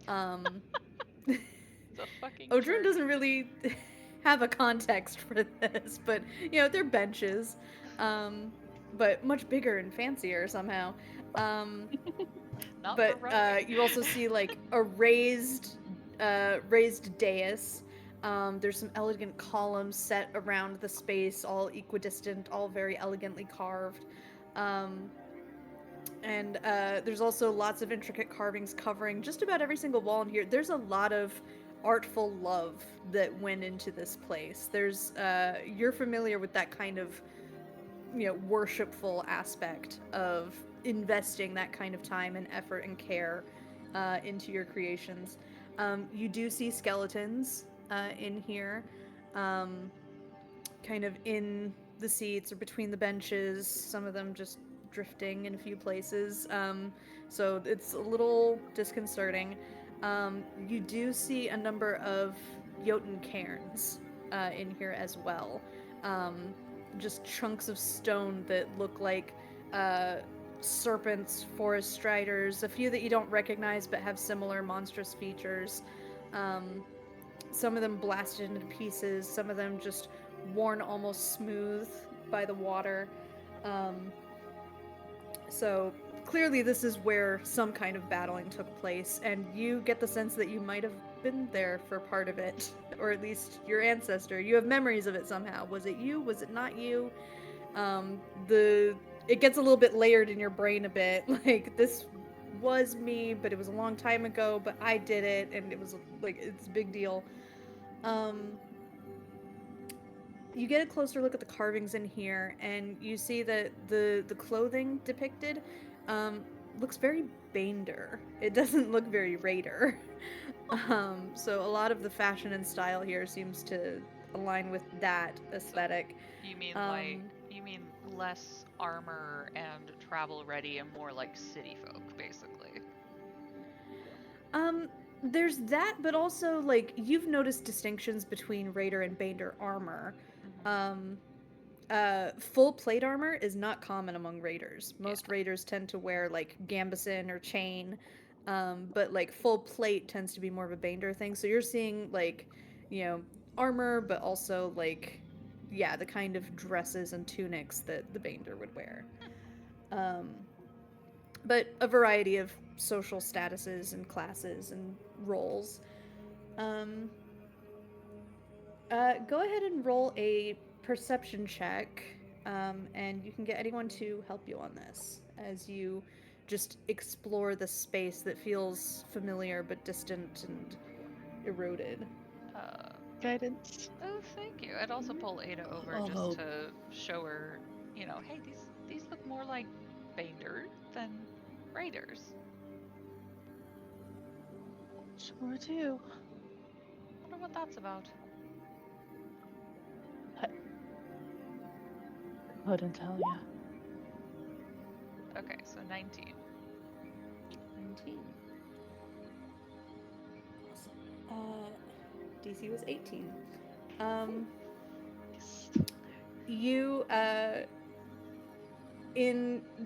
Um, It's a fucking Odrun church. doesn't really have a context for this, but they're benches, but much bigger and fancier somehow. Um, Not for but rowing. you also see like a raised dais. There's some elegant columns set around the space, all equidistant, all very elegantly carved. Um, and there's also lots of intricate carvings covering just about every single wall in here. There's a lot of artful love that went into this place. There's you're familiar with that kind of worshipful aspect of investing that kind of time and effort and care into your creations. You do see skeletons in here, um, kind of in the seats or between the benches, some of them just drifting in a few places. So it's a little disconcerting. You do see a number of Jotun cairns in here as well. Just chunks of stone that look like serpents, forest striders, a few that you don't recognize but have similar monstrous features. Some of them blasted into pieces, some of them just worn almost smooth by the water. So clearly this is where some kind of battling took place, and you get the sense that you might have been there for part of it, or at least your ancestor. You have memories of it somehow. Was it you? Was it not you? It gets a little bit layered in your brain a bit. Like, this was me, but it was a long time ago, but I did it, and it was like, it's a big deal. You get a closer look at the carvings in here, and you see that the clothing depicted looks very Bander. It doesn't look very Raider. So a lot of the fashion and style here seems to align with that aesthetic. You mean Um, you mean less armor and travel ready and more like city folk, basically. There's that, but also, like, you've noticed distinctions between Raider and Bander armor. Full plate armor is not common among raiders. Most raiders tend to wear like gambeson or chain, but like full plate tends to be more of a Bander thing. So you're seeing like, armor, but also like, yeah, the kind of dresses and tunics that the Bander would wear. But a variety of social statuses and classes and roles. Um, Go ahead and roll a perception check, and you can get anyone to help you on this as you just explore the space that feels familiar but distant and eroded. Guidance. Oh, thank you. I'd also pull Ada over just to show her, hey, these look more like Bander than Raiders. Sure do. Wonder what that's about. I couldn't tell ya. Okay, so 19. 19. DC was 18. You,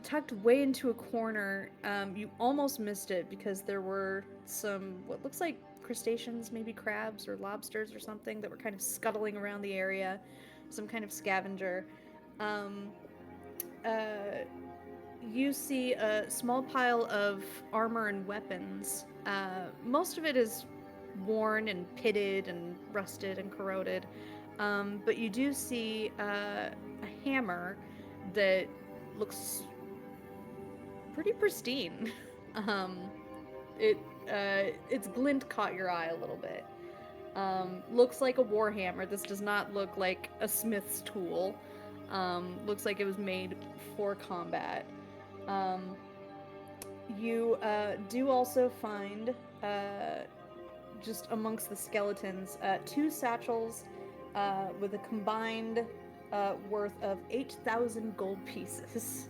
tucked way into a corner, you almost missed it because there were some, what looks like crustaceans, maybe crabs or lobsters or something, that were kind of scuttling around the area. Some kind of scavenger. You see a small pile of armor and weapons. Most of it is worn and pitted and rusted and corroded. But you do see a hammer that looks pretty pristine. Its glint caught your eye a little bit. Looks like a warhammer. This does not look like a smith's tool. Looks like it was made for combat. You do also find, just amongst the skeletons, 2 satchels with a combined worth of 8,000 gold pieces.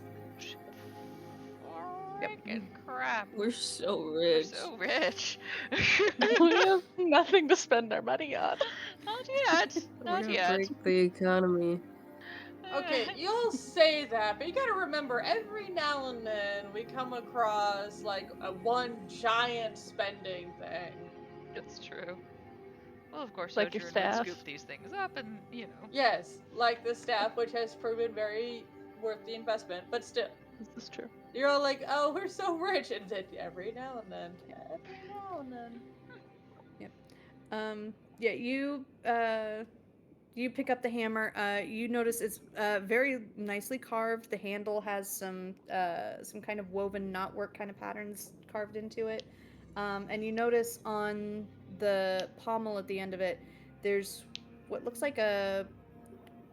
Freaking crap. We're so rich. We're so rich. We have nothing to spend our money on. Not yet. We're Not gonna yet. break the economy. Okay, you'll say that, but you gotta remember, every now and then we come across like a one giant spending thing. It's true. Well, of course, Like your Sojourn would staff. scoop these things up and, Yes, like the staff, which has proven very worth the investment, but still. This is true. You're all like, oh, we're so rich, and then every now and then. Yeah, you pick up the hammer. You notice it's very nicely carved. The handle has some kind of woven knotwork kind of patterns carved into it. And you notice on the pommel at the end of it, there's what looks like a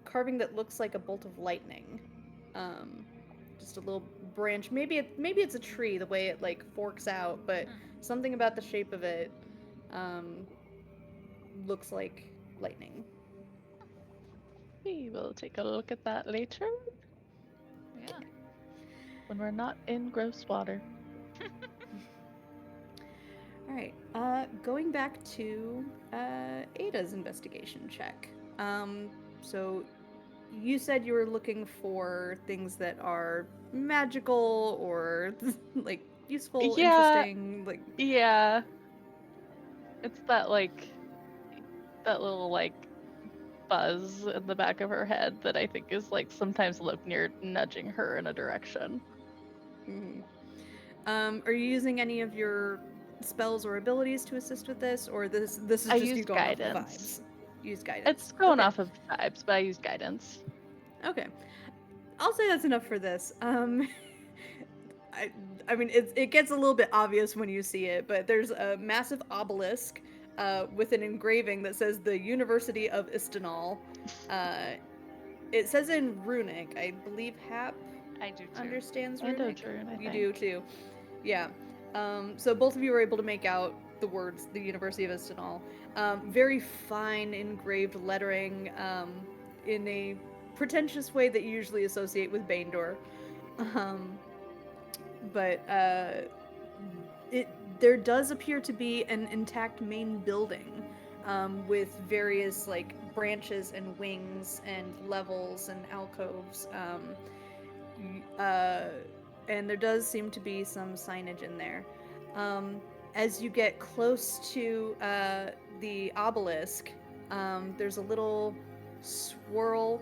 carving that looks like a bolt of lightning. Just a little branch. Maybe it's a tree, the way it like forks out, but something about the shape of it looks like lightning. We will take a look at that later yeah. when we're not in gross water. All right. Going back to Ada's investigation check. So you said you were looking for things that are magical or like useful, Yeah. interesting, like Yeah. It's that little buzz in the back of her head that I think is sometimes Lopnir nudging her in a direction. mhm. Are you using any of your spells or abilities to assist with this, or this is I just you used going off of vibes? guidance. Use guidance. It's going Okay. off of vibes, but I use guidance. Okay. I'll say that's enough for this. I, I mean, it gets a little bit obvious when you see it, but there's a massive obelisk with an engraving that says the University of Istanbul. It says in Runic. I believe Hap I do too. understands And Runic. Odrun, I You think. do too. Yeah. So both of you were able to make out the words, the University of Istanbul. Very fine engraved lettering in a pretentious way that you usually associate with Baindor. But there does appear to be an intact main building with various like branches and wings and levels and alcoves. And there does seem to be some signage in there. As you get close to the obelisk, there's a little swirl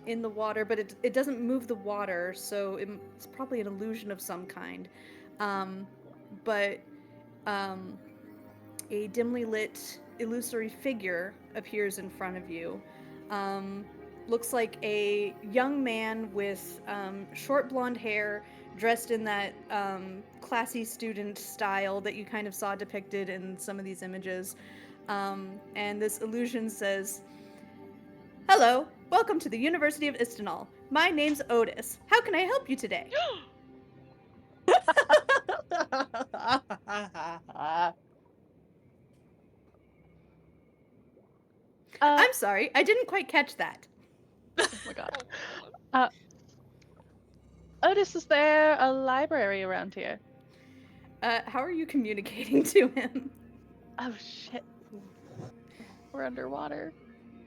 in the water, but it doesn't move the water, so it's probably an illusion of some kind. But a dimly lit, illusory figure appears in front of you. Looks like a young man with short blonde hair, dressed in that classy student style that you kind of saw depicted in some of these images. And this illusion says, "Hello, welcome to the University of Istanbul. My name's Otis. How can I help you today?" I'm sorry, I didn't quite catch that. Oh my god. Otis, is there a library around here? How are you communicating to him? Oh shit. We're underwater.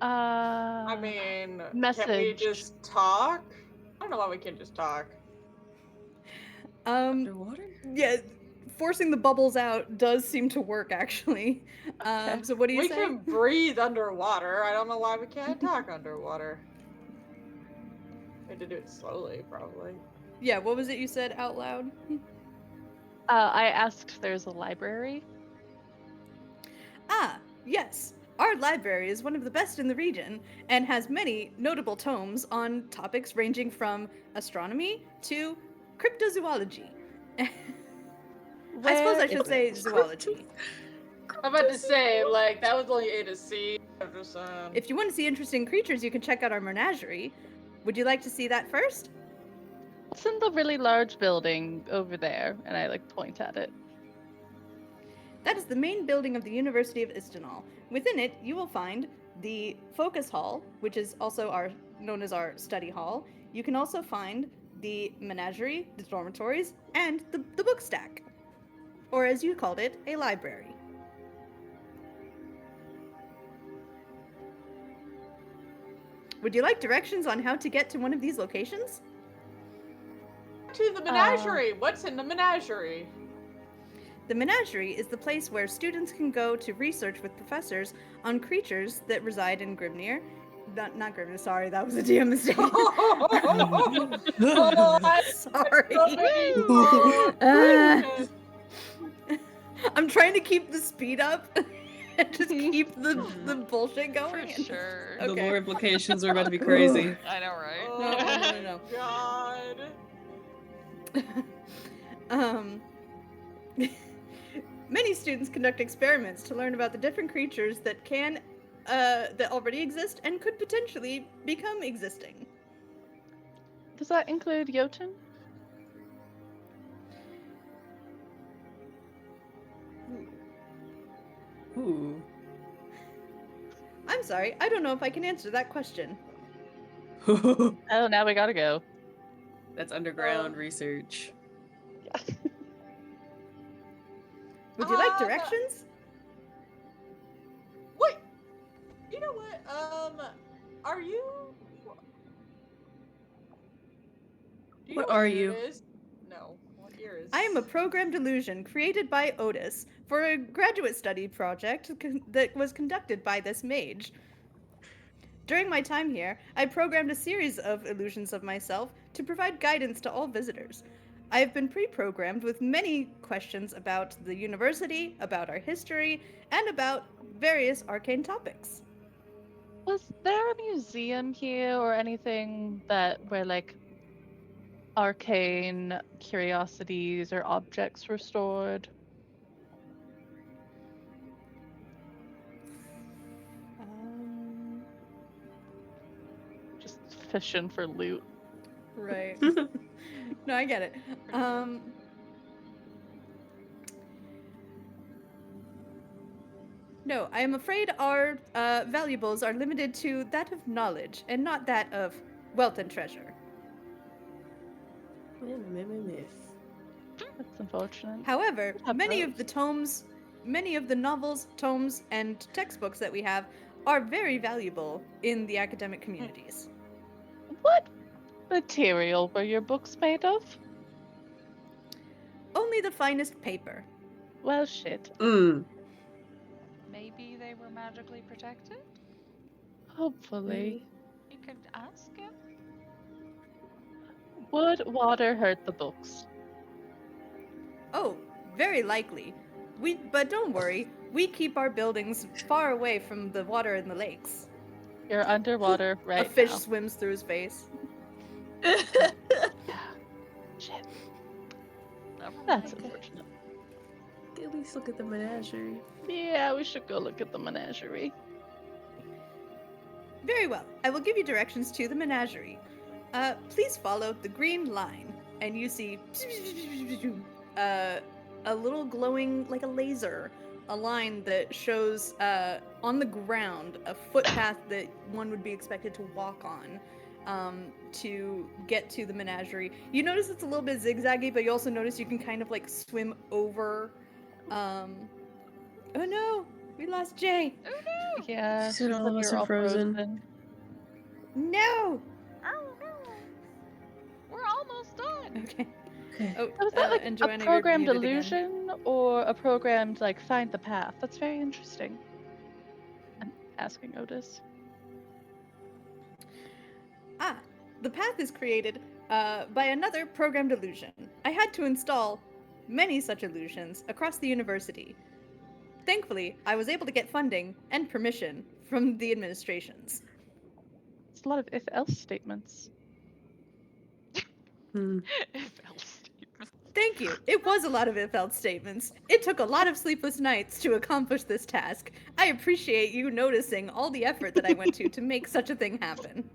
I mean, can't we message. just talk? I don't know why we can't just talk. Underwater? Yeah, forcing the bubbles out does seem to work, actually. Okay. So what do you We say? can breathe underwater. I don't know why we can't talk underwater. We had to do it slowly, probably. Yeah, what was it you said out loud? I asked if there's a library. Ah, yes. Our library is one of the best in the region and has many notable tomes on topics ranging from astronomy to cryptozoology. I suppose I Where should is say it? zoology. I'm about to say, like, that was only A to C. I'm just, If you want to see interesting creatures, you can check out our menagerie. Would you like to see that first? What's in the really large building over there? And I point at it. That is the main building of the University of Istanbul. Within it, you will find the Focus Hall, which is also known as our study hall. You can also find the menagerie, the dormitories, and the book stack. Or as you called it, a library. Would you like directions on how to get to one of these locations? to the menagerie. What's in the menagerie? The menagerie is the place where students can go to research with professors on creatures that reside in Grimnir. Not Grimnir, sorry, that was a DM mistake. Sorry. I'm trying to keep the speed up and just keep the bullshit going. For sure. Okay. The lore implications are about to be crazy. I know, right? Oh, God. Many students conduct experiments to learn about the different creatures that that already exist and could potentially become existing. Does that include Jotun? Ooh. I'm sorry, I don't know if I can answer that question. Oh, now we gotta go. That's underground research. Would you like directions? Wait, you know what? Are you? Do you What know are year you? it is? No. What year is? I am a programmed illusion created by Otis for a graduate study project that was conducted by this mage. During my time here, I programmed a series of illusions of myself to provide guidance to all visitors. I have been pre-programmed with many questions about the university, about our history, and about various arcane topics. Was there a museum here or anything that where like arcane curiosities or objects were stored? Just fishing for loot. Right. No, I get it. No, I am afraid our valuables are limited to that of knowledge and not that of wealth and treasure. That's unfortunate. However, Could have many of those. the tomes, many of the novels, tomes, and textbooks that we have are very valuable in the academic communities. What material were your books made of? Only the finest paper. Well, shit. Maybe they were magically protected? Hopefully. You could ask him. Would water hurt the books? Oh, very likely. But don't worry, we keep our buildings far away from the water in the lakes. You're underwater right A fish now. swims through his face. Yeah. Shit. Never That's mind. unfortunate. At least look at the menagerie. Yeah, we should go look at the menagerie. Very well. I will give you directions to the menagerie. Please follow the green line, and you see a little glowing, like a laser, a line that shows on the ground a footpath that one would be expected to walk on to get to the menagerie. You notice it's a little bit zigzaggy, but you also notice you can kind of like swim over. Oh no, we lost Jay. Oh no! Yeah, She said she all said of we us were are all frozen. No. Oh no! We're almost done. Okay. Okay. Oh, So was that like and a Joanna, you're programmed muted again. illusion or a programmed like find the path? That's very interesting. I'm asking Otis. Ah, the path is created by another programmed illusion. I had to install many such illusions across the university. Thankfully, I was able to get funding and permission from the administrations. It's a lot of if-else statements. If else statement. Thank you. It was a lot of if-else statements. It took a lot of sleepless nights to accomplish this task. I appreciate you noticing all the effort that I went to make such a thing happen.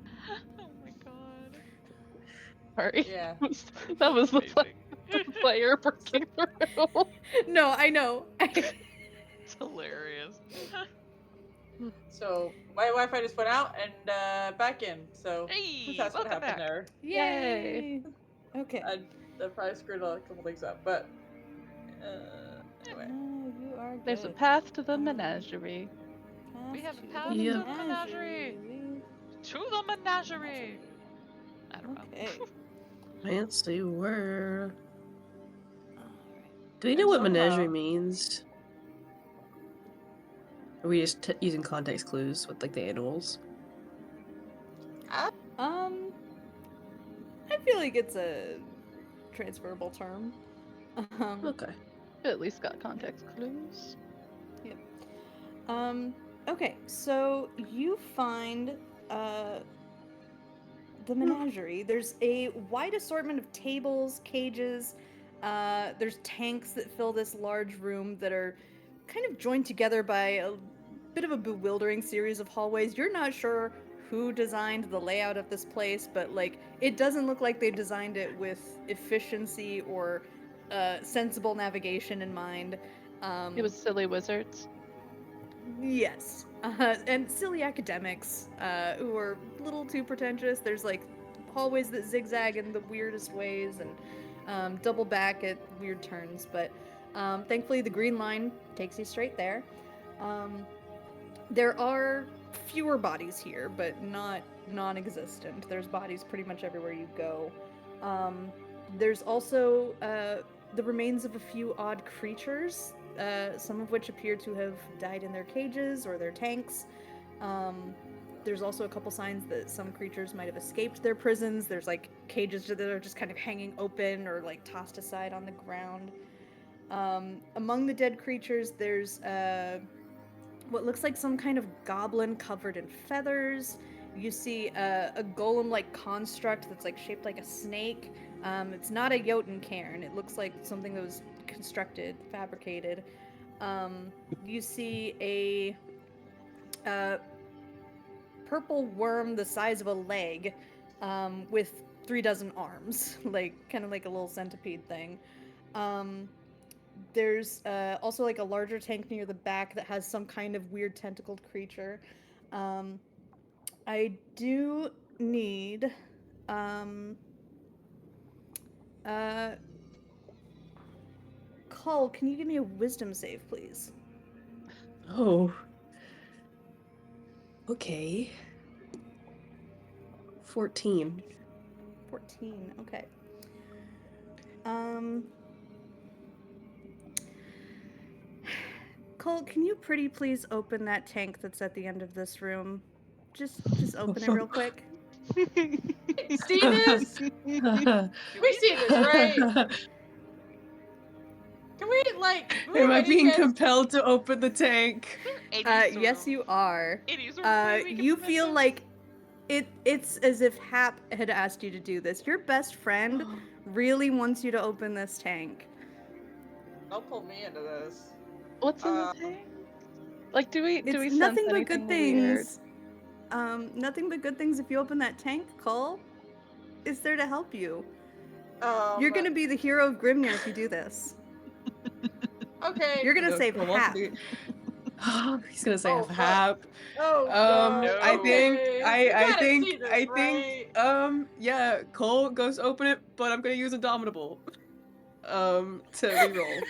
Oh my god. Sorry. Yeah. That was the Amazing. player breaking through. No, I know. It's hilarious. So my Wi-Fi just went out and back in. So Hey, that's what welcome happened back. there. Yay! Okay. I probably screwed a couple things up, but anyway. No, you are good. There's a path to the menagerie. We have a to path the to the menagerie. To the menagerie. I don't know. Okay. Fancy word. Alright. Do we know what Somehow- menagerie means? Are we just using context clues with like the animals? I feel like it's a transferable term. Okay. At least got context clues. Okay, so you find the menagerie. There's a wide assortment of tables, cages. There's tanks that fill this large room that are kind of joined together by a bit of a bewildering series of hallways. You're not sure who designed the layout of this place, but like it doesn't look like they designed it with efficiency or sensible navigation in mind. It was silly wizards. Yes, and silly academics who are a little too pretentious. There's like hallways that zigzag in the weirdest ways and double back at weird turns, but thankfully the green line takes you straight there. There are fewer bodies here, but not non-existent. There's bodies pretty much everywhere you go. There's also the remains of a few odd creatures, some of which appear to have died in their cages or their tanks. There's also a couple signs that some creatures might have escaped their prisons. There's like cages that are just kind of hanging open or like tossed aside on the ground. Among the dead creatures, there's what looks like some kind of goblin covered in feathers. You see a golem-like construct that's like shaped like a snake. It's not a Jotun cairn. It looks like something that was constructed, fabricated. You see a purple worm the size of a leg, with 36 arms, like kind of like a little centipede thing. There's also like a larger tank near the back that has some kind of weird tentacled creature. I do need Cull, can you give me a wisdom save, please? Oh. Okay. 14. 14, okay. Cole, can you pretty please open that tank that's at the end of this room? Just open it real quick. See this? We see this, right? Can we like move Am I being anything? compelled to open the tank? Yes, you are. Any sort of way we can You prevent feel this? like it's as if Hap had asked you to do this. Your best friend really wants you to open this tank. Don't pull me into this. What's in the tank? Like, do we It's sense nothing but anything good weird? things. Nothing but good things if you open that tank, Cole. It's there to help you. You're gonna be the hero of Grimnir if you do this. Okay. You're gonna No, save Cole wants Hap. to be- He's gonna say Oh, fuck. Hap. Oh no. I think okay. I You gotta think see this, I right? think yeah, Cole goes to open it, but I'm gonna use Indomitable. To reroll.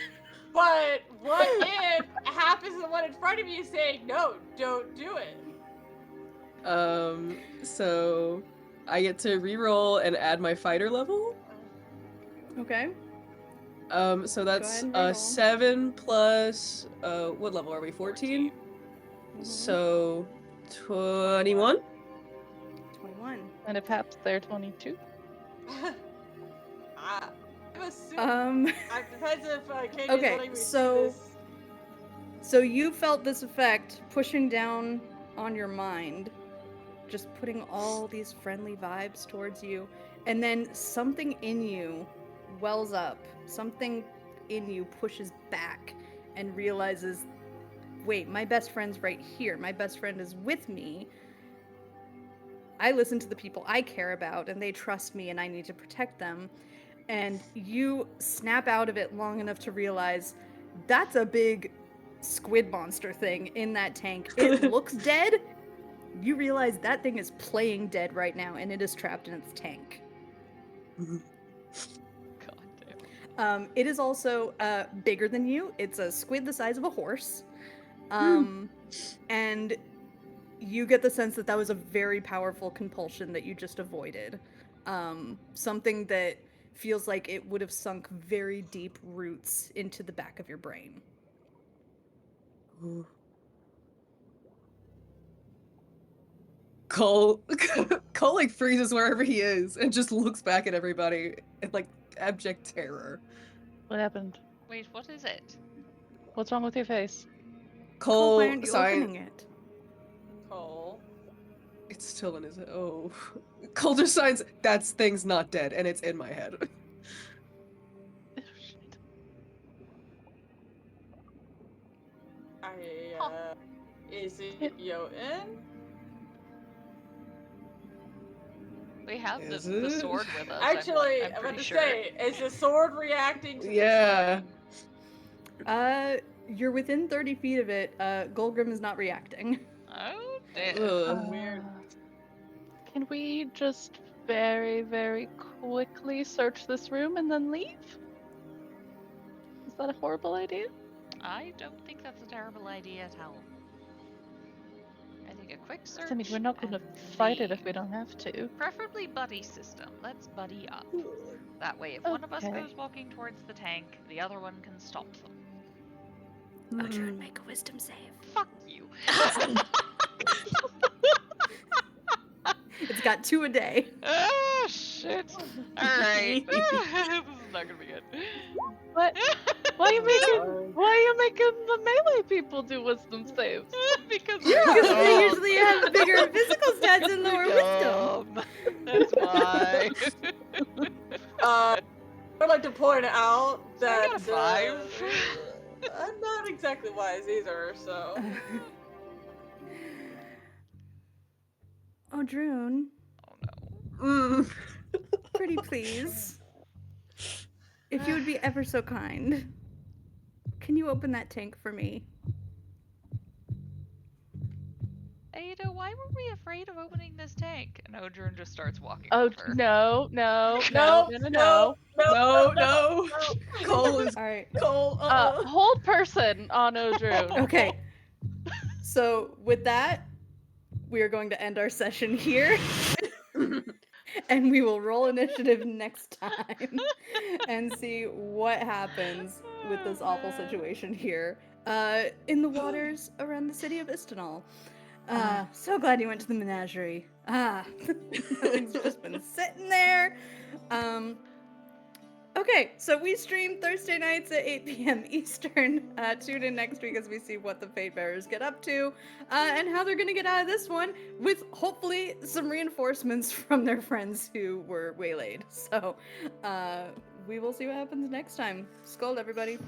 But what if Hap is the one in front of you saying, no, don't do it? So I get to reroll and add my fighter level. Okay. So that's and reroll. 7 plus what level are we? 14? Mhm. So 21? 21. And if Hap's there, 22. I'm assuming. It depends if Katie's Okay, letting me so- see this. So you felt this effect pushing down on your mind, just putting all these friendly vibes towards you, and then something in you wells up. Something in you pushes back and realizes, wait, my best friend's right here. My best friend is with me. I listen to the people I care about, and they trust me, and I need to protect them. And you snap out of it long enough to realize that's a big squid monster thing in that tank. It looks dead. You realize that thing is playing dead right now, and it is trapped in its tank. God damn. It is also bigger than you. It's a squid the size of a horse. And you get the sense that that was a very powerful compulsion that you just avoided. Something that feels like it would have sunk very deep roots into the back of your brain. Cole like freezes wherever he is and just looks back at everybody in like abject terror. What happened? Wait, what is it? What's wrong with your face? Cole, why Cole, aren't you sorry, opening it? Cole. it's still in his oh. Cole just signs that thing's not dead, and it's in my head. Oh, shit. Is it Jotun? We have Is the it? sword with us. Actually, I'm I'm about pretty to sure. say, is the sword reacting to Yeah. You're within 30 feet of it. Golgrim is not reacting. Oh, dear. Ugh. Weird. Can we just very, very quickly search this room and then leave? Is that a horrible idea? I don't think that's a terrible idea at all. I think doing a quick search. I mean, we're not going to and fight it if leave. we don't have to. Preferably buddy system. Let's buddy up. That way, if one of us Okay. goes walking towards the tank, the other one can stop them. Odrin, make a wisdom save. Fuck you. It's got 2 a day. Ah, shit. Alright. This is not gonna be good. What? Why are you making the melee people do wisdom saves? Because Because they usually have bigger physical stats and lower wisdom. That's why. I'd like to point out I that got a 5. I'm not exactly wise either, so. Odrin, Oh no. pretty please. If you would be ever so kind, can you open that tank for me? Ada, why were we afraid of opening this tank? And Odrin just starts walking Oh over. no. No. Cole is All right. Cole. Hold person on Odru. Okay. So with that, we are going to end our session here. And we will roll initiative next time and see what happens with this awful situation here in the waters around the city of Istanol. So glad you went to the menagerie. Nothing's just been sitting there. Okay, so we stream Thursday nights at 8 p.m. Eastern. Tune in next week as we see what the Fate Bearers get up to and how they're going to get out of this one with hopefully some reinforcements from their friends who were waylaid. So we will see what happens next time. Skål, everybody.